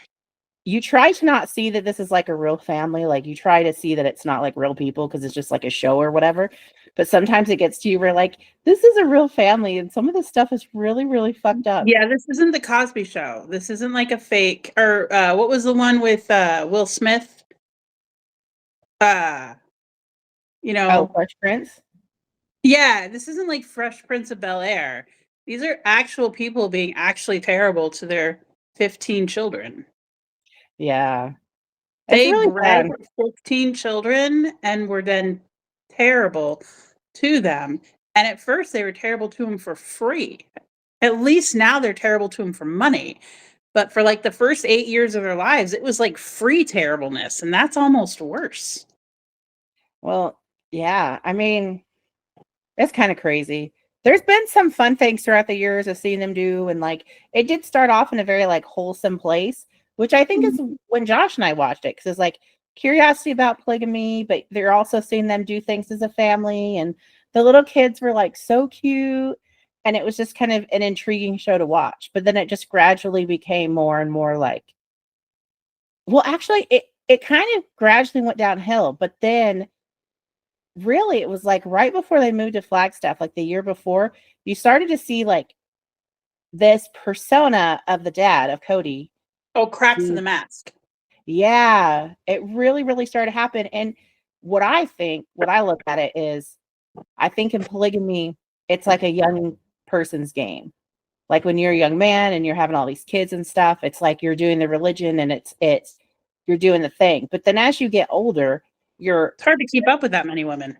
you try to not see that this is like a real family. Like you try to see that it's not like real people because it's just like a show or whatever. But sometimes it gets to you where like this is a real family, and some of this stuff is really, really fucked up. Yeah, this isn't the Cosby Show. This isn't like a fake. Or what was the one with Will Smith? You know, Fresh Prince. yeah, this isn't like Fresh Prince of Bel-Air. These are actual people being actually terrible to their 15 children. Yeah. It's They really bred bad. 15 children and were then terrible to them. And at first they were terrible to them for free. At least now they're terrible to them for money. But for like the first 8 years of their lives, it was like free terribleness. And that's almost worse. Well, yeah. I mean, it's kind of crazy. There's been some fun things throughout the years of seeing them do, and like it did start off in a very like wholesome place, which I think is when Josh and I watched it, because it's like curiosity about polygamy, but they're also seeing them do things as a family, and the little kids were like so cute, and it was just kind of an intriguing show to watch. But then it just gradually became more and more like, well, actually, it kind of gradually went downhill, but then really it was like right before they moved to Flagstaff, like the year before, you started to see like this persona of the dad of Cody. Oh, cracks in the mask. Yeah, it really, really started to happen. And what I look at it is, I think in polygamy, it's like a young person's game. Like when you're a young man and you're having all these kids and stuff, it's like you're doing the religion and it's you're doing the thing. But then as you get older, it's hard to keep up with that many women.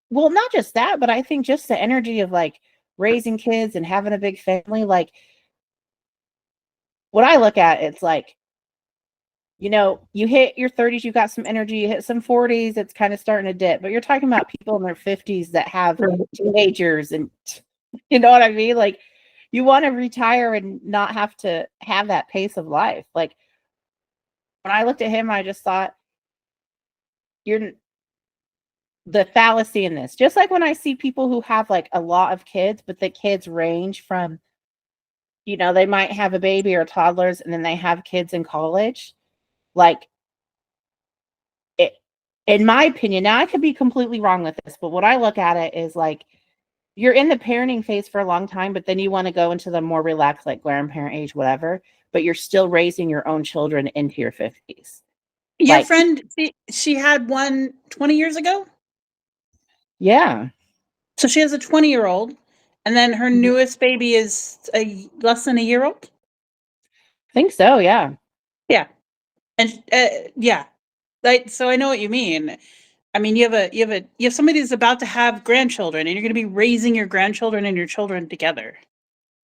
Well, not just that, but I think just the energy of like raising kids and having a big family. Like what I look at, it's like, you hit your 30s, you got some energy, you hit some 40s, it's kind of starting to dip. But you're talking about people in their 50s that have teenagers, and you know what I mean? Like you want to retire and not have to have that pace of life. Like when I looked at him, I just thought, you're the fallacy in this. Just like when I see people who have like a lot of kids, but the kids range from, they might have a baby or toddlers and then they have kids in college. Like it, in my opinion, now I could be completely wrong with this, but what I look at it is like, you're in the parenting phase for a long time, but then you want to go into the more relaxed, like grandparent age, whatever, but you're still raising your own children into your 50s. Your friend, she had one 20 years ago? Yeah. So she has a 20-year-old, and then her newest baby is less than a year old? I think so, yeah. Yeah. And yeah. So I know what you mean. I mean, you have somebody that's about to have grandchildren, and you're going to be raising your grandchildren and your children together.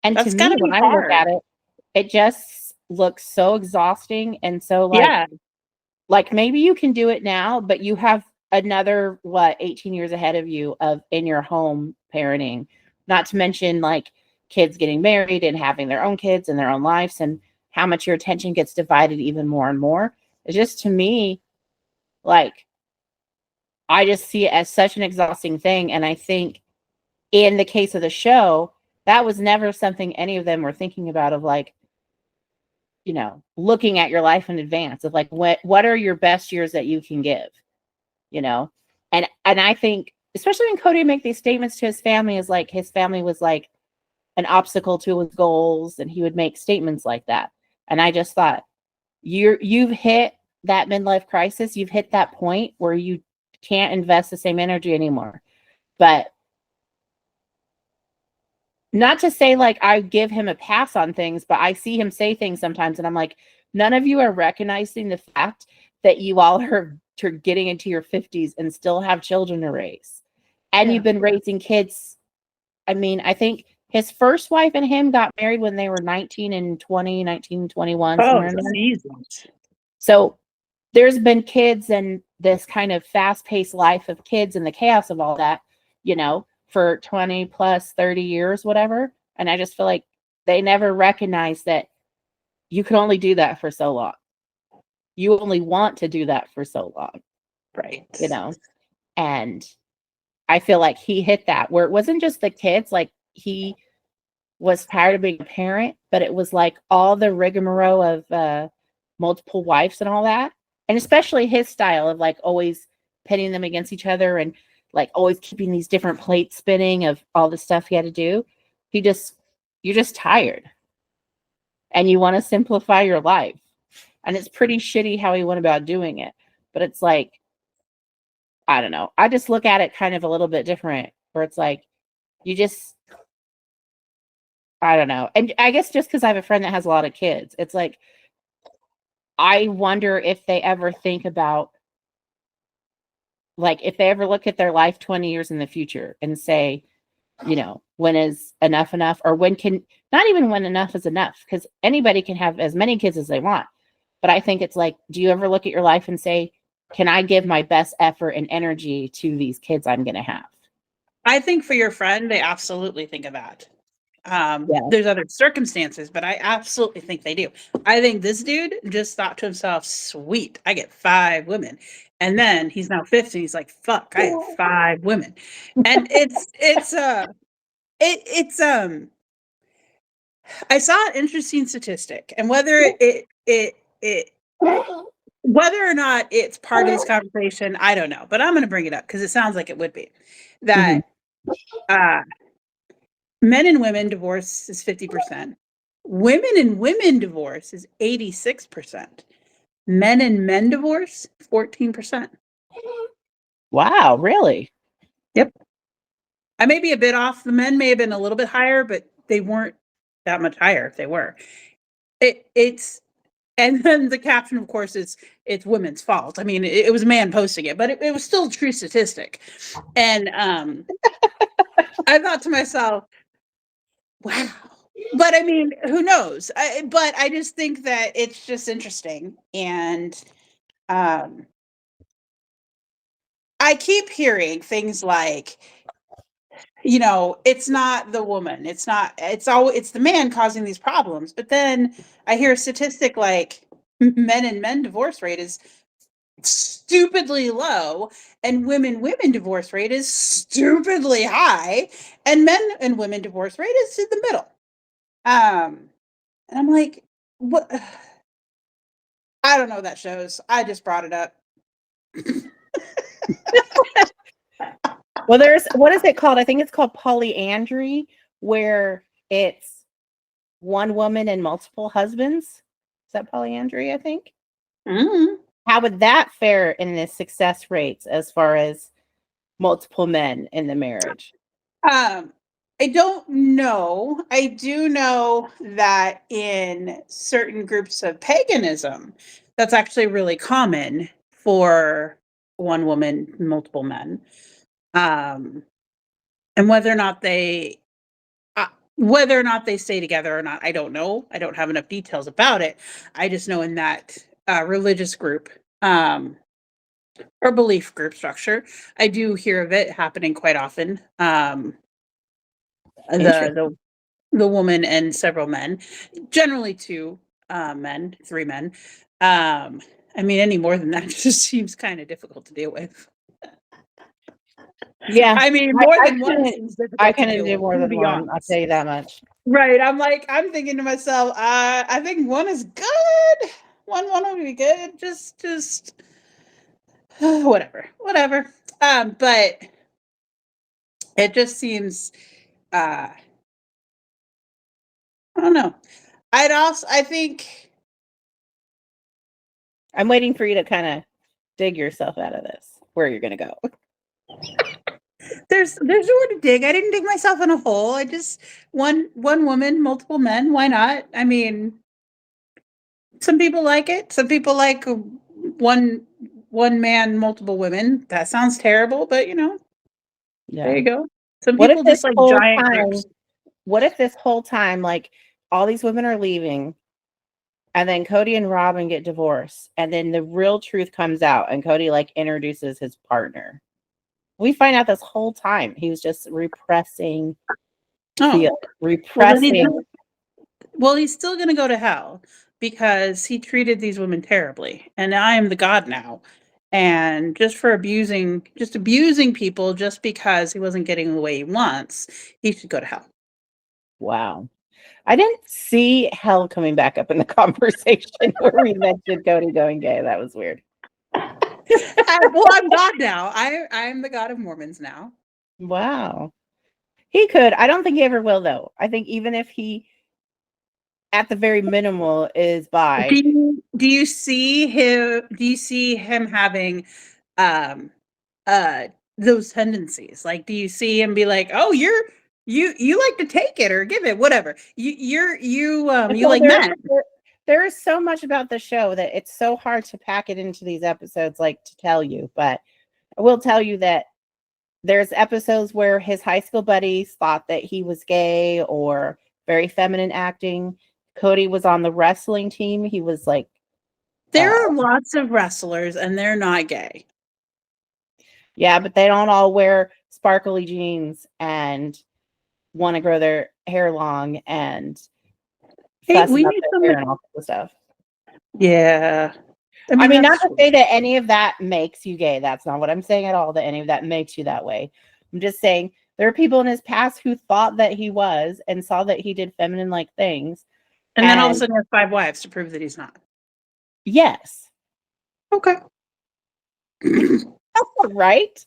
And that's to gotta me, be when hard. I look at it, it just looks so exhausting. And so Yeah. like maybe you can do it now, but you have another 18 years ahead of you of in your home parenting, not to mention like kids getting married and having their own kids and their own lives, and how much your attention gets divided even more and more. It's just, to me, like I just see it as such an exhausting thing. And I think in the case of the show, that was never something any of them were thinking about, of like, looking at your life in advance of like, what are your best years that you can give, and I think, especially when Cody would make these statements to his family, is like his family was like an obstacle to his goals, and he would make statements like that. And I just thought, you've hit that midlife crisis, you've hit that point where you can't invest the same energy anymore. But not to say like I give him a pass on things, but I see him say things sometimes and I'm like, none of you are recognizing the fact that you all are getting into your 50s and still have children to raise. And you've been raising kids. I mean, I think his first wife and him got married when they were 19 and 20, 19 and 21. Oh, somewhere in there. Jesus. So there's been kids and this kind of fast-paced life of kids and the chaos of all that, for 20 plus 30 years, whatever. And I just feel like they never recognize that you can only do that for so long. You only want to do that for so long. Right. And I feel like he hit that where it wasn't just the kids, like he was tired of being a parent, but it was like all the rigmarole of multiple wives and all that. And especially his style of like always pitting them against each other and like always keeping these different plates spinning of all the stuff he had to do. You're just tired and you want to simplify your life. And it's pretty shitty how he went about doing it. But it's like, I don't know. I just look at it kind of a little bit different where it's like, I don't know. And I guess just because I have a friend that has a lot of kids, it's like, I wonder if they ever think about, like, if they ever look at their life 20 years in the future and say, when is enough, or not even when enough is enough, because anybody can have as many kids as they want. But I think it's like, do you ever look at your life and say, can I give my best effort and energy to these kids I'm going to have? I think for your friend, they absolutely think of that. There's other circumstances, but I absolutely think they do. I think this dude just thought to himself, sweet, I get 5 women. And then he's now 50. He's like, fuck, I have 5 women. And I saw an interesting statistic, and whether whether or not it's part of this conversation, I don't know, but I'm going to bring it up because it sounds like it would be that, men and women divorce is 50%. Women and women divorce is 86%. Men and men divorce, 14%. Wow, really? Yep. I may be a bit off. The men may have been a little bit higher, but they weren't that much higher if they were. And then the caption, of course, is it's women's fault. I mean, it was a man posting it, but it was still a true statistic. And I thought to myself, wow. But I mean, who knows? But I just think that it's just interesting. And I keep hearing things like, it's not the woman. It's the man causing these problems. But then I hear a statistic like men and men divorce rate is stupidly low, and women divorce rate is stupidly high, and men and women divorce rate is in the middle. And I'm like, what? I don't know what that shows. I just brought it up. Well, what is it called? I think it's called polyandry, where it's one woman and multiple husbands. Is that polyandry, I think? Mm-hmm. How would that fare in the success rates as far as multiple men in the marriage? I don't know. I do know that in certain groups of paganism, that's actually really common for one woman, multiple men. And whether or not they stay together or not, I don't know. I don't have enough details about it. I just know in that religious group or belief group structure, I do hear of it happening quite often. The woman and several men, generally 2 men, 3 men. I mean, any more than that just seems kind of difficult to deal with. Yeah, I mean, more than one seems difficult. I couldn't do more than one. I'll tell you that much. Right. I'm thinking to myself, I think one is good. One would be good. Just whatever. But it just seems, I don't know. I think I'm waiting for you to kind of dig yourself out of this, where you're going to go. There's nowhere to dig. I didn't dig myself in a hole. I just one woman, multiple men. Why not? I mean, some people like it. Some people like one man, multiple women. That sounds terrible, but there you go. Some people just like giant groups. What if this whole time, like, all these women are leaving And then Cody and Robyn get divorced. And then the real truth comes out. And Cody like introduces his partner. We find out this whole time he was just repressing. Repressing. Well, he's still going to go to hell because he treated these women terribly. And I am the god now. And just for abusing people just because he wasn't getting the way he wants, he should go to hell. Wow. I didn't see hell coming back up in the conversation where we mentioned Cody going gay. That was weird. Well, I'm God now. I'm the God of Mormons now. Wow. He could. I don't think he ever will, though. I think even if he, at the very minimal, is bi. Do you see him? Do you see him having those tendencies? Like, do you see him be like, oh, you like to take it or give it, whatever. You like men. There is so much about the show that it's so hard to pack it into these episodes, like to tell you. But I will tell you that there's episodes where his high school buddies thought that he was gay or very feminine acting. Cody was on the wrestling team. He was like, there are lots of wrestlers and they're not gay. Yeah, but they don't all wear sparkly jeans and want to grow their hair long and we need some hair and all that stuff. Yeah. I mean, not to say that any of that makes you gay. That's not what I'm saying at all, that any of that makes you that way. I'm just saying there are people in his past who thought that he was and saw that he did feminine-like things. And then all of a sudden he has 5 wives to prove that he's not. Yes. Okay. Right?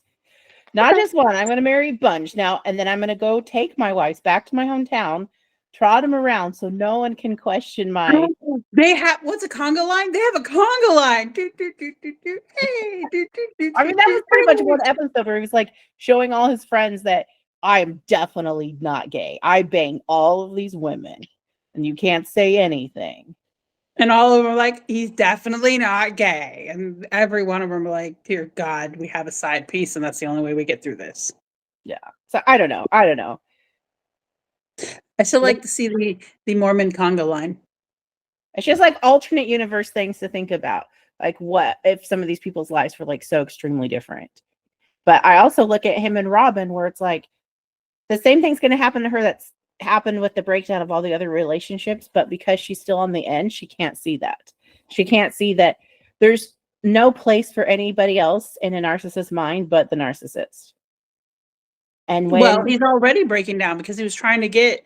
Not just one. I'm going to marry a bunch now, and then I'm going to go take my wives back to my hometown, trot them around so no one can question my... They have, what's a conga line? They have a conga line. I mean, that was pretty much one episode where he was like showing all his friends that I'm definitely not gay. I bang all of these women and you can't say anything. And all of them are like, he's definitely not gay. And every one of them are like, dear God, we have a side piece and that's the only way we get through this. Yeah. So I don't know. I still like to see the Mormon conga line. It's just like alternate universe things to think about. Like, what if some of these people's lives were like so extremely different? But I also look at him and Robyn where it's like the same thing's going to happen to her that's happened with the breakdown of all the other relationships. But because she's still on the end, she can't see that. She can't see that there's no place for anybody else in a narcissist's mind but the narcissist. And well, he's already breaking down because he was trying to get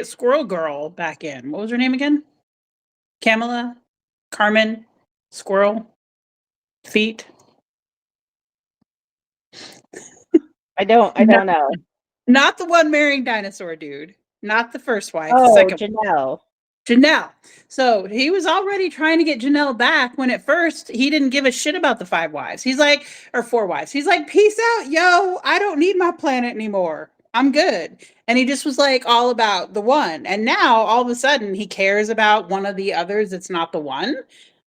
Squirrel Girl back in. What was her name again? Kamala? Carmen? Squirrel? Feet? I don't know. Not the one marrying dinosaur dude. Not the first wife. Oh, the second Janelle. Janelle. So he was already trying to get Janelle back when at first he didn't give a shit about the 5 wives. He's like, or 4 wives. He's like, peace out, yo. I don't need my planet anymore. I'm good. And he just was like all about the one. And now all of a sudden he cares about one of the others that's not the one.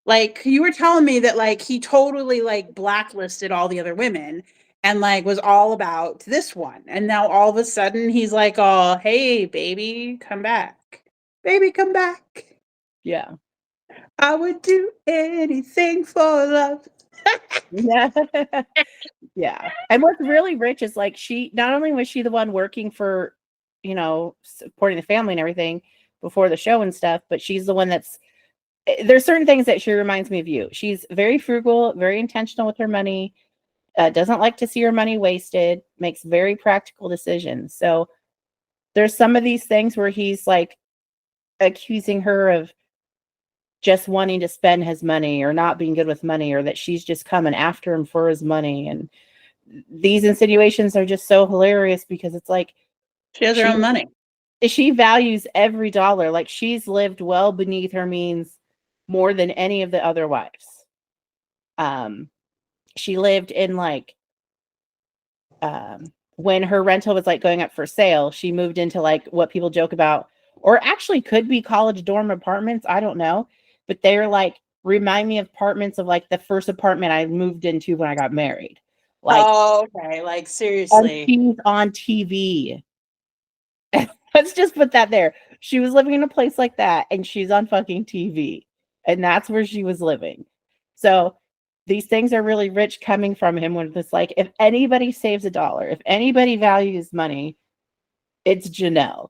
Like you were telling me that like he totally like blacklisted all the other women and like was all about this one. And now all of a sudden he's like, oh, hey, baby, come back. Baby, come back. Yeah. I would do anything for love. Yeah. Yeah. And what's really rich is like she not only was she the one working for, you know, supporting the family and everything before the show and stuff, but she's the one that's there's certain things that she reminds me of you. She's very frugal, very intentional with her money, doesn't like to see her money wasted, makes very practical decisions. So there's some of these things where he's like accusing her of just wanting to spend his money or not being good with money or that she's just coming after him for his money. And these insinuations are just so hilarious because it's like she has her own money. She values every dollar. Like she's lived well beneath her means more than any of the other wives. She lived in like when her rental was like going up for sale, she moved into like what people joke about, or actually could be college dorm apartments. I don't know. But they're like, remind me of apartments of like the first apartment I moved into when I got married. Like, oh, okay. Like seriously. She's on TV. Let's just put that there. She was living in a place like that, and she's on fucking TV, and that's where she was living. So these things are really rich coming from him when it's like, if anybody saves $1, if anybody values money, it's Janelle.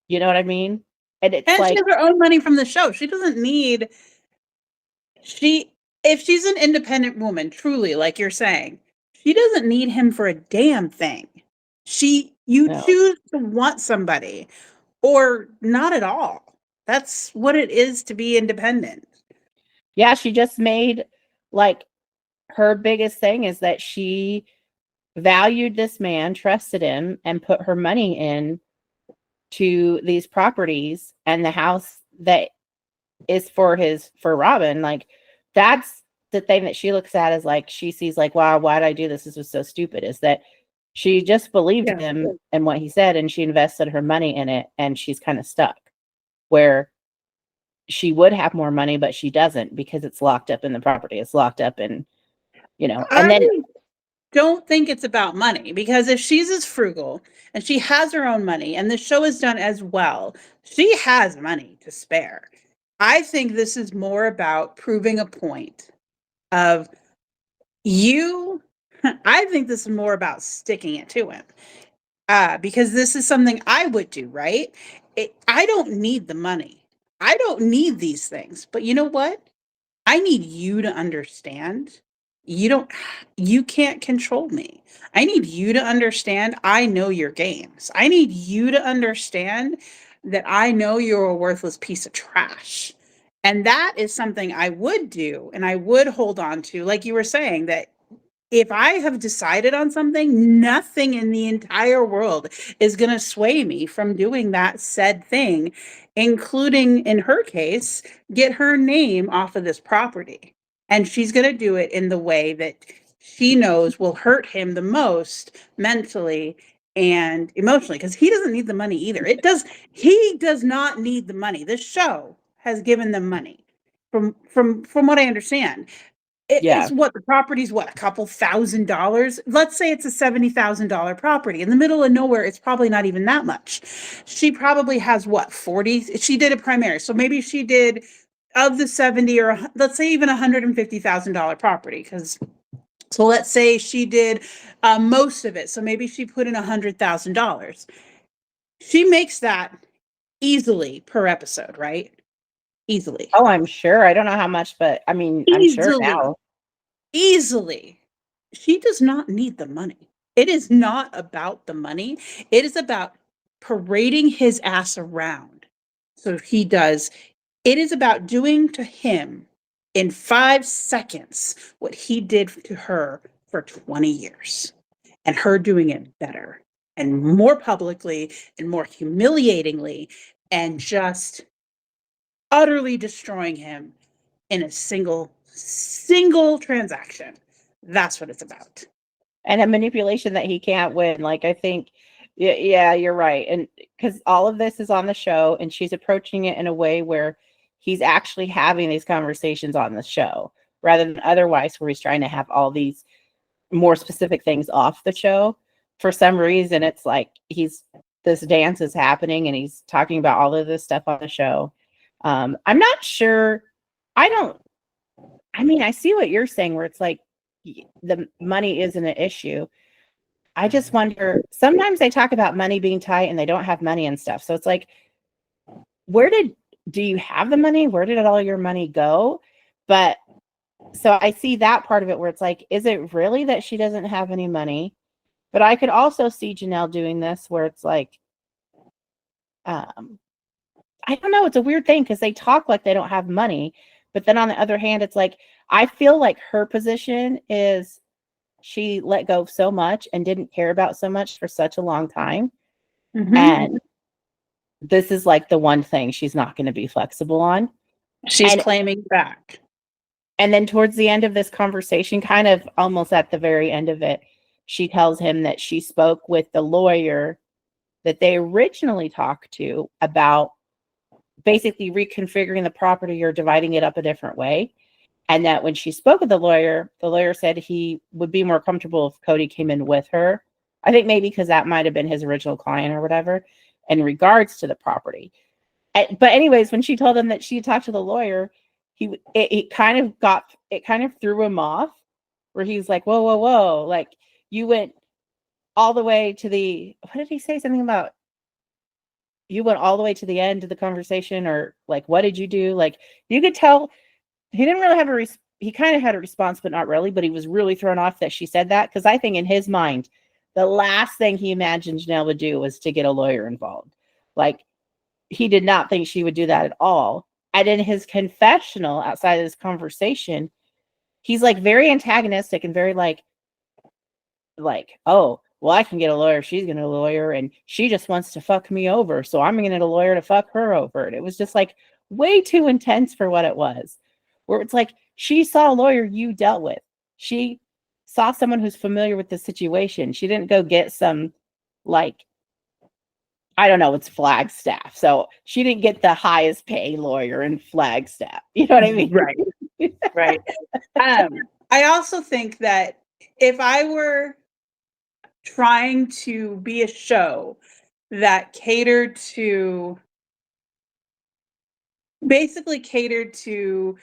You know what I mean? And it's And like, she has her own money from the show. She doesn't need if she's an independent woman, truly, like you're saying, she doesn't need him for a damn thing. You no. choose to want somebody or not at all. That's what it is to be independent. Yeah, she just made, like, her biggest thing is that she valued this man, trusted him, and put her money in to these properties, and the house that is for Robyn. Like, that's the thing that she looks at as, like, she sees like, wow, why did I do this? This was so stupid. Is that she just believed him and what he said, and she invested her money in it, and she's kind of stuck where she would have more money, but she doesn't because it's locked up in the property. It's locked up in, and then don't think it's about money, because if she's as frugal and she has her own money and the show is done as well, she has money to spare. I think this is more about proving a point of I think this is more about sticking it to him. Because this is something I would do, right? I don't need the money. I don't need these things. But you know what? I need you to understand. You can't control me. I need you to understand I know your games. I need you to understand that I know you're a worthless piece of trash. And that is something I would do and I would hold on to, like you were saying, that if I have decided on something, nothing in the entire world is going to sway me from doing that said thing, including, in her case, get her name off of this property. And she's going to do it in the way that she knows will hurt him the most mentally and emotionally, because he doesn't need the money either. He does not need the money. This show has given them money from what I understand. It's what the property's a couple $1,000. Let's say it's a $70,000 property in the middle of nowhere. It's probably not even that much. She probably has 40. She did it primary, so maybe she did of the 70, or let's say even $150,000 property. So let's say she did most of it. So maybe she put in $100,000. She makes that easily per episode, right? Easily. Oh, I'm sure. I don't know how much, but I mean, I'm sure now. Easily. She does not need the money. It is not about the money. It is about parading his ass around. So he does. It is about doing to him in 5 seconds what he did to her for 20 years, and her doing it better and more publicly and more humiliatingly, and just utterly destroying him in a single transaction. That's what it's about. And a manipulation that he can't win. Like, I think, yeah, you're right. And because all of this is on the show, and she's approaching it in a way where he's actually having these conversations on the show rather than otherwise where he's trying to have all these more specific things off the show. For some reason, it's like this dance is happening and he's talking about all of this stuff on the show. I'm not sure. I see what you're saying where it's like the money isn't an issue. I just wonder, sometimes they talk about money being tight and they don't have money and stuff. So it's like, do you have the money? Where did all your money go? But so I see that part of it where it's like, is it really that she doesn't have any money? But I could also see Janelle doing this where it's like, I don't know. It's a weird thing because they talk like they don't have money. But then on the other hand, it's like, I feel like her position is she let go of so much and didn't care about so much for such a long time. Mm-hmm. And this is like the one thing she's not going to be flexible on. She's claiming back. And then towards the end of this conversation, kind of almost at the very end of it, she tells him that she spoke with the lawyer that they originally talked to about basically reconfiguring the property or dividing it up a different way. And that when she spoke with the lawyer said he would be more comfortable if Cody came in with her. I think maybe because that might have been his original client or whatever. in regards to the property. But anyways, when she told him that she talked to the lawyer, it kind of threw him off, where he's like, whoa, like you went all the way to what did he say? Something about you went all the way to the end of the conversation, or like, what did you do? Like, you could tell he didn't really have he kind of had a response, but not really, but he was really thrown off that she said that. Cause I think in his mind, the last thing he imagined Janelle would do was to get a lawyer involved. Like, he did not think she would do that at all. And in his confessional outside of this conversation, he's like very antagonistic and very like, oh, well, I can get a lawyer. She's going to a lawyer and she just wants to fuck me over. So I'm going to get a lawyer to fuck her over. And it was just like way too intense for what it was, where it's like, she saw a lawyer you dealt with. She saw someone who's familiar with the situation. She didn't go get some like, I don't know, it's Flagstaff. So she didn't get the highest paying lawyer in Flagstaff. You know what I mean? Right. Right. I also think that if I were trying to be a show that basically catered to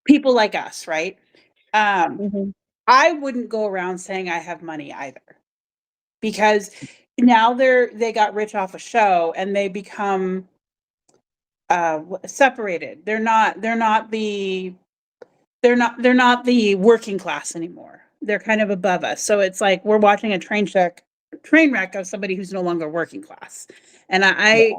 people like us, right? I wouldn't go around saying I have money either, because now they got rich off a show and they become separated. They're not the working class anymore. They're kind of above us. So it's like we're watching a train wreck of somebody who's no longer working class. And I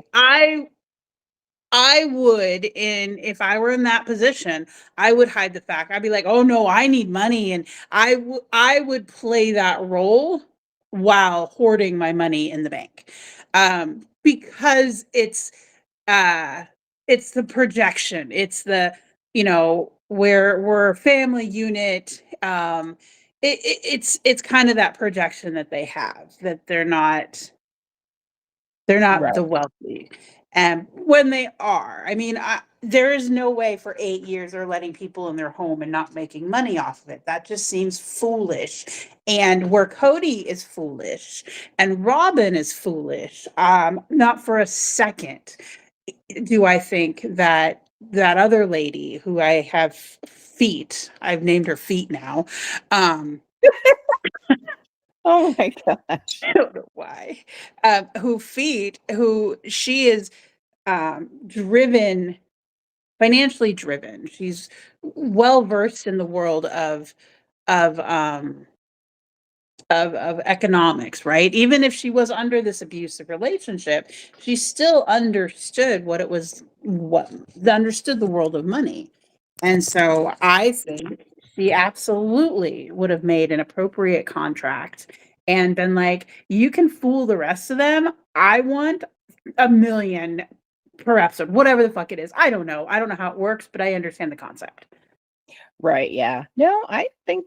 would, if I were in that position, I would hide the fact. I'd be like, oh no, I need money. And I would play that role while hoarding my money in the bank. Because it's the projection. It's the, we're a family unit. It's kind of that projection that they have, that they're not Right. the wealthy. And when they are, I mean, there is no way for 8 years they're letting people in their home and not making money off of it. That just seems foolish. And where Cody is foolish and Robyn is foolish, not for a second do I think that other lady who I have Feet, I've named her Feet now. Oh my gosh. I don't know why. Who she is financially driven. She's well versed in the world of economics, right? Even if she was under this abusive relationship, she still understood understood the world of money. And so I think she absolutely would have made an appropriate contract and been like, you can fool the rest of them. I want $1 million per episode, whatever the fuck it is. I don't know how it works, but I understand the concept. Right. Yeah. No, I think,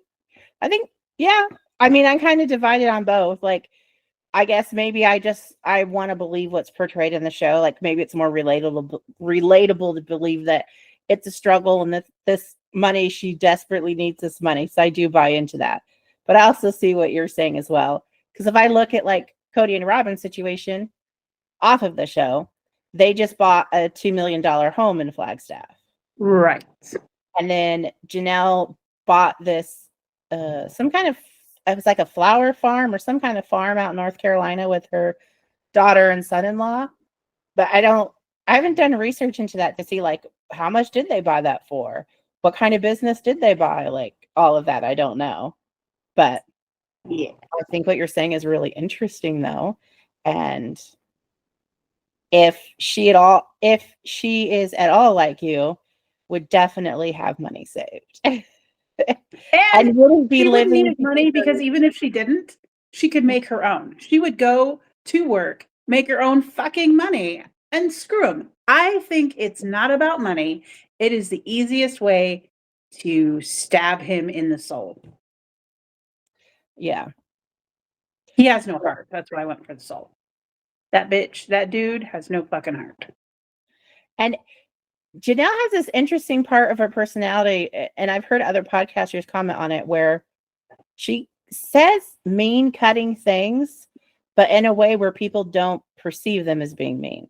yeah. I mean, I'm kind of divided on both. Like, I guess maybe I want to believe what's portrayed in the show. Like, maybe it's more relatable to believe that it's a struggle and that this money, she desperately needs this money. So I do buy into that. But I also see what you're saying as well. Because if I look at like Cody and Robyn's situation off of the show, they just bought a $2 million home in Flagstaff. Right. And then Janelle bought this, some kind of, it was like a flower farm or some kind of farm out in North Carolina with her daughter and son-in-law. But I haven't done research into that to see like, how much did they buy that for? What kind of business did they buy? Like all of that, I don't know. But yeah, I think what you're saying is really interesting though. And if she is at all like you, would definitely have money saved. And wouldn't be she living wouldn't need money, because even if she didn't, she could make her own. She would go to work, make her own fucking money, and screw them. I think it's not about money. It is the easiest way to stab him in the soul. Yeah. He has no heart. That's why I went for the soul. That dude has no fucking heart. And Janelle has this interesting part of her personality, and I've heard other podcasters comment on it, where she says mean, cutting things, but in a way where people don't perceive them as being mean.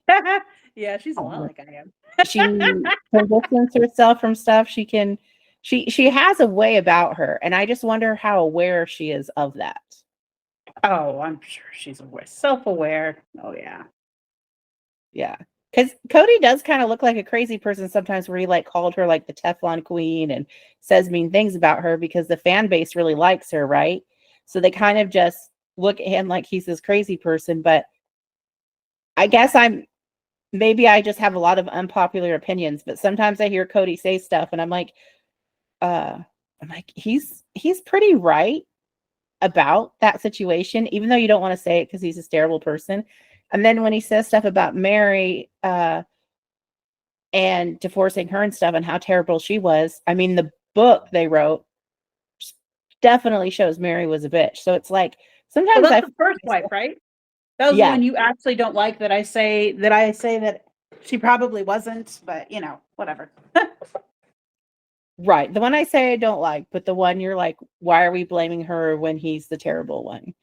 Yeah, she's a lot like I am. She can distance herself from stuff. She has a way about her, and I just wonder how aware she is of that. Oh, I'm sure she's self-aware. Oh yeah. Yeah. Because Cody does kind of look like a crazy person sometimes, where he like called her like the Teflon Queen and says mean things about her because the fan base really likes her, right? So they kind of just look at him like he's this crazy person. But I guess maybe I just have a lot of unpopular opinions, but sometimes I hear Cody say stuff and I'm like, he's pretty right about that situation, even though you don't want to say it because he's a terrible person. And then when he says stuff about Meri and divorcing her and stuff and how terrible she was, I mean, the book they wrote definitely shows Meri was a bitch. So it's like sometimes that's the first wife, right? That was the one you actually don't like, that I say that she probably wasn't, but whatever. Right. The one I say I don't like, but the one you're like, why are we blaming her when he's the terrible one?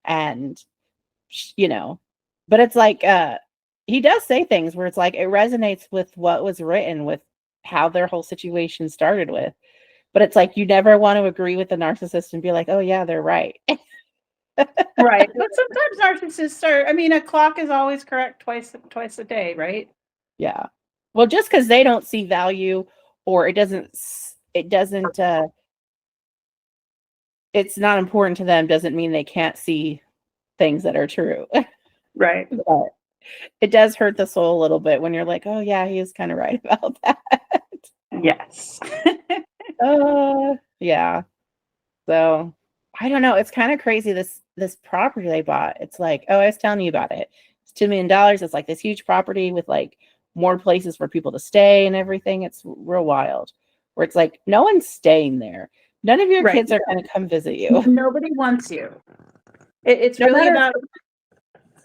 And but it's like he does say things where it's like it resonates with what was written, with how their whole situation started with. But it's like you never want to agree with the narcissist and be like, oh yeah, they're right. Right. But sometimes narcissists are, I mean, a clock is always correct twice a day, right? Yeah. Well, just because they don't see value, or it's not important to them, doesn't mean they can't see things that are true. Right. But it does hurt the soul a little bit when you're like, oh yeah, he is kind of right about that. Yes. Yeah. So I don't know. It's kind of crazy. This property they bought. It's like, oh, I was telling you about it. It's $2 million. It's like this huge property with like more places for people to stay and everything. It's real wild. Where it's like no one's staying there. None of your kids are going to come visit you. Nobody wants you. It's really about.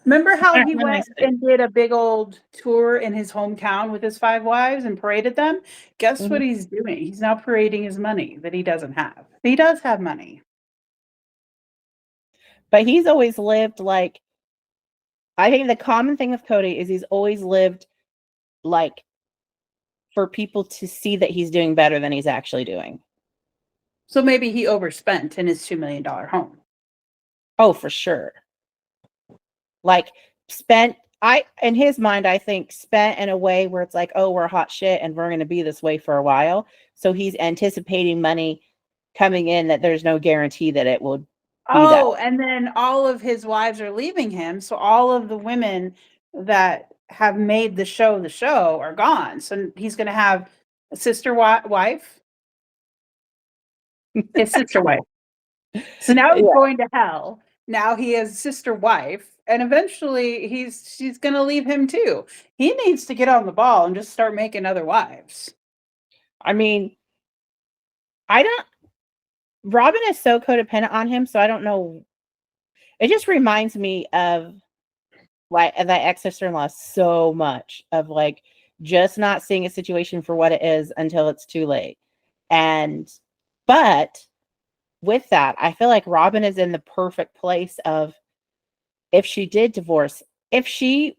Remember how he went and did a big old tour in his hometown with his 5 wives and paraded them? Guess what he's doing? He's now parading his money that he doesn't have. He does have money. But he's always lived like, I think the common thing with Cody is he's always lived like for people to see that he's doing better than he's actually doing. So maybe he overspent in his $2 million home. Oh, for sure. Like in his mind, I think spent in a way where it's like, oh, we're hot shit and we're going to be this way for a while. So he's anticipating money coming in that there's no guarantee that it will be that. And then all of his wives are leaving him. So all of the women that have made the show are gone. So he's going to have a sister wife. His sister wife. So now he's going to hell. Now he has a sister wife. And eventually she's going to leave him too. He needs to get on the ball and just start making other wives. I mean, Robyn is so codependent on him, so I don't know. It just reminds me of like that ex-sister-in-law so much, of like just not seeing a situation for what it is until it's too late. But with that, I feel like Robyn is in the perfect place of, if she did divorce, if she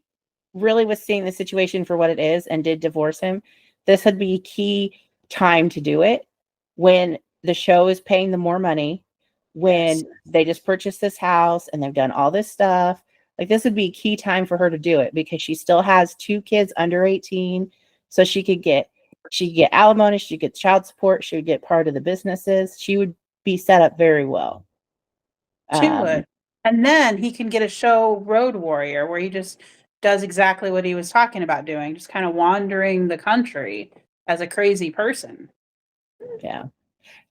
really was seeing the situation for what it is and did divorce him, this would be a key time to do it when the show is paying them more money, when they just purchased this house and they've done all this stuff. Like, this would be a key time for her to do it, because she still has 2 kids under 18. So she could get alimony, she could get child support, she would get part of the businesses. She would be set up very well. She would. And then he can get a show, Road Warrior, where he just does exactly what he was talking about doing, just kind of wandering the country as a crazy person. Yeah.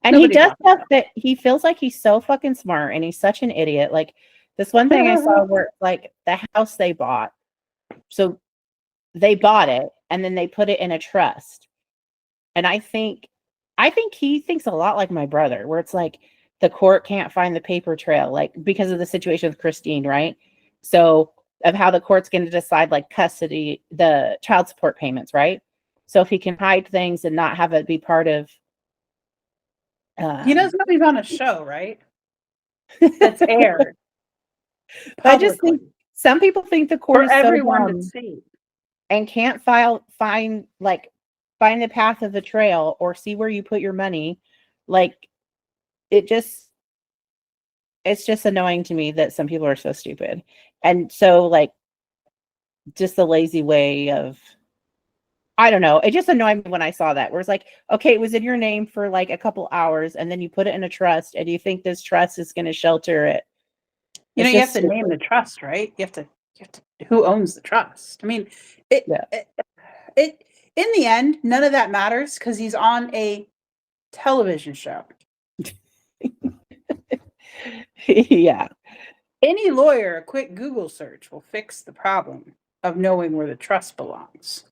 And he does stuff that he feels like he's so fucking smart, and he's such an idiot. Like this one thing I saw where like the house they bought. So they bought it and then they put it in a trust. And I think he thinks a lot like my brother, where it's like the court can't find the paper trail, like because of the situation with Christine, right? So of how the court's going to decide like custody, the child support payments, right? So if he can hide things and not have it be part of. He doesn't know he's on a show, right? That's aired. I just think publicly some people think the court for is so everyone to dumb see. and can't find the path of the trail or see where you put your money. Like it's just annoying to me that some people are so stupid. And so like just the lazy way of, I don't know. It just annoyed me when I saw that, where it's like, okay, it was in your name for like a couple hours and then you put it in a trust and you think this trust is going to shelter it. You know, It's you have just to name the trust, right? You have to who owns the trust? I mean, it Yeah. it in the end, none of that matters because he's on a television show. Yeah. Any lawyer, a quick Google search will fix the problem of knowing where the trust belongs.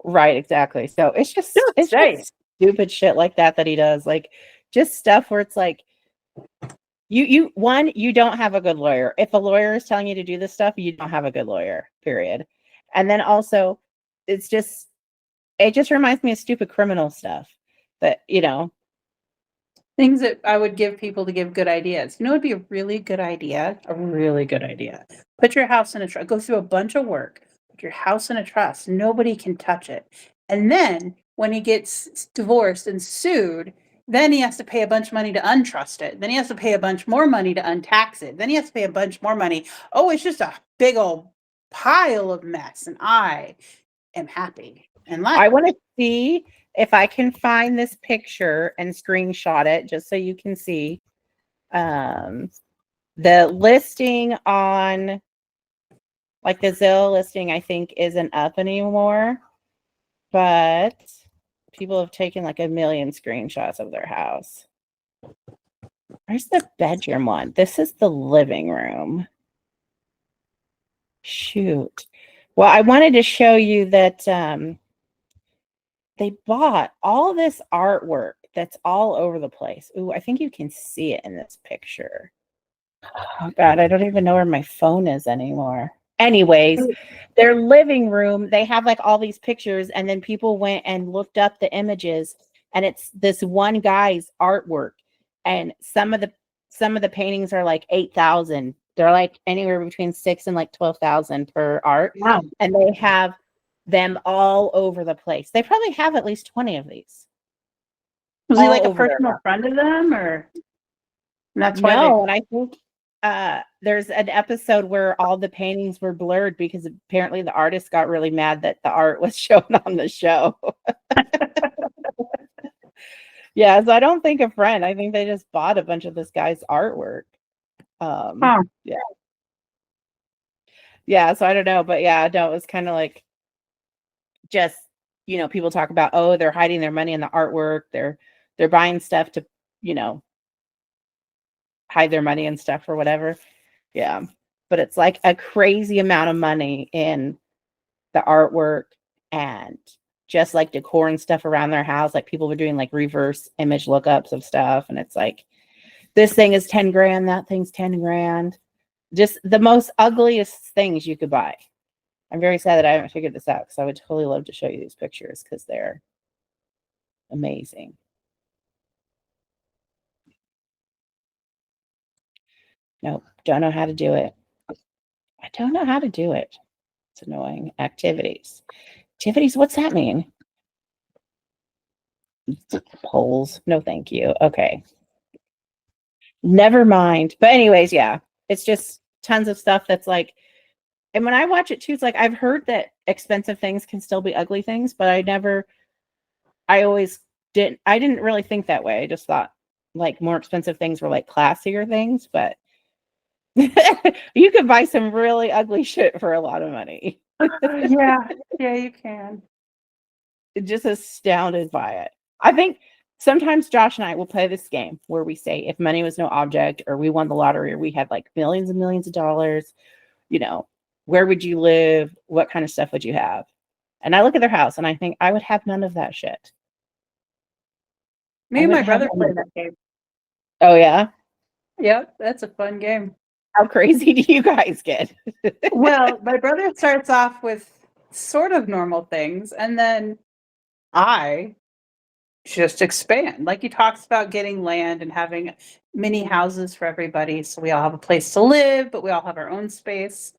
Right, exactly. So it's just Just saying. stupid shit like that he does. Like just stuff where it's like you don't have a good lawyer. If a lawyer is telling you to do this stuff, you don't have a good lawyer, period. And then also it just reminds me of stupid criminal stuff that, Things that I would give people to give good ideas. You know, it'd be a really good idea. A really good idea. Put your house in a trust. Go through a bunch of work. Put your house in a trust. Nobody can touch it. And then when he gets divorced and sued, then he has to pay a bunch of money to untrust it. Then he has to pay a bunch more money to untax it. Then he has to pay a bunch more money. Oh, it's just a big old pile of mess. And I am happy. And I want to see if I can find this picture and screenshot it just so you can see. The listing on like the Zillow listing, I think isn't up anymore, but people have taken like a million screenshots of their house. Where's the bedroom one? This is the living room. Shoot. Well, I wanted to show you that they bought all this artwork that's all over the place. Ooh, I think you can see it in this picture. Oh God, I don't even know where my phone is anymore. Anyways, their living room, they have like all these pictures, and then people went and looked up the images, and it's this one guy's artwork. And some of the paintings are like 8,000. They're like anywhere between 6 and like 12,000 per art. wow. And they have them all over the place. They probably have at least 20 of these. Was he all like a over their personal house. friend of them, or and that's why No, and I think there's an episode where all the paintings were blurred because apparently the artist got really mad that the art was shown on the show. Yeah, so I don't think a friend. I think they just bought a bunch of this guy's artwork. Huh. Yeah. Yeah, so I don't know, but yeah, no, it was kind of like just, people talk about, oh, they're hiding their money in the artwork. They're buying stuff to, hide their money and stuff or whatever. Yeah. But it's like a crazy amount of money in the artwork and just like decor and stuff around their house. Like people were doing like reverse image lookups of stuff. And it's like, this thing is 10 grand, that thing's 10 grand. Just the most ugliest things you could buy. I'm very sad that I haven't figured this out because I would totally love to show you these pictures because they're amazing. Nope, don't know how to do it. I don't know how to do it. It's annoying. Activities. Activities, what's that mean? Polls. No, thank you. Okay. Never mind. But anyways, yeah. It's just tons of stuff that's like, and when I watch it too, it's like I've heard that expensive things can still be ugly things, but I didn't really think that way. I just thought like more expensive things were like classier things, but you could buy some really ugly shit for a lot of money. Yeah, you can. Just astounded by it. I think sometimes Josh and I will play this game where we say if money was no object or we won the lottery or we had like millions and millions of dollars, where would you live? What kind of stuff would you have? And I look at their house and I think I would have none of that shit. Me and my brother play that game. Oh, yeah? Yep, that's a fun game. How crazy do you guys get? Well, my brother starts off with sort of normal things, and then I just expand. Like he talks about getting land and having mini houses for everybody. So we all have a place to live, but we all have our own space.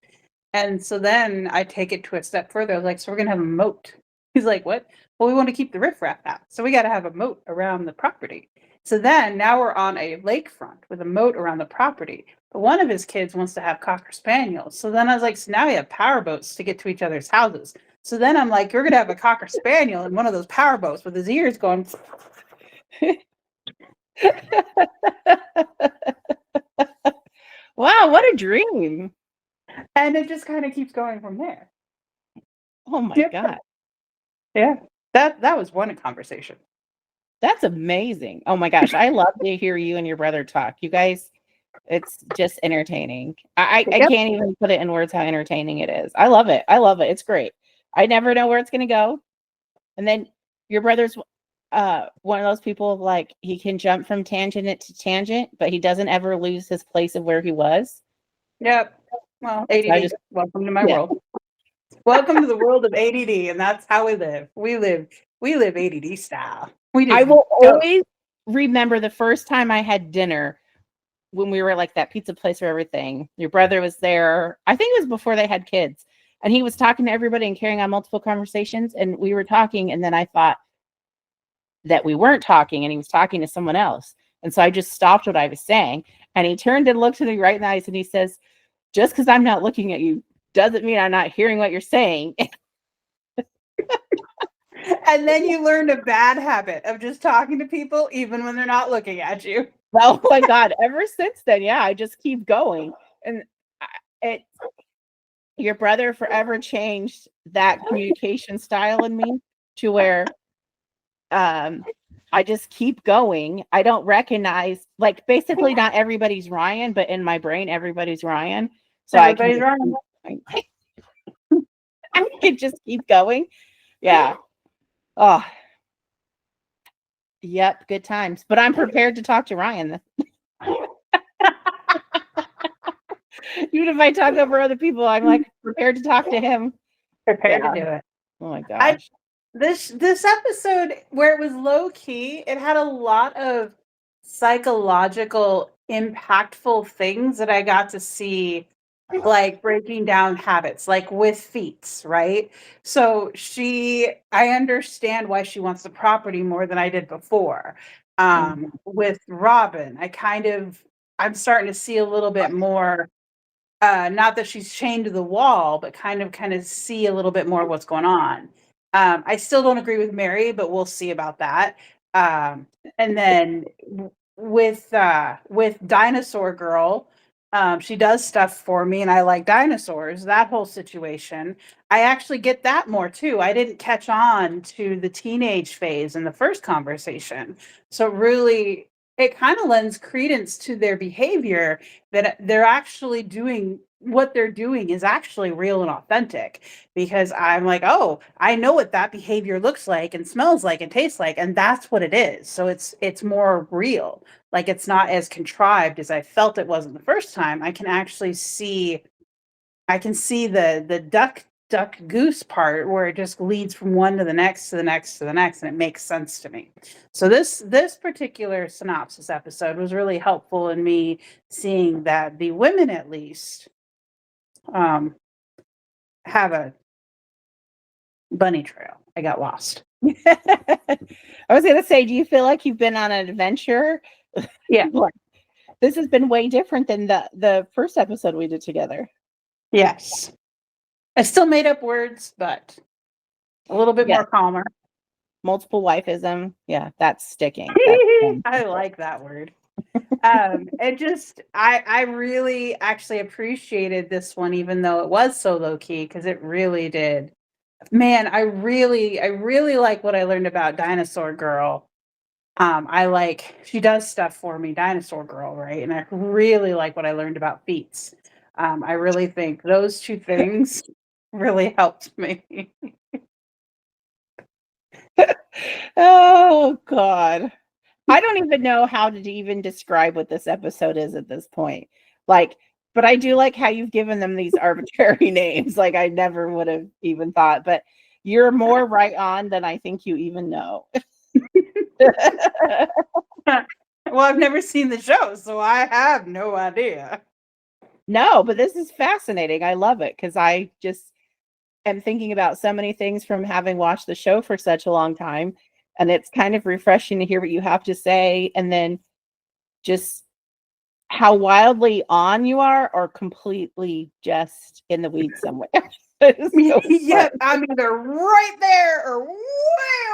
And so then I take it to a step further. I was like, so we're going to have a moat. He's like, what? Well, we want to keep the riffraff out. So we got to have a moat around the property. So then now we're on a lakefront with a moat around the property. But one of his kids wants to have Cocker Spaniels. So then I was like, so now we have power boats to get to each other's houses. So then I'm like, you're going to have a Cocker Spaniel in one of those power boats with his ears going. Wow, what a dream. And it just kind of keeps going from there. Oh my God. Yeah. That was one conversation. That's amazing. Oh my gosh. I love to hear you and your brother talk. You guys, it's just entertaining. I can't even put it in words how entertaining it is. I love it. I love it. It's great. I never know where it's going to go. And then your brother's one of those people like he can jump from tangent to tangent, but he doesn't ever lose his place of where he was. Yep. Well, ADD. Welcome to my world. Welcome to the world of ADD, and that's how we live. We live ADD style. I will always remember the first time I had dinner when we were like that pizza place for everything. Your brother was there. I think it was before they had kids. And he was talking to everybody and carrying on multiple conversations. And we were talking. And then I thought that we weren't talking and he was talking to someone else. And so I just stopped what I was saying. And he turned and looked at me right in the eyes and he says, just because I'm not looking at you doesn't mean I'm not hearing what you're saying. And then you learned a bad habit of just talking to people even when they're not looking at you. Oh my God. Ever since then, yeah, I just keep going. And your brother forever changed that communication style in me to where I just keep going. I don't recognize, like, basically not everybody's Ryan, but in my brain, everybody's Ryan. So everybody's Ryan. I can just keep going. Yeah. Oh, yep. Good times. But I'm prepared to talk to Ryan. Even if I talk over other people, I'm like prepared to talk to him. Prepared to do it. Oh my gosh. This episode where it was low key, it had a lot of psychological, impactful things that I got to see, like breaking down habits, like with feats, right? So I understand why she wants the property more than I did before. With Robyn, I'm starting to see a little bit more. Not that she's chained to the wall, but kind of see a little bit more what's going on. I still don't agree with Meri, but we'll see about that. And then with Dinosaur Girl, she does stuff for me, and I like dinosaurs. That whole situation, I actually get that more too. I didn't catch on to the teenage phase in the first conversation, so really, it kind of lends credence to their behavior that they're actually doing what they're doing is actually real and authentic, because I'm like, oh, I know what that behavior looks like and smells like and tastes like, and that's what it is. So it's more real. Like, it's not as contrived as I felt it wasn't the first time. I can actually see the duck goose part where it just leads from one to the next to the next to the next, and it makes sense to me. So this particular synopsis episode was really helpful in me seeing that the women, at least, have a bunny trail. I got lost. I was gonna say, do you feel like you've been on an adventure? Yeah. This has been way different than the first episode we did together. Yes. I still made up words, but a little bit more calmer. Multiple wife-ism. Yeah, that's sticking. I like that word. I really actually appreciated this one, even though it was so low key, because it really did. Man, I really like what I learned about Dinosaur Girl. She does stuff for me, Dinosaur Girl, right? And I really like what I learned about feats. I really think those two things really helped me. Oh God. I don't even know how to even describe what this episode is at this point. Like, but I do like how you've given them these arbitrary names. Like, I never would have even thought, but you're more right on than I think you even know. Well, I've never seen the show, so I have no idea. No, but this is fascinating. I love it because I just am thinking about so many things from having watched the show for such a long time. And it's kind of refreshing to hear what you have to say. And then just how wildly on you are or completely just in the weeds somewhere. Yeah, I'm either right there or way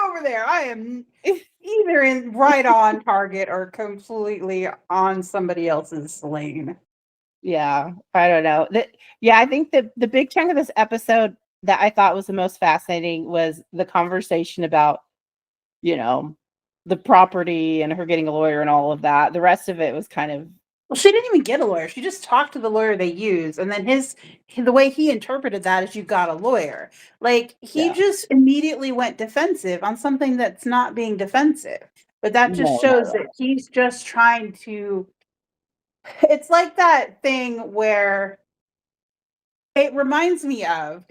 over there. I am either right on target or completely on somebody else's lane. Yeah, I don't know. Yeah, I think the big chunk of this episode that I thought was the most fascinating was the conversation about, the property and her getting a lawyer and all of that. The rest of it was kind of, well, she didn't even get a lawyer. She just talked to the lawyer they use. And then the way he interpreted that is you got a lawyer. Like he just immediately went defensive on something that's not being defensive. But that just shows that he's just trying to, it's like that thing where it reminds me of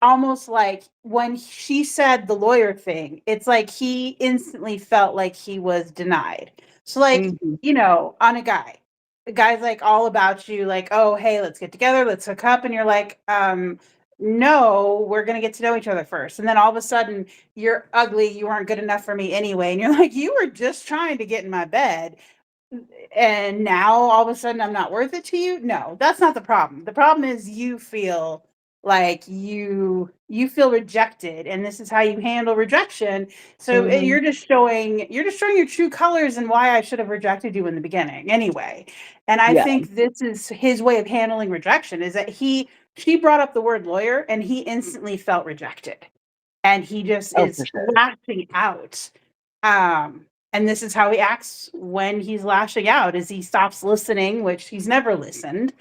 almost like when she said the lawyer thing, it's like he instantly felt like he was denied. So like, on a guy, the guy's like all about you, like, oh, hey, let's get together, let's hook up. And you're like, no, we're going to get to know each other first. And then all of a sudden you're ugly. You aren't good enough for me anyway. And you're like, you were just trying to get in my bed. And now all of a sudden I'm not worth it to you. No, that's not the problem. The problem is you feel like you feel rejected, and this is how you handle rejection. So you're just showing your true colors and why I should have rejected you in the beginning anyway. And I think this is his way of handling rejection, is that she brought up the word lawyer and he instantly felt rejected, and he just is lashing out. And this is how he acts when he's lashing out, is he stops listening, which he's never listened.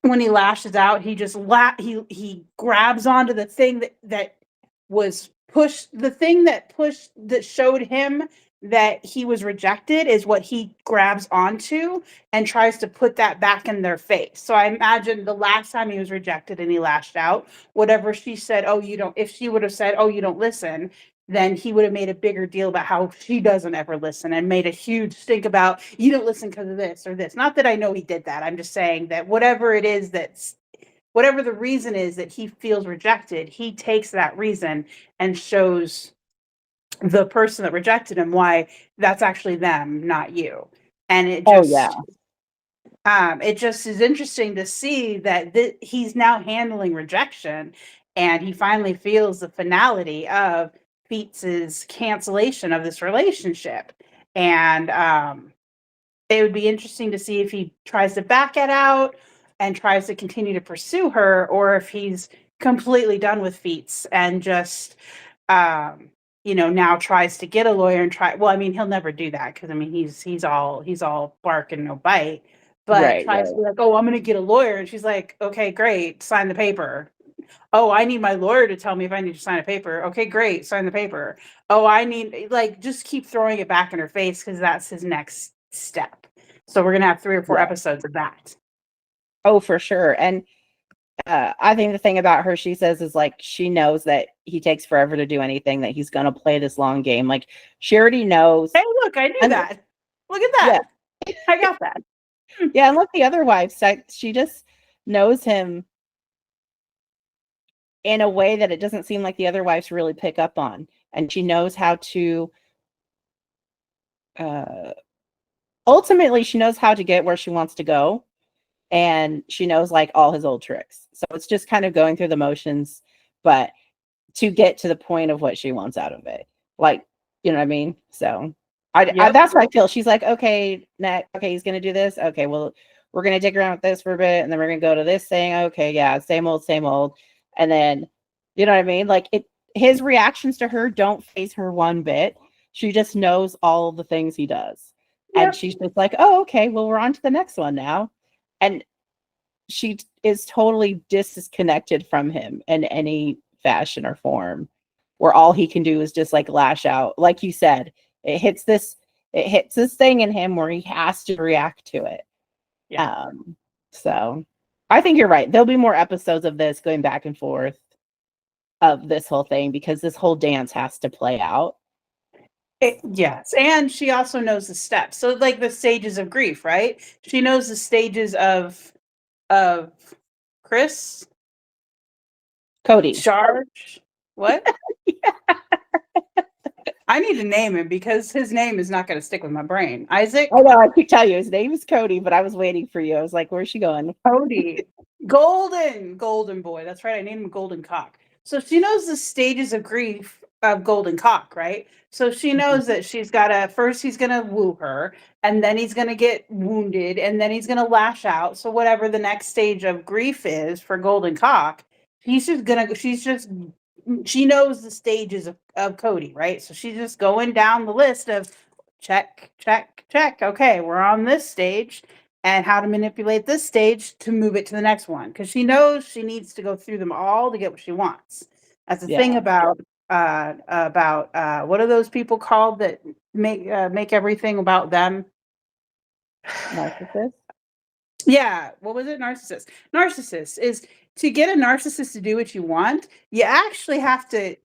When he lashes out, he just he grabs onto the thing that was pushed, that showed him that he was rejected is what he grabs onto and tries to put that back in their face. So I imagine the last time he was rejected and he lashed out, whatever she said, if she would have said, oh, you don't listen, then he would have made a bigger deal about how she doesn't ever listen and made a huge stink about, you don't listen because of this or this. Not that I know he did that. I'm just saying that whatever the reason is that he feels rejected, he takes that reason and shows the person that rejected him why that's actually them, not you. And it just is interesting to see that he's now handling rejection, and he finally feels the finality of Feats' cancellation of this relationship. And it would be interesting to see if he tries to back it out and tries to continue to pursue her, or if he's completely done with Feats and just now tries to get a lawyer and he'll never do that, because he's all bark and no bite, but tries to be like, oh, I'm gonna get a lawyer, and she's like, okay, great, sign the paper. Oh, I need my lawyer to tell me if I need to sign a paper. Okay, great, sign the paper. Oh, I need, just keep throwing it back in her face, because that's his next step. So we're gonna have 3 or 4 episodes of that. Oh, for sure. And I think the thing about her, she says, is like, she knows that he takes forever to do anything, that he's going to play this long game. Like, she already knows. Hey, look, I knew that. Look at that. Yeah. I got that. Yeah. And like the other wives, she just knows him in a way that it doesn't seem like the other wives really pick up on. And she knows how to, ultimately, she knows how to get where she wants to go. And she knows like all his old tricks. So it's just kind of going through the motions, but to get to the point of what she wants out of it. Like, you know what I mean? So I that's what I feel. She's like, okay, okay, he's going to do this. Okay, well, we're going to dig around with this for a bit, and then we're going to go to this thing. Okay, yeah, same old. And then, you know what I mean? Like, his reactions to her don't faze her one bit. She just knows all the things he does. Yep. And she's just like, oh, okay, well, we're on to the next one now. And she is totally disconnected from him in any fashion or form, where all he can do is just like lash out. Like you said, it hits this thing in him where he has to react to it. Yeah. So I think you're right. There'll be more episodes of this going back and forth of this whole thing, because this whole dance has to play out. Yes, and she also knows the steps. So like the stages of grief, right? She knows the stages of Chris, Cody. Charge. What? I need to name him because his name is not going to stick with my brain. Isaac? I know, I could tell you his name is Cody, but I was waiting for you. I was like, where's she going? Cody. Golden boy. That's right. I named him Golden Cock. So she knows the stages of grief of Golden Cock, right? So she knows that she's got to, first he's going to woo her, and then he's going to get wounded, and then he's going to lash out. So whatever the next stage of grief is for Golden Cock, she knows the stages of Cody, right? So she's just going down the list of check, check, check. Okay, we're on this stage, and how to manipulate this stage to move it to the next one, because she knows she needs to go through them all to get what she wants. That's the thing about what are those people called that make everything about them? Narcissist. Yeah, what was it? Narcissist is, to get a narcissist to do what you want, you actually have to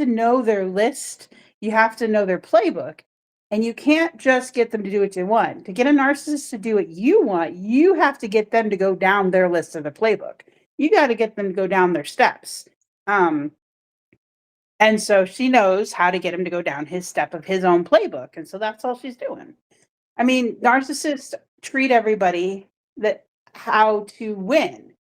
know their list, you have to know their playbook, and you can't just get them to do what you want. To get a narcissist to do what you want, you have to get them to go down their list of the playbook. You got to get them to go down their steps. And so she knows how to get him to go down his step of his own playbook, and so that's all she's doing. I mean, narcissists treat everybody that how to win,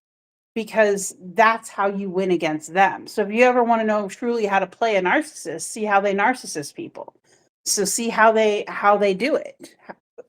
because that's how you win against them. So if you ever want to know truly how to play a narcissist, see how they narcissist people. So see how they do it.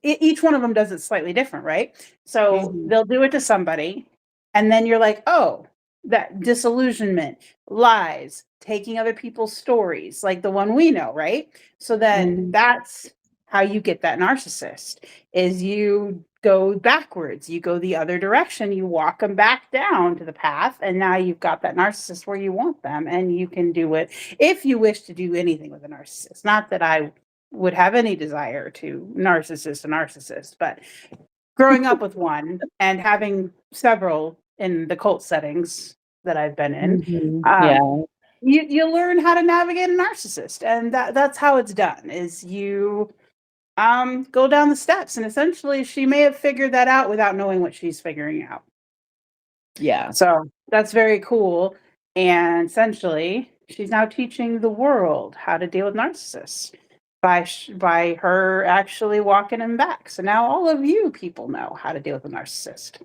Each one of them does it slightly different, right? So they'll do it to somebody, and then you're like, oh, that disillusionment, lies, taking other people's stories, like the one we know, right? So then that's how you get that narcissist, is you go backwards, you go the other direction, you walk them back down to the path, and now you've got that narcissist where you want them, and you can do it if you wish to do anything with a narcissist. Not that I would have any desire to narcissist a narcissist, but growing up with one and having several in the cult settings that I've been in, you learn how to navigate a narcissist, and that's how it's done, is you go down the steps, and essentially she may have figured that out without knowing what she's figuring out. Yeah. So that's very cool. And essentially she's now teaching the world how to deal with narcissists by her actually walking him back. So now all of you people know how to deal with a narcissist.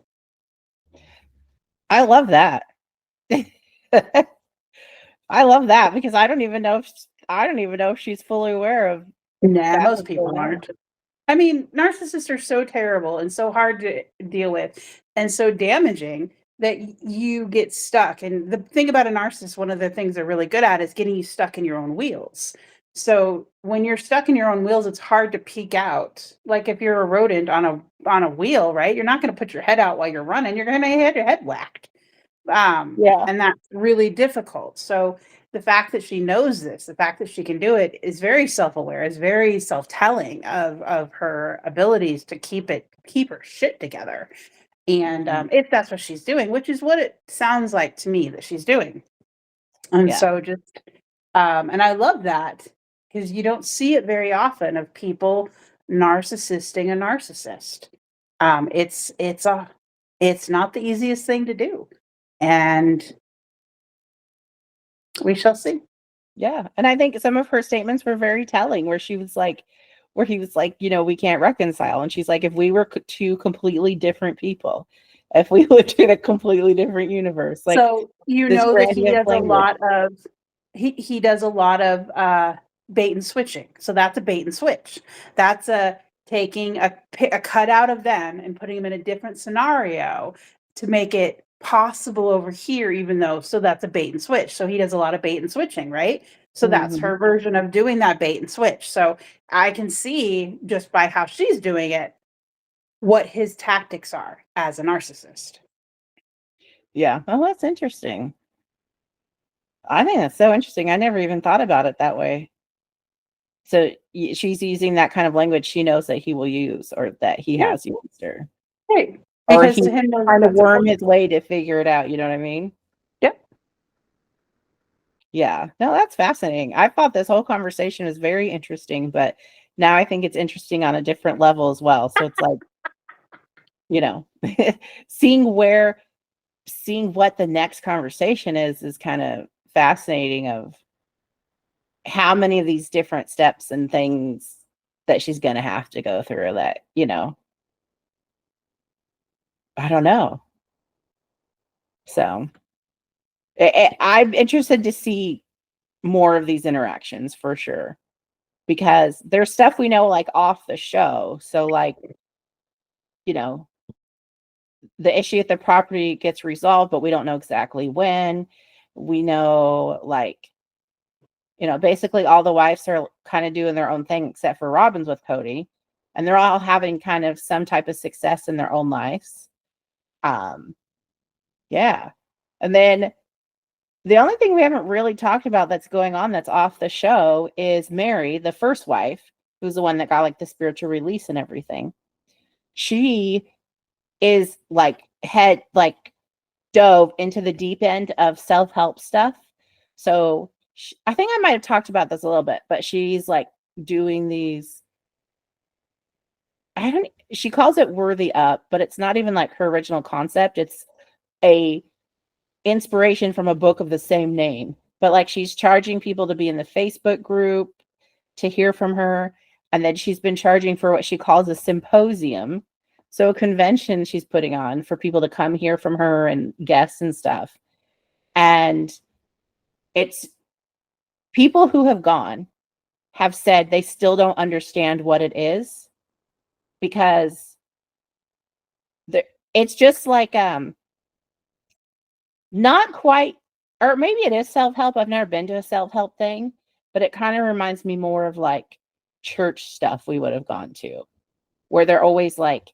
I love that. I love that, because I don't even know if she's fully aware of. Nah, most people aren't. I mean, narcissists are so terrible and so hard to deal with and so damaging that you get stuck. And the thing about a narcissist, one of the things they're really good at is getting you stuck in your own wheels. So when you're stuck in your own wheels, it's hard to peek out. Like if you're a rodent on a wheel, right? You're not going to put your head out while you're running. You're going to get your head whacked. And that's really difficult. So the fact that she knows this, the fact that she can do it, is very self-aware, is very self-telling of her abilities to keep her shit together. And if that's what she's doing, which is what it sounds like to me that she's doing. And so just, and I love that, because you don't see it very often of people narcissisting a narcissist. It's not the easiest thing to do. And we shall see. Yeah. And I think some of her statements were very telling, where he was like, we can't reconcile. And she's like, if we were two completely different people, if we lived in a completely different universe, like, so that he does a lot of he does a lot of bait and switching. So that's a bait and switch. That's taking a cutout of them and putting them in a different scenario to make it possible over here, even though, so that's a bait and switch. So he does a lot of bait and switching, right? So that's her version of doing that bait and switch. So I can see, just by how she's doing it, what his tactics are as a narcissist. Yeah. Oh, that's interesting. I think that's so interesting. I never even thought about it that way. So she's using that kind of language she knows that he will use, or that he has used her. Right. Or he's trying to worm his way to figure it out. You know what I mean? Yep. Yeah. No, that's fascinating. I thought this whole conversation was very interesting, but now I think it's interesting on a different level as well. So it's like, you know, seeing what the next conversation is kind of fascinating, of how many of these different steps and things that she's going to have to go through that, I don't know. So I'm interested to see more of these interactions for sure, because there's stuff we know like off the show. So like, you know, the issue at the property gets resolved, but we don't know exactly when. We know like, basically all the wives are kind of doing their own thing except for Robyn's with Cody, and they're all having kind of some type of success in their own lives. Yeah. And then the only thing we haven't really talked about that's going on that's off the show is Meri, the first wife, who's the one that got like the spiritual release and everything. She is like dove into the deep end of self-help stuff. So I think I might have talked about this a little bit, but she's like doing these, she calls it Worthy Up, but it's not even like her original concept. It's a inspiration from a book of the same name, but like she's charging people to be in the Facebook group to hear from her. And then she's been charging for what she calls a symposium. So a convention she's putting on for people to come hear from her and guests and stuff. And it's people who have gone have said they still don't understand what it is, because it's just like, not quite, or maybe it is self-help. I've never been to a self-help thing, but it kind of reminds me more of like church stuff we would have gone to, where they're always like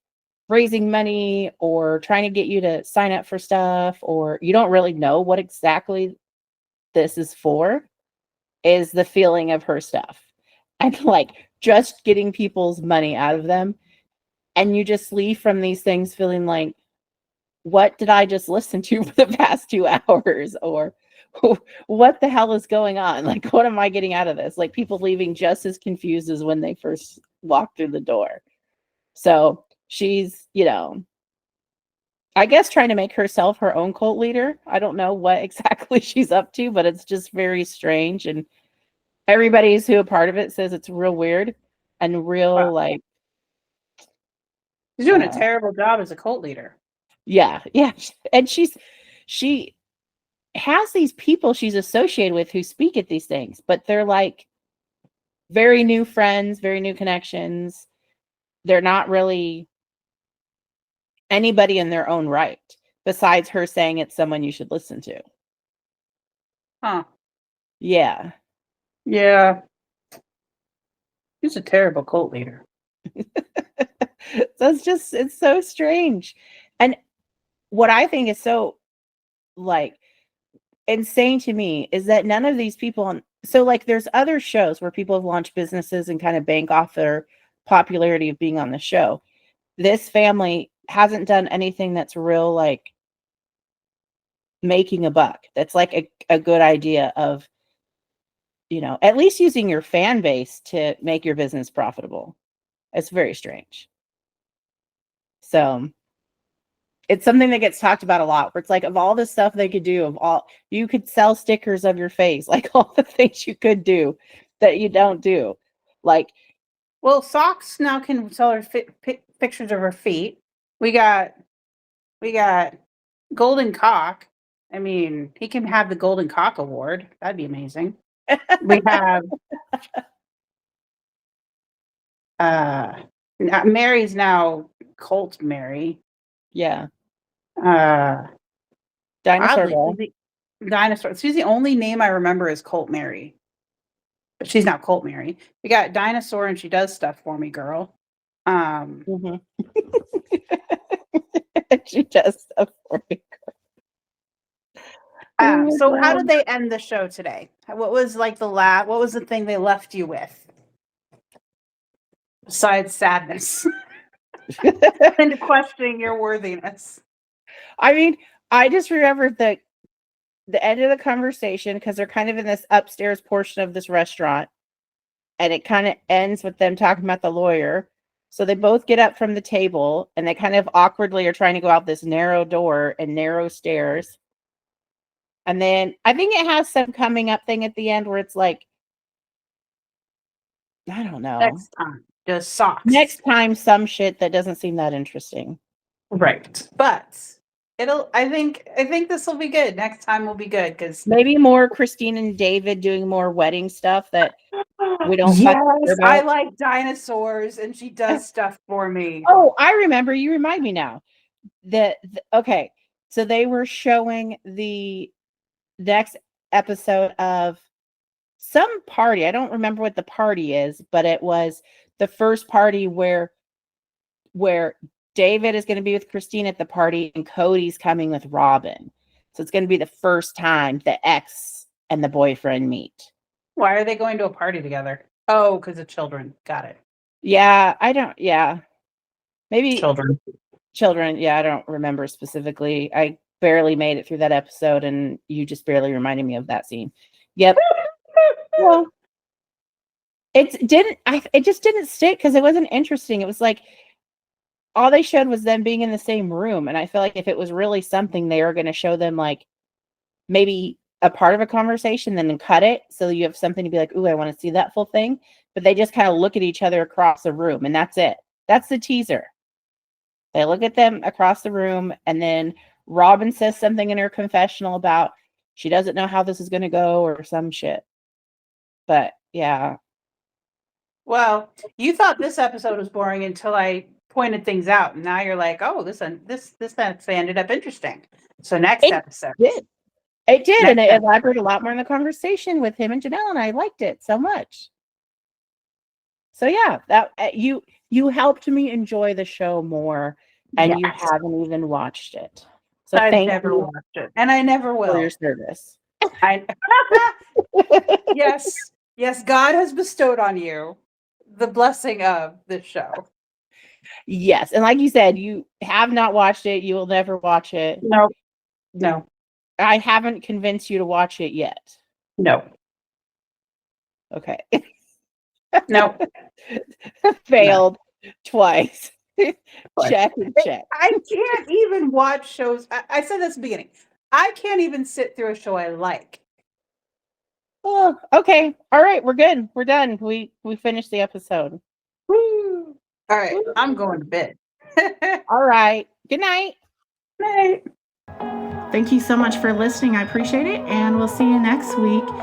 raising money or trying to get you to sign up for stuff, or you don't really know what exactly this is for, is the feeling of her stuff. And like just getting people's money out of them. And you just leave from these things feeling like, what did I just listen to for the past 2 hours? Or what the hell is going on? Like, what am I getting out of this? Like, people leaving just as confused as when they first walked through the door. So she's, I guess trying to make herself her own cult leader. I don't know what exactly she's up to, but it's just very strange. And everybody's who a part of it says it's real weird and real, Wow. like, She's doing a terrible job as a cult leader. Yeah. And she has these people she's associated with who speak at these things, but they're like very new friends, very new connections. They're not really anybody in their own right, besides her saying it's someone you should listen to. Huh. Yeah. Yeah. She's a terrible cult leader. So it's so strange. And what I think is so like insane to me is that none of these people so like there's other shows where people have launched businesses and kind of bank off their popularity of being on the show. This family hasn't done anything that's real like making a buck. That's like a good idea of, at least using your fan base to make your business profitable. It's very strange. So it's something that gets talked about a lot, where it's like, of all the stuff they could do, you could sell stickers of your face, like all the things you could do that you don't do. Like, well, Socks now can sell her pictures of her feet. We got Golden Cock. I mean, he can have the Golden Cock Award. That'd be amazing. We have Meri's now Cult Meri. Yeah. Dinosaur. Dinosaur. She's the only name I remember is Cult Meri. But she's not Cult Meri. We got Dinosaur, and she does stuff for me, girl. Mm-hmm. She does stuff for me. So how did they end the show today? What was like what was the thing they left you with? Besides sadness and questioning your worthiness. I mean, I just remember that the end of the conversation, because they're kind of in this upstairs portion of this restaurant, and it kind of ends with them talking about the lawyer. So they both get up from the table and they kind of awkwardly are trying to go out this narrow door and narrow stairs. And then I think it has some coming up thing at the end where it's like, I don't know. Next time, just socks. Next time, some shit that doesn't seem that interesting. Right. But I think this will be good. Next time will be good because maybe more Christine and David doing more wedding stuff that we don't. Yes, I like dinosaurs, and she does stuff for me. Oh, I remember. You remind me now. Okay, so they were showing the next episode of some party. I don't remember what the party is, but it was the first party where David is going to be with Christine at the party and Cody's coming with Robyn. So it's going to be the first time the ex and the boyfriend meet. Why are they going to a party together? Oh, because of children. Got it. Yeah, I don't. Yeah, maybe children. Yeah, I don't remember specifically. I barely made it through that episode, and you just barely reminded me of that scene. Yep. Well, it just didn't stick because it wasn't interesting. It was like all they showed was them being in the same room, and I feel like if it was really something, they were going to show them like maybe a part of a conversation, then cut it so you have something to be like, ooh, I want to see that full thing. But they just kind of look at each other across the room, and that's it. That's the teaser. They look at them across the room, and then Robyn says something in her confessional about she doesn't know how this is going to go or some shit. But yeah. Well, you thought this episode was boring until I pointed things out, and now you're like, oh, this ended up interesting. So next episode. It did, and it elaborated a lot more in the conversation with him and Janelle, and I liked it so much. So yeah, that you helped me enjoy the show more, and you haven't even watched it. So I've never watched it, and I never will. For your service. Yes, God has bestowed on you the blessing of this show. Yes, and like you said, you have not watched it. You will never watch it. No. I haven't convinced you to watch it yet. No. Okay. No. Failed twice. Check and check. I can't even watch shows. I said this at the beginning. I can't even sit through a show I like. Oh, okay. All right, we're good. We're done. We finished the episode. Woo. All right, I'm going to bed. All right. Good night. Night. Thank you so much for listening. I appreciate it. And we'll see you next week.